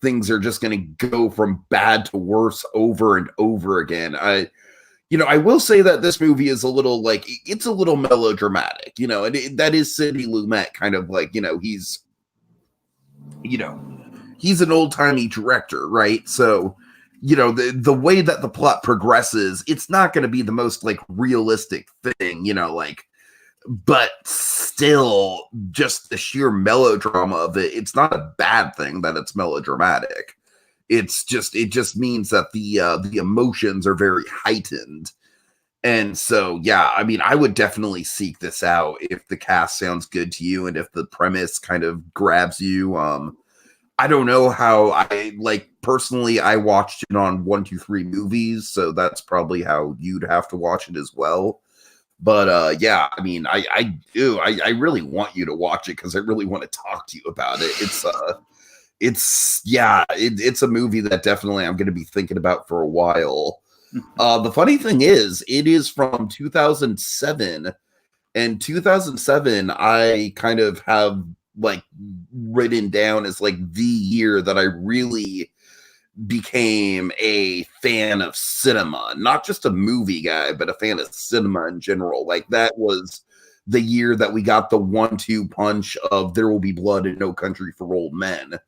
things are just going to go from bad to worse over and over again. I will say that this movie is a little like it's a little melodramatic, and that is Sidney Lumet kind of like, he's an old-timey director, right? So, the way that the plot progresses, it's not going to be the most like realistic thing, but still just the sheer melodrama of it. It's not a bad thing that it's melodramatic. It just means that the emotions are very heightened. And so, yeah, I mean, I would definitely seek this out if the cast sounds good to you and if the premise kind of grabs you. I don't know how personally, I watched it on 123 Movies, so that's probably how you'd have to watch it as well. But yeah, I mean, I really want you to watch it because I really want to talk to you about it. It's a movie that definitely I'm going to be thinking about for a while. The funny thing is, it is from 2007, and 2007 I kind of have like written down as like the year that I really became a fan of cinema, not just a movie guy, but a fan of cinema in general. Like that was the year that we got the 1-2 punch of There Will Be Blood and No Country for Old Men.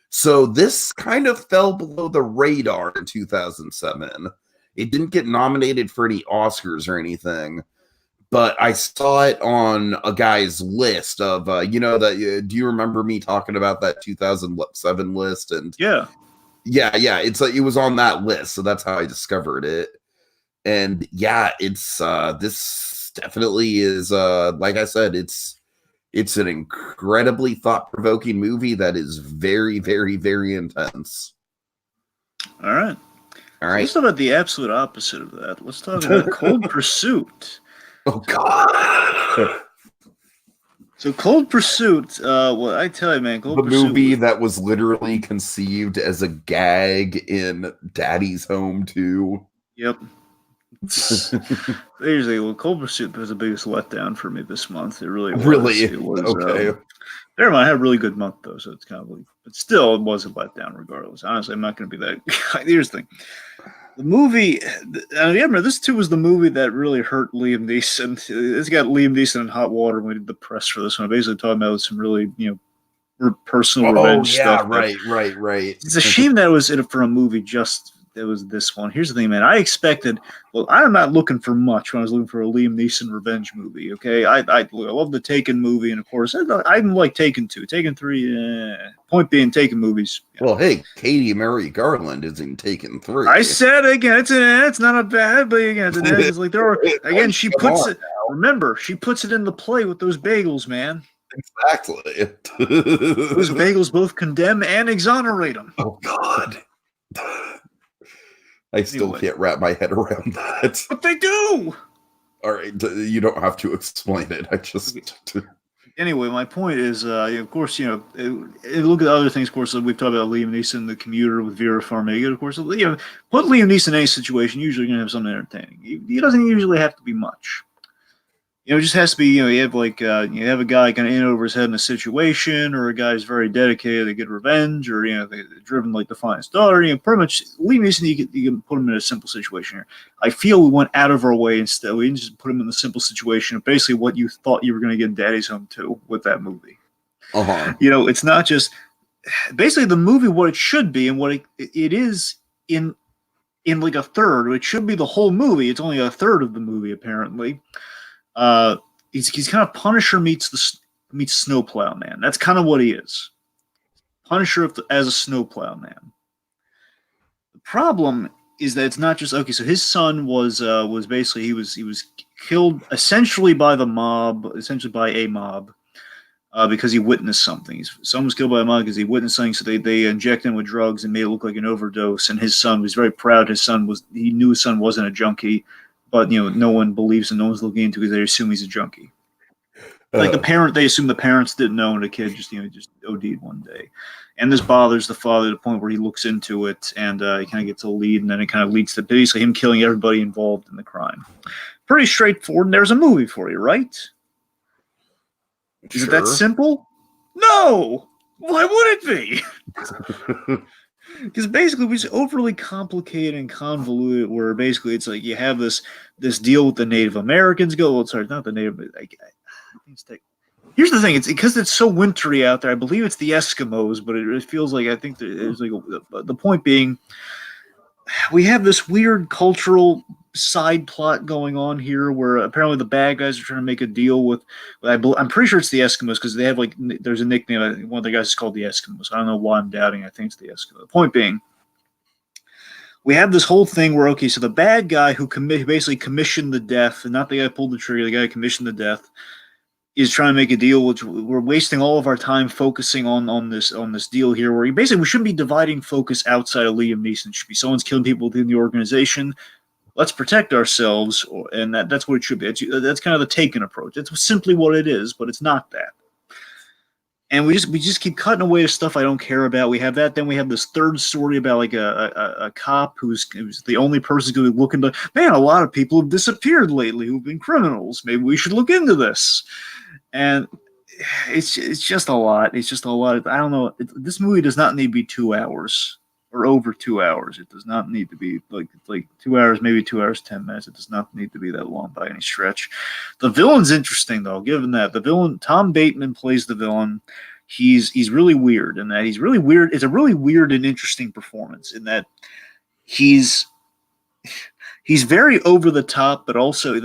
So this kind of fell below the radar in 2007. It didn't get nominated for any Oscars or anything, but I saw it on a guy's list of, do you remember me talking about that 2007 list? And yeah, it's like it was on that list, so that's how I discovered it. And yeah, it's this definitely is like I said, it's an incredibly thought-provoking movie that is very, very, very intense. All right. So let's talk about the absolute opposite of that. Let's talk about Cold Pursuit. Oh God. So Cold Pursuit, well, I tell you, man, Cold Pursuit, the movie that was literally conceived as a gag in Daddy's Home 2. Yep. Seriously, well, Cold Pursuit was the biggest letdown for me this month. It really was. Really? It was, okay. Never mind, I had a really good month, though, so it's kind of like, but still, it was a letdown regardless. Honestly, I'm not going to be that guy. Here's the thing. The movie, remember, this too was the movie that really hurt Liam Neeson. It's got Liam Neeson in hot water when we did the press for this one. Basically talking about some really, personal revenge stuff. Right. It's a shame that it was in it for a movie just this one. Here's the thing, man. I expected. Well, I'm not looking for much when I was looking for a Liam Neeson revenge movie. Okay, I love the Taken movie, and of course, I even like Taken 2, Taken 3. Point being, Taken movies. Well, hey, Katie Mary Garland is in Taken 3. I said again, it's not a bad, but again, it's like there are again. She puts it. Remember, she puts it into play with those bagels, man. Exactly. Those bagels both condemn and exonerate them. Oh God. I still can't wrap my head around that. But they do. All right, you don't have to explain it. I just. Anyway, my point is, of course, look at other things. Of course, we've talked about Liam Neeson, The Commuter with Vera Farmiga. Of course, put Liam Neeson in any situation, usually you're going to have something entertaining. He doesn't usually have to be much. It just has to be, you have you have a guy kind of in over his head in a situation, or a guy who's very dedicated to get revenge, or, they're driven like the finest daughter. Pretty much, Liam Neeson, you can put him in a simple situation here. I feel we went out of our way instead. We didn't just put him in the simple situation of basically what you thought you were going to get in Daddy's Home 2 with that movie. Uh-huh. It's not just, basically the movie, what it should be, and what it is in like a third. It should be the whole movie. It's only a third of the movie, apparently. He's kind of Punisher meets Snowplow Man. That's kind of what he is. Punisher as a Snowplow Man. The problem is that it's not just okay. So his son was basically he was killed essentially by the mob, essentially by a mob, because he witnessed something. His son was killed by a mob because he witnessed something. So they injected him with drugs and made it look like an overdose. And his son was very proud. He knew his son wasn't a junkie. But no one believes and no one's looking into it because they assume he's a junkie. Like they assume the parents didn't know, and the kid just OD'd one day. And this bothers the father to the point where he looks into it, and he kind of gets a lead, and then it kind of leads to basically him killing everybody involved in the crime. Pretty straightforward, and there's a movie for you, right? Is it that simple? No! Why would it be? Because basically it's overly complicated and convoluted, where basically it's like you have this deal with the Native Americans. Not the Native. Here's the thing: it's because it's so wintry out there. I believe it's the Eskimos, but it feels like I think there's like the point being, we have this weird cultural side plot going on here, where apparently the bad guys are trying to make a deal with. I'm pretty sure it's the Eskimos because they have there's a nickname. One of the guys is called the Eskimos. I don't know why I'm doubting. I think it's the Eskimos. The point being, we have this whole thing where so the bad guy who basically commissioned the death, and not the guy who pulled the trigger, the guy who commissioned the death, is trying to make a deal, which we're wasting all of our time focusing on this deal here, where we shouldn't be dividing focus outside of Liam Neeson. It should be someone's killing people within the organization. Let's protect ourselves, and that's what it should be. That's kind of the Taken approach. That's simply what it is, but it's not that. And we just keep cutting away to stuff I don't care about. We have that. Then we have this third story about like a cop who's the only person going to be looking to. Man, a lot of people have disappeared lately who've been criminals. Maybe we should look into this. And it's just a lot. It's just a lot. I don't know. This movie does not need to be 2 hours. Or over 2 hours. It does not need to be like 2 hours, maybe 2 hours, 10 minutes. It does not need to be that long by any stretch. The villain's interesting though, given that the villain, Tom Bateman plays the villain. He's really weird in that he's really weird. It's a really weird and interesting performance in that he's very over the top, but also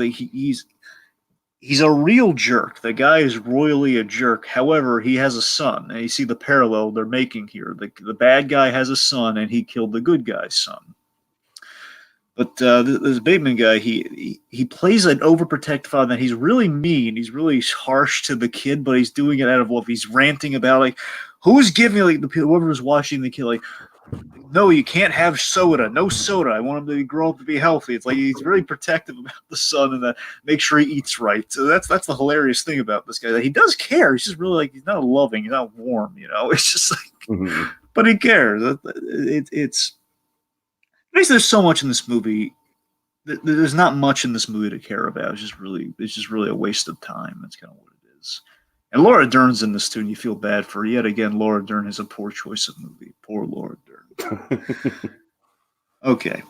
he's a real jerk. The guy is royally a jerk. However, he has a son. And you see the parallel they're making here. The bad guy has a son, and he killed the good guy's son. But this Bateman guy, he plays an overprotective father. He's really mean. He's really harsh to the kid, but he's doing it out of love. He's ranting about who's giving whoever's watching the kid no, you can't have soda. No soda. I want him to grow up to be healthy. It's like he's really protective about the son and make sure he eats right. So that's the hilarious thing about this guy. That he does care. He's just really he's not loving. He's not warm. It's just but he cares. It's basically there's so much in this movie. There's not much in this movie to care about. It's just really a waste of time. That's kind of what it is. And Laura Dern's in this too, and you feel bad for her. Yet again, Laura Dern has a poor choice of movie. Poor Laura Dern. Okay.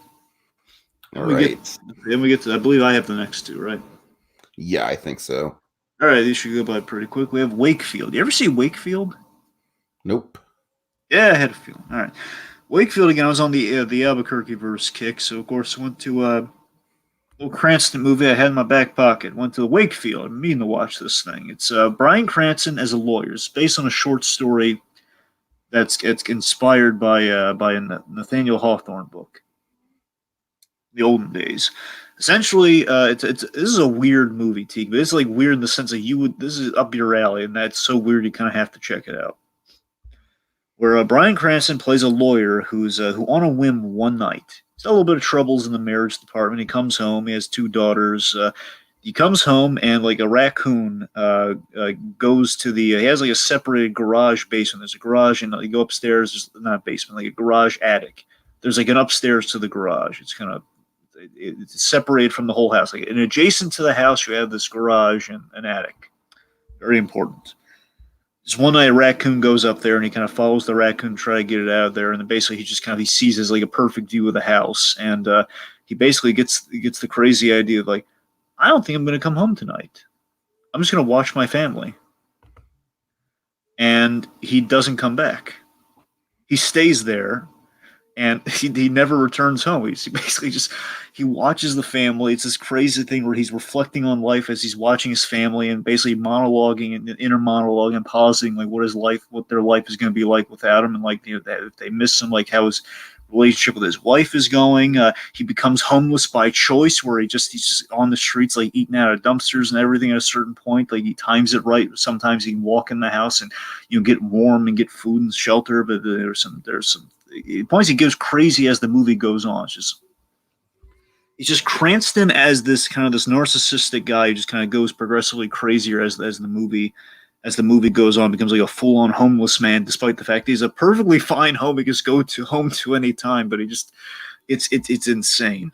All right. Then we get to, I believe I have the next two, right? Yeah, I think so. All right, these should go by pretty quick. We have Wakefield. You ever see Wakefield? Nope. Yeah, I had a feeling. All right. Wakefield again. I was on the Albuquerque verse kick, so of course went to little Cranston movie I had in my back pocket. Went to Wakefield. I'm meaning to watch this thing. It's Bryan Cranston as a lawyer. It's based on a short story it's inspired by a Nathaniel Hawthorne book, the olden days. Essentially, this is a weird movie, Teague, but it's like weird in the sense that this is up your alley, and that's so weird you kind of have to check it out. Where Bryan Cranston plays a lawyer who on a whim one night, he's got a little bit of troubles in the marriage department. He comes home, he has two daughters. He comes home and like a raccoon goes to he has like a separated garage basement. There's a garage and you go upstairs. There's not a basement, like a garage attic. There's like an upstairs to the garage. It's kind of it's separated from the whole house. Like, and adjacent to the house, you have this garage and an attic. Very important. Just one night, a raccoon goes up there and he kind of follows the raccoon to try to get it out of there. And then basically he just he sees as like a perfect view of the house. And he basically gets the crazy idea of like, I don't think I'm going to come home tonight. I'm just going to watch my family. And he doesn't come back. He stays there. And he never returns home. He basically he watches the family. It's this crazy thing where he's reflecting on life as he's watching his family and basically monologuing and inner monologue and pausing like what their life is going to be like without him, and like if they miss him, like how his relationship with his wife is going. He becomes homeless by choice, where he's just on the streets, like eating out of dumpsters and everything. At a certain point, like he times it right. Sometimes he can walk in the house and get warm and get food and shelter, but there's some points he gives crazy as the movie goes on. It's just Cranston as this narcissistic guy who just kind of goes progressively crazier as the movie goes on, becomes like a full-on homeless man, despite the fact he's a perfectly fine home he can go to home to any time, but it's insane.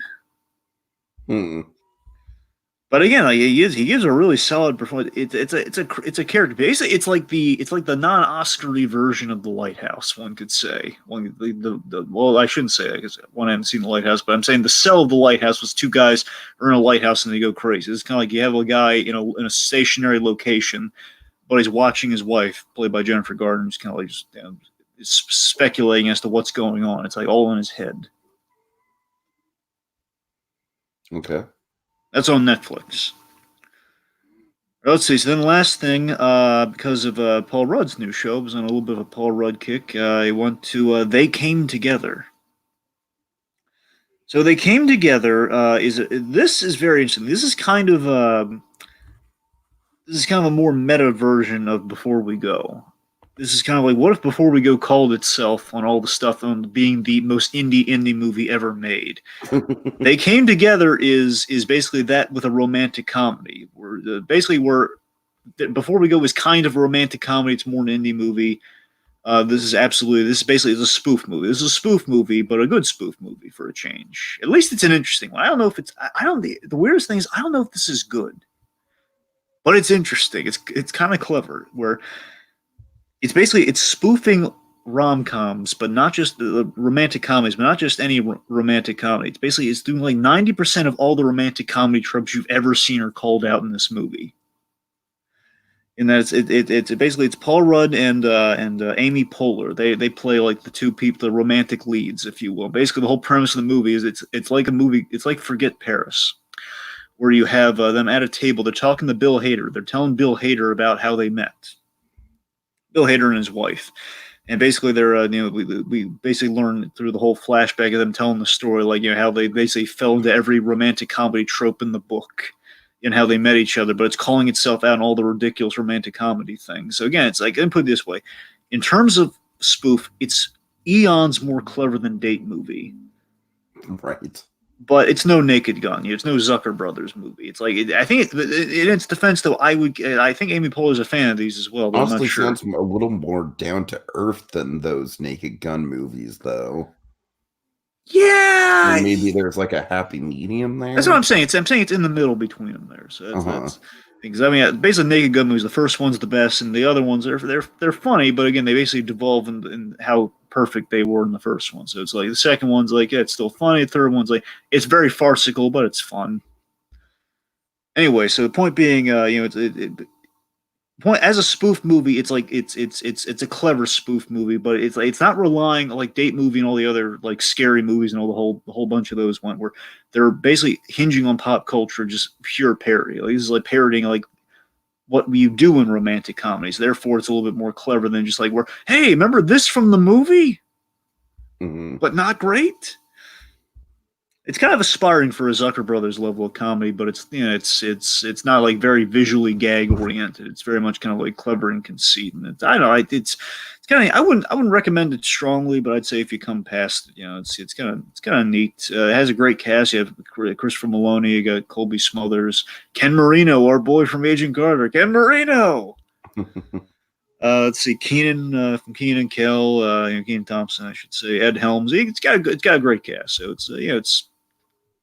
But again, like he gives a really solid performance. It's a character. Basically, it's like the non-Oscar-y version of The Lighthouse. One could say. Well, I shouldn't say that because one, I haven't seen The Lighthouse, but I'm saying the sell of The Lighthouse was two guys are in a lighthouse and they go crazy. It's kind of like you have a guy in a stationary location, but he's watching his wife, played by Jennifer Garner, who's kind of like speculating as to what's going on. It's like all in his head. Okay. That's on Netflix. Let's see. So then the last thing, because of Paul Rudd's new show, I was on a little bit of a Paul Rudd kick. I went to They Came Together. So They Came Together this is very interesting. This is kind of a more meta version of Before We Go. This is kind of like, what if Before We Go called itself on all the stuff on being the most indie movie ever made? They Came Together is basically that with a romantic comedy. Where Before We Go is kind of a romantic comedy. It's more an indie movie. This is basically a spoof movie. This is a spoof movie, but a good spoof movie for a change. At least it's an interesting one. I don't know if the weirdest thing is I don't know if this is good, but it's interesting. It's kind of clever where it's spoofing rom-coms, but not just the romantic comedies, but not just any romantic comedy. It's doing like 90% of all the romantic comedy tropes you've ever seen are called out in this movie. In that it's Paul Rudd and Amy Poehler. They play like the two people, the romantic leads, if you will. Basically, the whole premise of the movie is it's like a movie. It's like Forget Paris, where you have them at a table. They're talking to Bill Hader. They're telling Bill Hader about how they met. Bill Hader and his wife, and basically they're we basically learn through the whole flashback of them telling the story, like how they basically fell into every romantic comedy trope in the book and how they met each other, but it's calling itself out on all the ridiculous romantic comedy things. So again, it's like, let me put it this way: in terms of spoof, it's eons more clever than Date Movie, right? But it's no Naked Gun. It's no Zucker Brothers movie. It's like I think in its defense, though, I think Amy Poehler's a fan of these as well. But Honestly, I'm not sure. sounds a little more down to earth than those Naked Gun movies, though. Yeah, or maybe there's like a happy medium there. That's what I'm saying. I'm saying it's in the middle between them there. So that's because I mean, basically, Naked Gun movies. The first one's the best, and the other ones they're funny, but again, they basically devolve in how perfect they were in the first one. So it's like the second one's like, yeah, it's still funny. The third one's like, it's very farcical, but it's fun. Anyway, so the point being, point as a spoof movie, it's like it's a clever spoof movie, but it's not relying like Date Movie and all the other like scary movies and all the whole bunch of those went where they're basically hinging on pop culture, just pure parody. Like, this is like parodying like what you do in romantic comedies. Therefore, it's a little bit more clever than just like where, hey, remember this from the movie, but not great. It's kind of aspiring for a Zucker Brothers level of comedy, but it's it's not like very visually gag oriented. It's very much kind of like clever in conceit, and I don't know, it's kind of I wouldn't recommend it strongly, but I'd say if you come past it, it's kind of neat. It has a great cast. You have Christopher Maloney, you got Colby Smulders, Ken Marino, our boy from Agent Carter, Ken Marino. Let's see, Keenan from Keenan and Kel, Keenan Thompson, I should say, Ed Helms. It's got a great cast. So it's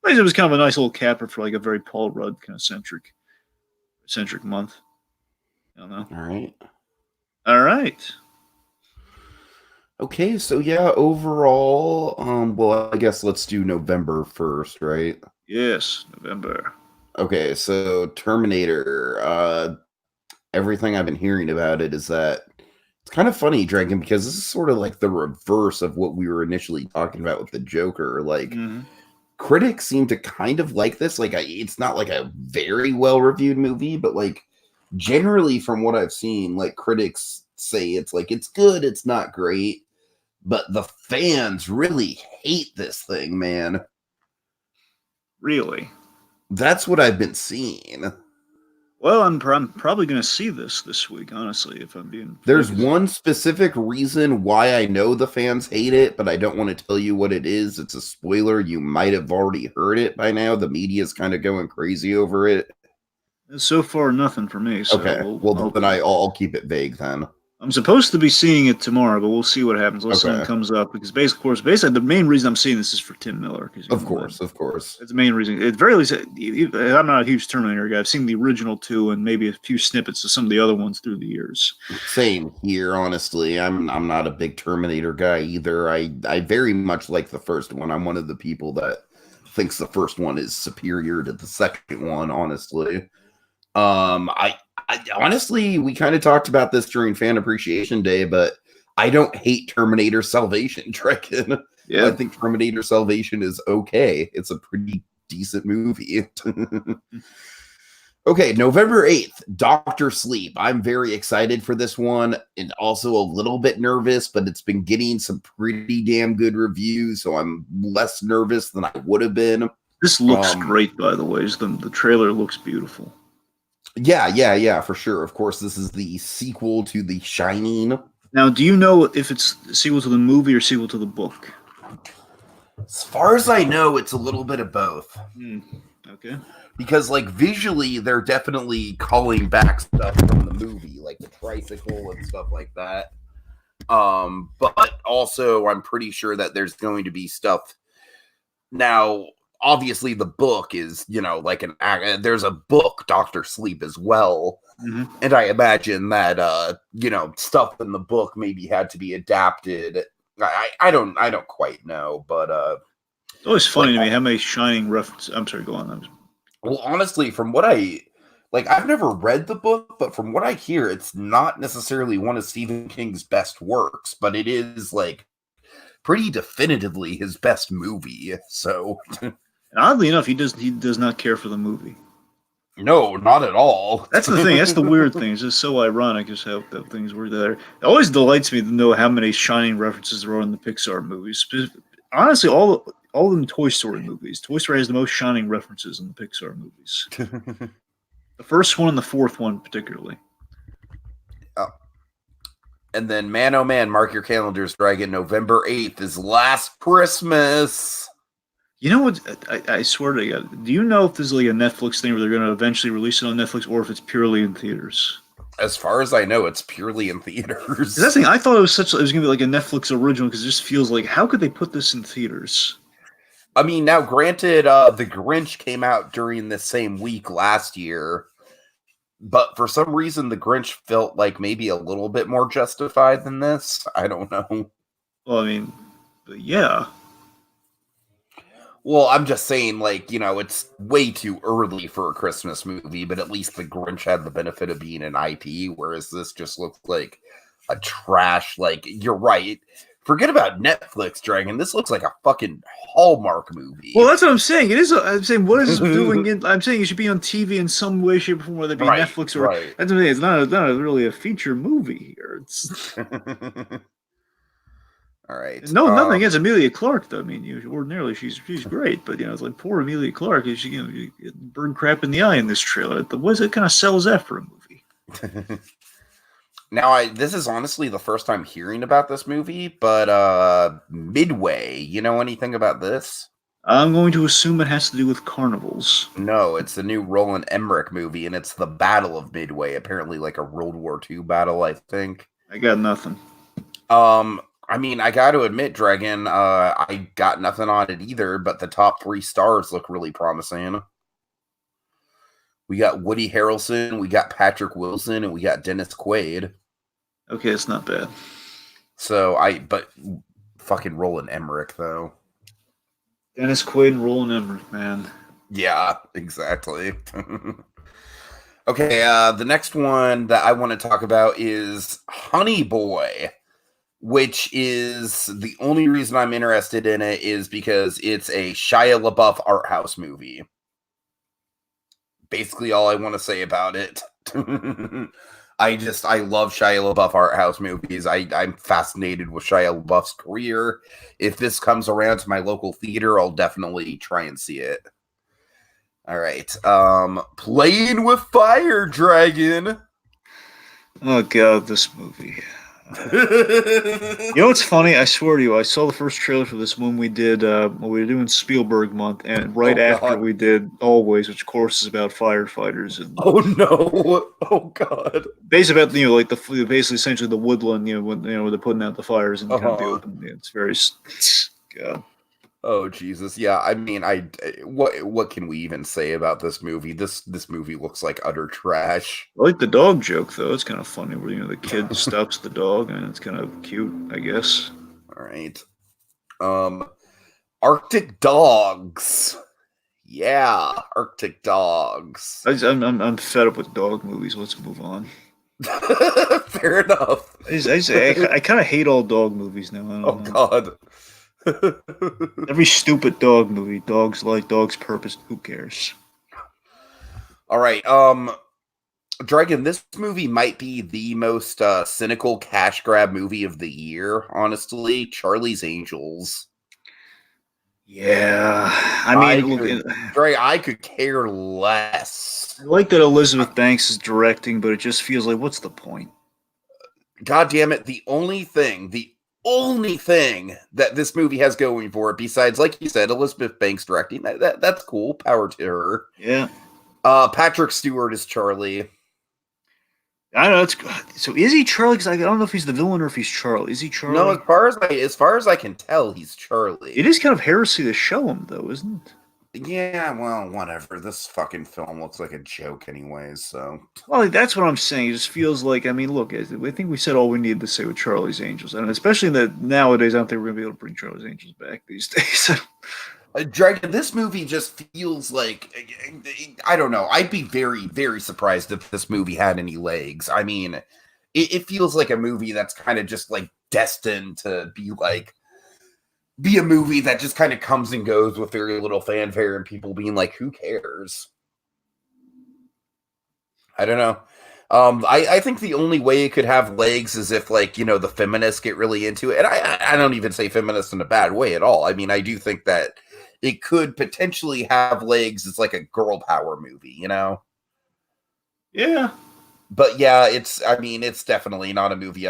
it was kind of a nice little capper for like a very Paul Rudd kind of centric month. I don't know. All right. Okay, so yeah, overall, well, I guess let's do November first, right? Yes, November. Okay, so Terminator. Everything I've been hearing about it is that it's kind of funny, Dragon, because this is sort of like the reverse of what we were initially talking about with the Joker. Like, critics seem to kind of like this. Like, it's not like a very well-reviewed movie, but like generally from what I've seen, like critics say it's like it's good, it's not great, but the fans really hate this thing, man. Really? That's what I've been seeing. Well, I'm probably going to see this week, honestly, if I'm being... There's one specific reason why I know the fans hate it, but I don't want to tell you what it is. It's a spoiler. You might have already heard it by now. The media's kind of going crazy over it. So far, nothing for me. So okay, then I'll keep it vague then. I'm supposed to be seeing it tomorrow, but we'll see what happens unless something comes up. Because basically, the main reason I'm seeing this is for Tim Miller. Of course. It's the main reason. At the very least, I'm not a huge Terminator guy. I've seen the original two and maybe a few snippets of some of the other ones through the years. Same here, honestly. I'm not a big Terminator guy either. I very much like the first one. I'm one of the people that thinks the first one is superior to the second one, honestly. I honestly, we kind of talked about this during Fan Appreciation Day, but I don't hate Terminator Salvation, Dragon. Yeah. I think Terminator Salvation is okay. It's a pretty decent movie. Okay, November 8th, Dr. Sleep. I'm very excited for this one and also a little bit nervous, but it's been getting some pretty damn good reviews, so I'm less nervous than I would have been. This looks great, by the way. The trailer looks beautiful. Yeah, for sure. Of course, this is the sequel to The Shining. Now, do you know if it's a sequel to the movie or sequel to the book? As far as I know, it's a little bit of both. Okay. Because, like, visually, they're definitely calling back stuff from the movie, like the tricycle and stuff like that. But also, I'm pretty sure that there's going to be stuff. Now, obviously, the book is, like there's a book, Dr. Sleep, as well. And I imagine that, stuff in the book maybe had to be adapted. I don't quite know, but it's always funny to me how many Shining references. I'm sorry, go on. Well, honestly, from what I've never read the book, but from what I hear, it's not necessarily one of Stephen King's best works, but it is like pretty definitively his best movie. So, and oddly enough, he does not care for the movie. No, not at all. That's the thing. That's the weird thing. It's just so ironic just how things were there. It always delights me to know how many Shining references there are in the Pixar movies. Honestly, all of them Toy Story movies. Toy Story has the most Shining references in the Pixar movies. The first one and the fourth one particularly. And then, man, oh man, mark your calendars, Dragon. November 8th is Last Christmas. You know what? I swear to God. Do you know if this is like a Netflix thing where they're going to eventually release it on Netflix, or if it's purely in theaters? As far as I know, it's purely in theaters. That's the thing. I thought it was going to be like a Netflix original because it just feels like, how could they put this in theaters? I mean, now granted, The Grinch came out during the same week last year, but for some reason, The Grinch felt like maybe a little bit more justified than this. I don't know. Well, I mean, yeah. Well, I'm just saying, like, it's way too early for a Christmas movie, but at least The Grinch had the benefit of being an IP, whereas this just looks like a trash, like, you're right. Forget about Netflix, Dragon. This looks like a fucking Hallmark movie. Well, that's what I'm saying. It is. I'm saying, what is this doing? I'm saying it should be on TV in some way, shape, or form, whether it be Netflix or. Right. That's what I'm saying. It's not really a feature movie here. It's. All right. No, nothing against Emilia Clarke, though. I mean, ordinarily she's great, but it's like poor Emilia Clarke. She you burn crap in the eye in this trailer. What kind of sells that for a movie? Now, this is honestly the first time hearing about this movie, but Midway, you know anything about this? I'm going to assume it has to do with carnivals. No, it's the new Roland Emmerich movie, and it's the Battle of Midway. Apparently, like a World War II battle, I think. I got nothing. I mean, I got to admit, Dragon, I got nothing on it either, but the top 3 stars look really promising. We got Woody Harrelson, we got Patrick Wilson, and we got Dennis Quaid. Okay, it's not bad. So, but fucking Roland Emmerich, though. Dennis Quaid and Roland Emmerich, man. Yeah, exactly. Okay, the next one that I want to talk about is Honey Boy, which is the only reason I'm interested in it is because it's a Shia LaBeouf art house movie. Basically all I want to say about it. I love Shia LaBeouf art house movies. I'm fascinated with Shia LaBeouf's career. If this comes around to my local theater, I'll definitely try and see it. All right. Playing with Fire, Dragon. Oh god, this movie. You know what's funny? I swear to you, I saw the first trailer for this when we did when we were doing Spielberg month, and right after we did Always, which of course is about firefighters. And oh no! Oh god! Basically about basically essentially the woodland, when where they're putting out the fires and kind of the open. It's very god. Oh Jesus! Yeah, I mean, what can we even say about this movie? This movie looks like utter trash. I like the dog joke though; it's kind of funny where the kid stops the dog, and it's kind of cute, I guess. All right, Arctic Dogs. Yeah, Arctic Dogs. I'm fed up with dog movies. Let's move on. Fair enough. I kind of hate all dog movies now. Oh God. Every stupid dog movie, dogs purpose, who cares? All right, Dragon, this movie might be the most cynical cash grab movie of the year, honestly. Charlie's Angels. Yeah, I mean, I could care less. I like that Elizabeth Banks is directing, but it just feels like, what's the point? God damn it, the only thing that this movie has going for it, besides, like you said, Elizabeth Banks directing, that's cool. Power to her. Yeah. Patrick Stewart is Charlie. I don't know. So is he Charlie? Because I don't know if he's the villain or if he's Charlie. Is he Charlie? No, as far as I can tell, he's Charlie. It is kind of heresy to show him, though, isn't it? Yeah, well, whatever. This fucking film looks like a joke anyways, so... Well, that's what I'm saying. It just feels like, I mean, look, I think we said all we needed to say with Charlie's Angels. And especially that nowadays, I don't think we're going to be able to bring Charlie's Angels back these days. Dragon, this movie just feels like... I don't know. I'd be very, very surprised if this movie had any legs. I mean, it feels like a movie that's kind of just, like, destined to be a movie that just kind of comes and goes with very little fanfare and people being like, who cares? I don't know. I think the only way it could have legs is if, like, the feminists get really into it. And I don't even say feminists in a bad way at all. I mean, I do think that it could potentially have legs as like a girl power movie, Yeah. But yeah, it's definitely not a movie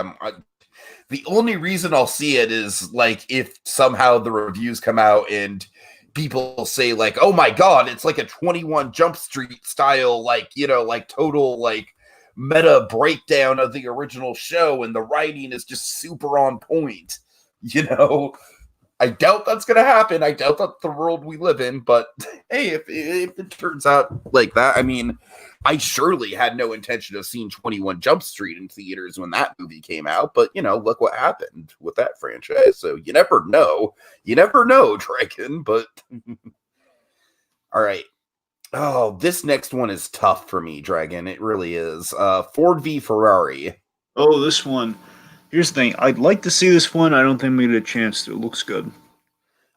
the only reason I'll see it is, like, if somehow the reviews come out and people say, like, oh my God, it's like a 21 Jump Street style, like, total, like, meta breakdown of the original show and the writing is just super on point, I doubt that's going to happen. I doubt that's the world we live in. But hey, if it turns out like that, I mean, I surely had no intention of seeing 21 Jump Street in theaters when that movie came out. But, look what happened with that franchise. So you never know. You never know, Dragon. But all right. Oh, this next one is tough for me, Dragon. It really is. Ford v. Ferrari. Oh, this one. Here's the thing. I'd like to see this one. I don't think we get a chance to. It looks good.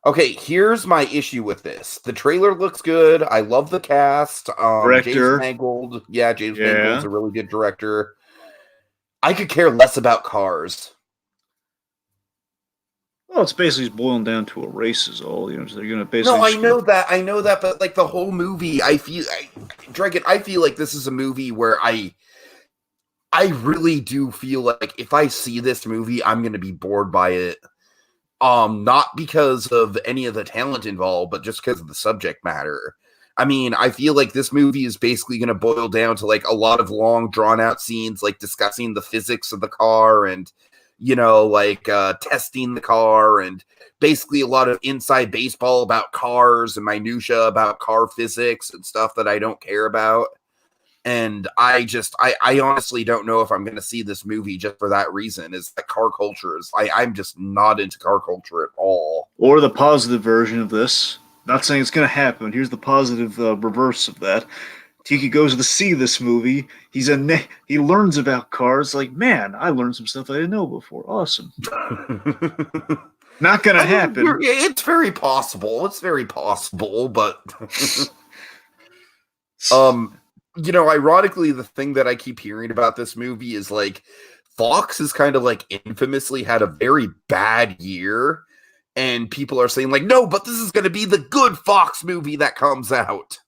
Okay, here's my issue with this. The trailer looks good. I love the cast. Director. James Mangold. Yeah, James Mangold's a really good director. I could care less about cars. Well, it's basically boiling down to a race is all. So they're going to basically... No, I know that, but like the whole movie, Dragon, I feel like this is a movie where I really do feel like if I see this movie, I'm going to be bored by it. Not because of any of the talent involved, but just because of the subject matter. I mean, I feel like this movie is basically going to boil down to like a lot of long, drawn out scenes, like discussing the physics of the car and, testing the car and basically a lot of inside baseball about cars and minutia about car physics and stuff that I don't care about. And I honestly don't know if I'm going to see this movie just for that reason. Is that car culture is I'm just not into car culture at all. Or the positive version of this. Not saying it's going to happen. Here's the positive reverse of that. Tiki goes to see this movie. He learns about cars. Like, man, I learned some stuff I didn't know before. Awesome. Not going to happen. It's very possible. It's very possible, but ironically, the thing that I keep hearing about this movie is like Fox has kind of like infamously had a very bad year, and people are saying like, no, but this is going to be the good Fox movie that comes out.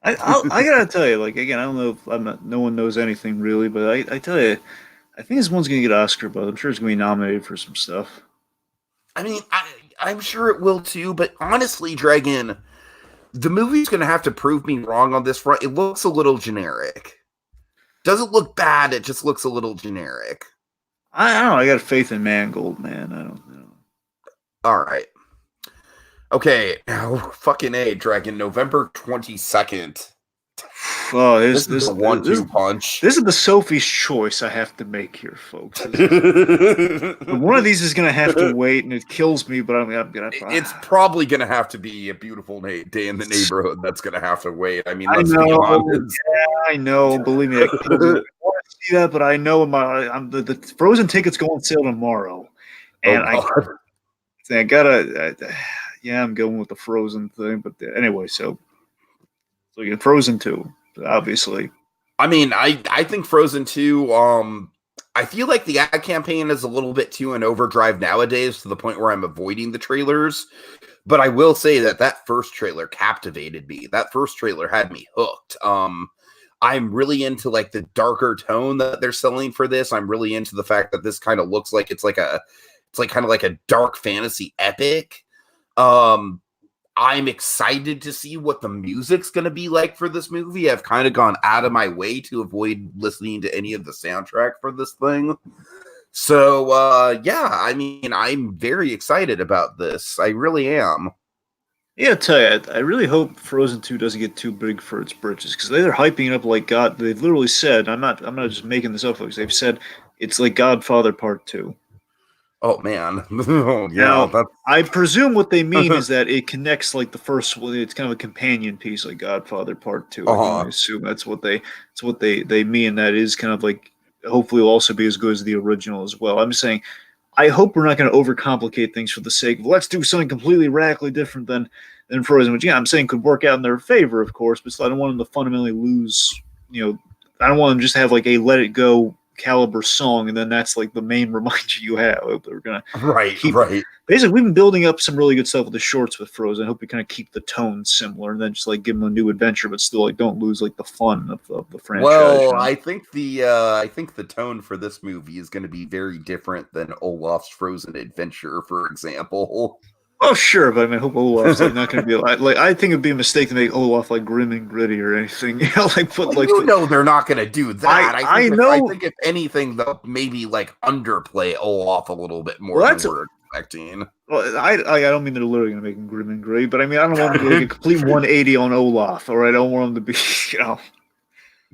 I gotta tell you, like, again, I don't know if no one knows anything really, but I tell you, I think this one's gonna get Oscar buzz. I'm sure it's gonna be nominated for some stuff. I mean, I'm sure it will too, but honestly, Dragon, the movie's going to have to prove me wrong on this front. It looks a little generic. Doesn't look bad. It just looks a little generic. I don't know. I got faith in Mangold, man. I don't know. All right. Okay. Now, fucking A, Dragon. November 22nd. Oh, this is a 1-2 punch. This is the Sophie's choice I have to make here, folks. One of these is going to have to wait, and it kills me, but I'm going to... It's probably going to have to be A Beautiful Day in the Neighborhood that's going to have to wait. I mean, let's be honest. Yeah, I know. Believe me, I want to see that, but I know the Frozen ticket's going on sale tomorrow. And I gotta... I'm going with the Frozen thing, but anyway, so you get Frozen 2. Obviously. I mean, I think Frozen 2, I feel like the ad campaign is a little bit too in overdrive nowadays to the point where I'm avoiding the trailers. But I will say that first trailer captivated me. That first trailer had me hooked. I'm really into like the darker tone that they're selling for this. I'm really into the fact that this kind of looks like it's kind of like a dark fantasy epic. I'm excited to see what the music's going to be like for this movie. I've kind of gone out of my way to avoid listening to any of the soundtrack for this thing. So, I mean, I'm very excited about this. I really am. Yeah, I'll tell you, I really hope Frozen 2 doesn't get too big for its britches, because they're hyping it up like God. They've literally said, I'm not just making this up, folks. They've said it's like Godfather Part 2. Oh man! Now, I presume what they mean is that it connects like the first one. It's kind of a companion piece, like Godfather Part 2. I assume that's what they mean. That is kind of like hopefully will also be as good as the original as well. I'm saying, I hope we're not going to overcomplicate things for the sake of let's do something completely radically different than Frozen, which I'm saying could work out in their favor, of course. But still, I don't want them to fundamentally lose. I don't want them just to have like a Let It Go caliber song, and then that's like the main reminder you have. We're gonna right. Basically, we've been building up some really good stuff with the shorts with Frozen. I hope we kind of keep the tone similar, and then just like give them a new adventure, but still like don't lose like the fun of the franchise. Well, I think the tone for this movie is going to be very different than Olaf's Frozen Adventure, for example. Oh, sure, but I mean, I hope Olaf's like, not going to be like. I think it'd be a mistake to make Olaf like grim and gritty or anything. They're not going to do that. I know. I think if anything, they'll maybe like underplay Olaf a little bit more. Well, expecting. Well, I don't mean they're literally going to make him grim and gray, but I mean I don't want him to do like a complete 180 on Olaf. All right, I don't want him to be, you know.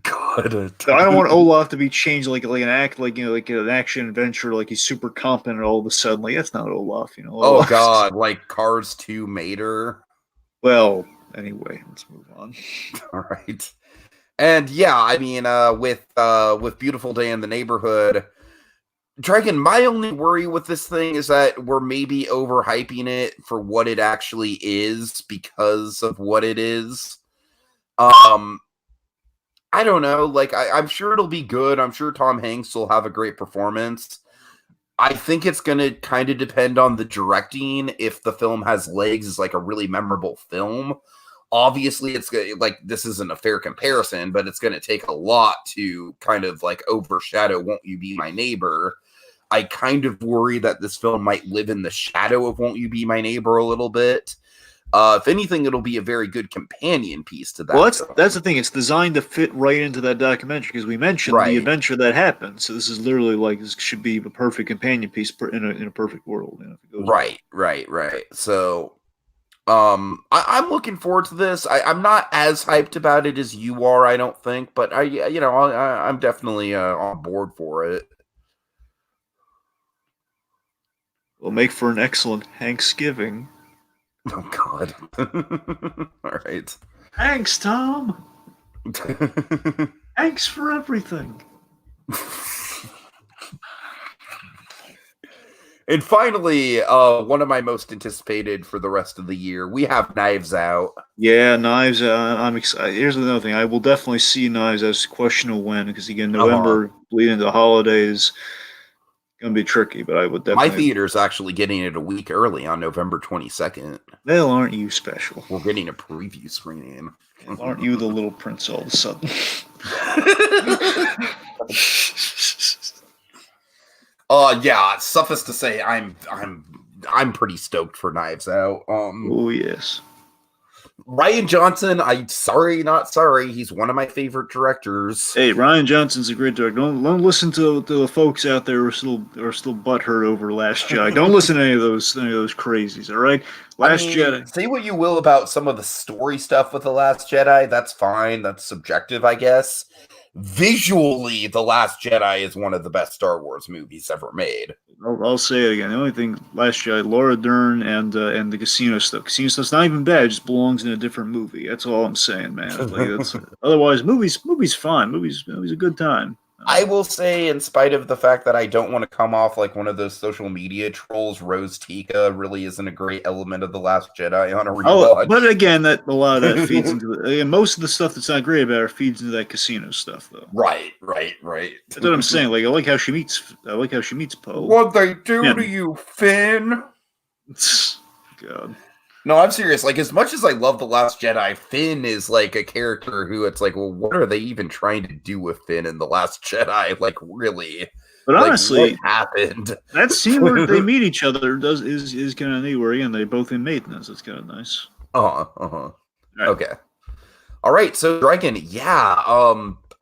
God. I don't want Olaf to be changed like an act like like an action adventure like he's super competent all of a sudden like that's not Olaf, you know. Oh Olaf. God, like Cars 2 Mater. Well, anyway, let's move on. All right. And yeah, I mean, with Beautiful Day in the Neighborhood, Dragon, my only worry with this thing is that we're maybe overhyping it for what it actually is because of what it is. I don't know. Like, I'm sure it'll be good. I'm sure Tom Hanks will have a great performance. I think it's going to kind of depend on the directing. If the film has legs, it's like a really memorable film. Obviously, it's like, this isn't a fair comparison, but it's going to take a lot to kind of like overshadow Won't You Be My Neighbor. I kind of worry that this film might live in the shadow of Won't You Be My Neighbor a little bit. If anything, it'll be a very good companion piece to that. Well, that's the thing. It's designed to fit right into that documentary because we mentioned the adventure that happened. So this is literally like this should be a perfect companion piece in a perfect world. You know, if it goes right. So, I'm looking forward to this. I'm not as hyped about it as you are, I don't think, but I'm definitely on board for it. Will make for an excellent Thanksgiving. Oh God! All right. Thanks, Tom. Thanks for everything. And finally, one of my most anticipated for the rest of the year, we have Knives Out. Yeah, Knives Out. I'm excited. Here's another thing. I will definitely see Knives Out. Questionable when, because again, November bleeding into the holidays. Gonna be tricky, but I would definitely. My theater's actually getting it a week early on November 22nd. Well, aren't you special? We're getting a preview screening. Aren't you the little prince all of a sudden? Yeah. Suffice to say, I'm pretty stoked for Knives Out. Oh yes. Rian Johnson, I'm sorry, not sorry. He's one of my favorite directors. Hey, Rian Johnson's a great director. Don't listen to the folks out there who are still butthurt over Last Jedi. Don't listen to any of those crazies. All right, Jedi. Say what you will about some of the story stuff with the Last Jedi. That's fine. That's subjective, I guess. Visually, The Last Jedi is one of the best Star Wars movies ever made. I'll say it again. The only thing, Last Jedi, Laura Dern and the casino stuff. Casino stuff's not even bad. It just belongs in a different movie. That's all I'm saying, man. Otherwise, movies fine. Movies a good time. I will say, in spite of the fact that I don't want to come off like one of those social media trolls, Rose Tika really isn't a great element of The Last Jedi on a rewatch. Oh, but again, that a lot of that feeds into most of the stuff that's not great about her feeds into that casino stuff, though. Right. That's what I'm saying. Like I like how she meets Poe. What they do to you, Finn? God. No, I'm serious. Like, as much as I love The Last Jedi, Finn is like a character who it's like, well, what are they even trying to do with Finn in The Last Jedi? Like, really? But honestly, what happened? That scene where they meet each other is kind of neat. Where again, they both in maintenance. It's kind of nice. Right. Okay. All right. So, Dragon, yeah.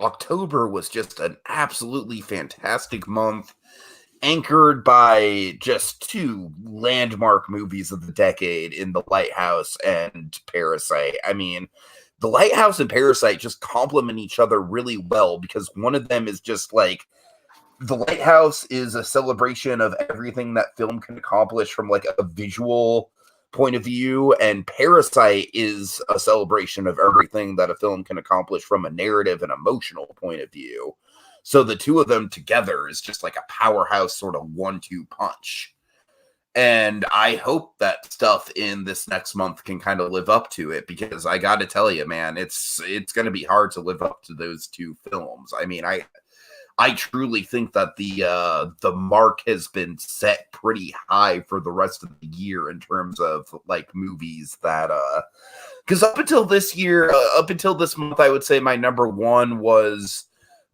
October was just an absolutely fantastic month, anchored by just two landmark movies of the decade in The Lighthouse and Parasite. I mean, The Lighthouse and Parasite just complement each other really well because one of them is just like, The Lighthouse is a celebration of everything that film can accomplish from like a visual point of view, and Parasite is a celebration of everything that a film can accomplish from a narrative and emotional point of view. So the two of them together is just like a powerhouse sort of 1-2 punch. And I hope that stuff in this next month can kind of live up to it, because I got to tell you, man, it's going to be hard to live up to those two films. I mean, I truly think that the mark has been set pretty high for the rest of the year in terms of like movies that because up until this month, I would say my number one was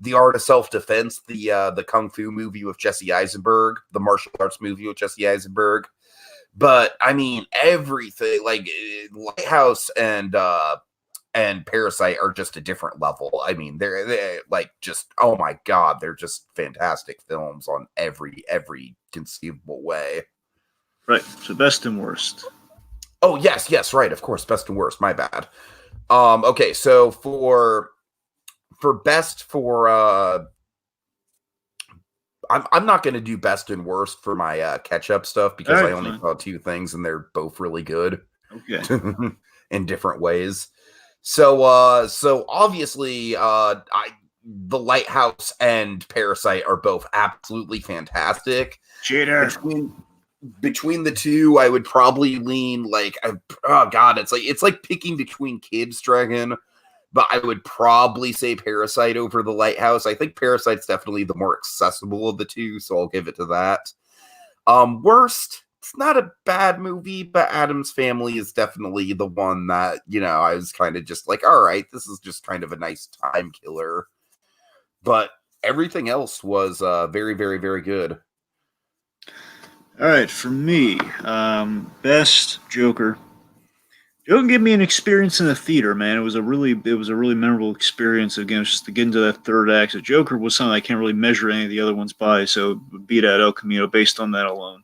The Art of Self-Defense, the Kung Fu movie with Jesse Eisenberg, the martial arts movie with Jesse Eisenberg. But I mean, everything like Lighthouse and Parasite are just a different level. I mean, they're like just, oh my God, they're just fantastic films on every conceivable way. Right. So best and worst. Oh, yes, right. Of course, best and worst. My bad. Okay, so for best for I'm not going to do best and worst for my catch-up stuff because I only saw two things and they're both really good. Okay. In different ways. So obviously The Lighthouse and Parasite are both absolutely fantastic. Cheater. Between the two, I would probably lean like oh god, it's like picking between kids, Dragon. But I would probably say Parasite over The Lighthouse. I think Parasite's definitely the more accessible of the two, so I'll give it to that. Worst, it's not a bad movie, but Addams Family is definitely the one that, I was kind of just like, all right, this is just kind of a nice time killer. But everything else was very, very, very good. All right, for me, best Joker. Joker gave me an experience in the theater, man. It was a really memorable experience. Again, just to get into that third act. So Joker was something I can't really measure any of the other ones by, so it would beat out El Camino based on that alone.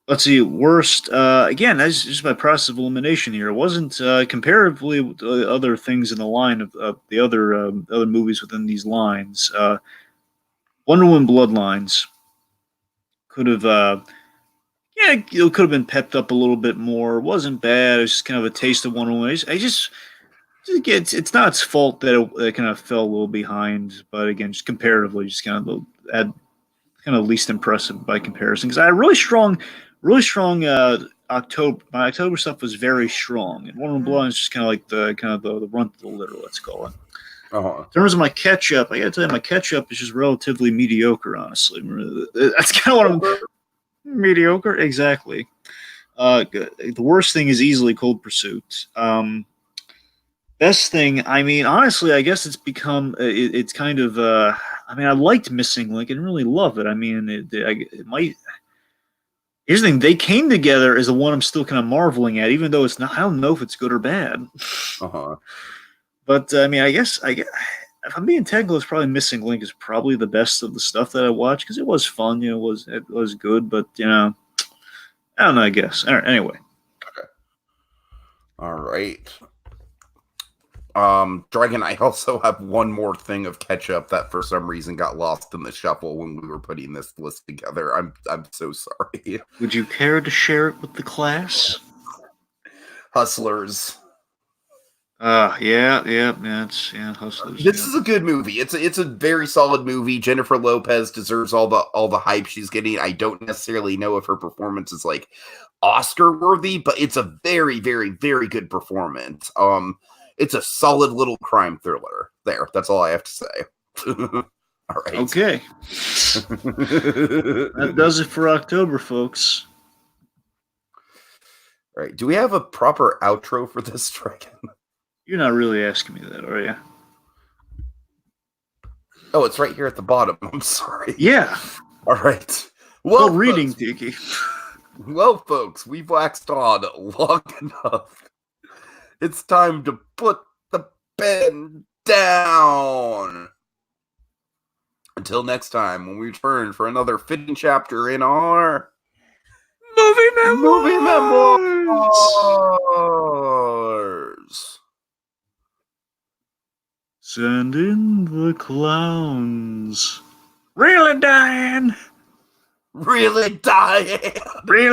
Let's see, worst. Again, that's just by process of elimination here. It wasn't comparatively with the other things in the line of the other movies within these lines. Wonder Woman Bloodlines could have, it could have been pepped up a little bit more. It wasn't bad. It was just kind of a taste of Wonder Woman. It's not its fault that it kind of fell a little behind, but again, just comparatively, just kind of least impressive by comparison. Because I had really strong October. My October stuff was very strong, and Wonder Woman Bloodlines is just kind of like the run to the litter, let's call it. Uh-huh. In terms of my catch-up, I got to tell you, my catch-up is just relatively mediocre, honestly. That's kind of what I'm... Mediocre? Exactly. The worst thing is easily Cold Pursuit. Best thing, I mean, honestly, I guess it's become... it's kind of... I mean, I liked Missing Link and really love it. I mean, it might... Here's the thing, They Came Together is the one I'm still kind of marveling at, even though it's not... I don't know if it's good or bad. Uh-huh. But I mean, I guess if I'm being technical, it's probably Missing Link is probably the best of the stuff that I watched because it was fun. It was good, but I don't know. I guess. All right. Anyway. Okay. All right. Dragon, I also have one more thing of ketchup that for some reason got lost in the shuffle when we were putting this list together. I'm so sorry. Would you care to share it with the class? Hustlers. Hustlers. This is a good movie. It's a very solid movie. Jennifer Lopez deserves all the hype she's getting. I don't necessarily know if her performance is like Oscar worthy, but it's a very, very, very good performance. It's a solid little crime thriller. There, that's all I have to say. All right. Okay. That does it for October, folks. All right. Do we have a proper outro for this, Dragon? You're not really asking me that, are you? Oh, it's right here at the bottom. I'm sorry. Yeah. All right. Well, reading, Tiki. Well, folks, we've waxed on long enough. It's time to put the pen down. Until next time, when we return for another fitting chapter in our Movie Memoirs. Send in the clowns. Really, Diane? Really, Diane? Really?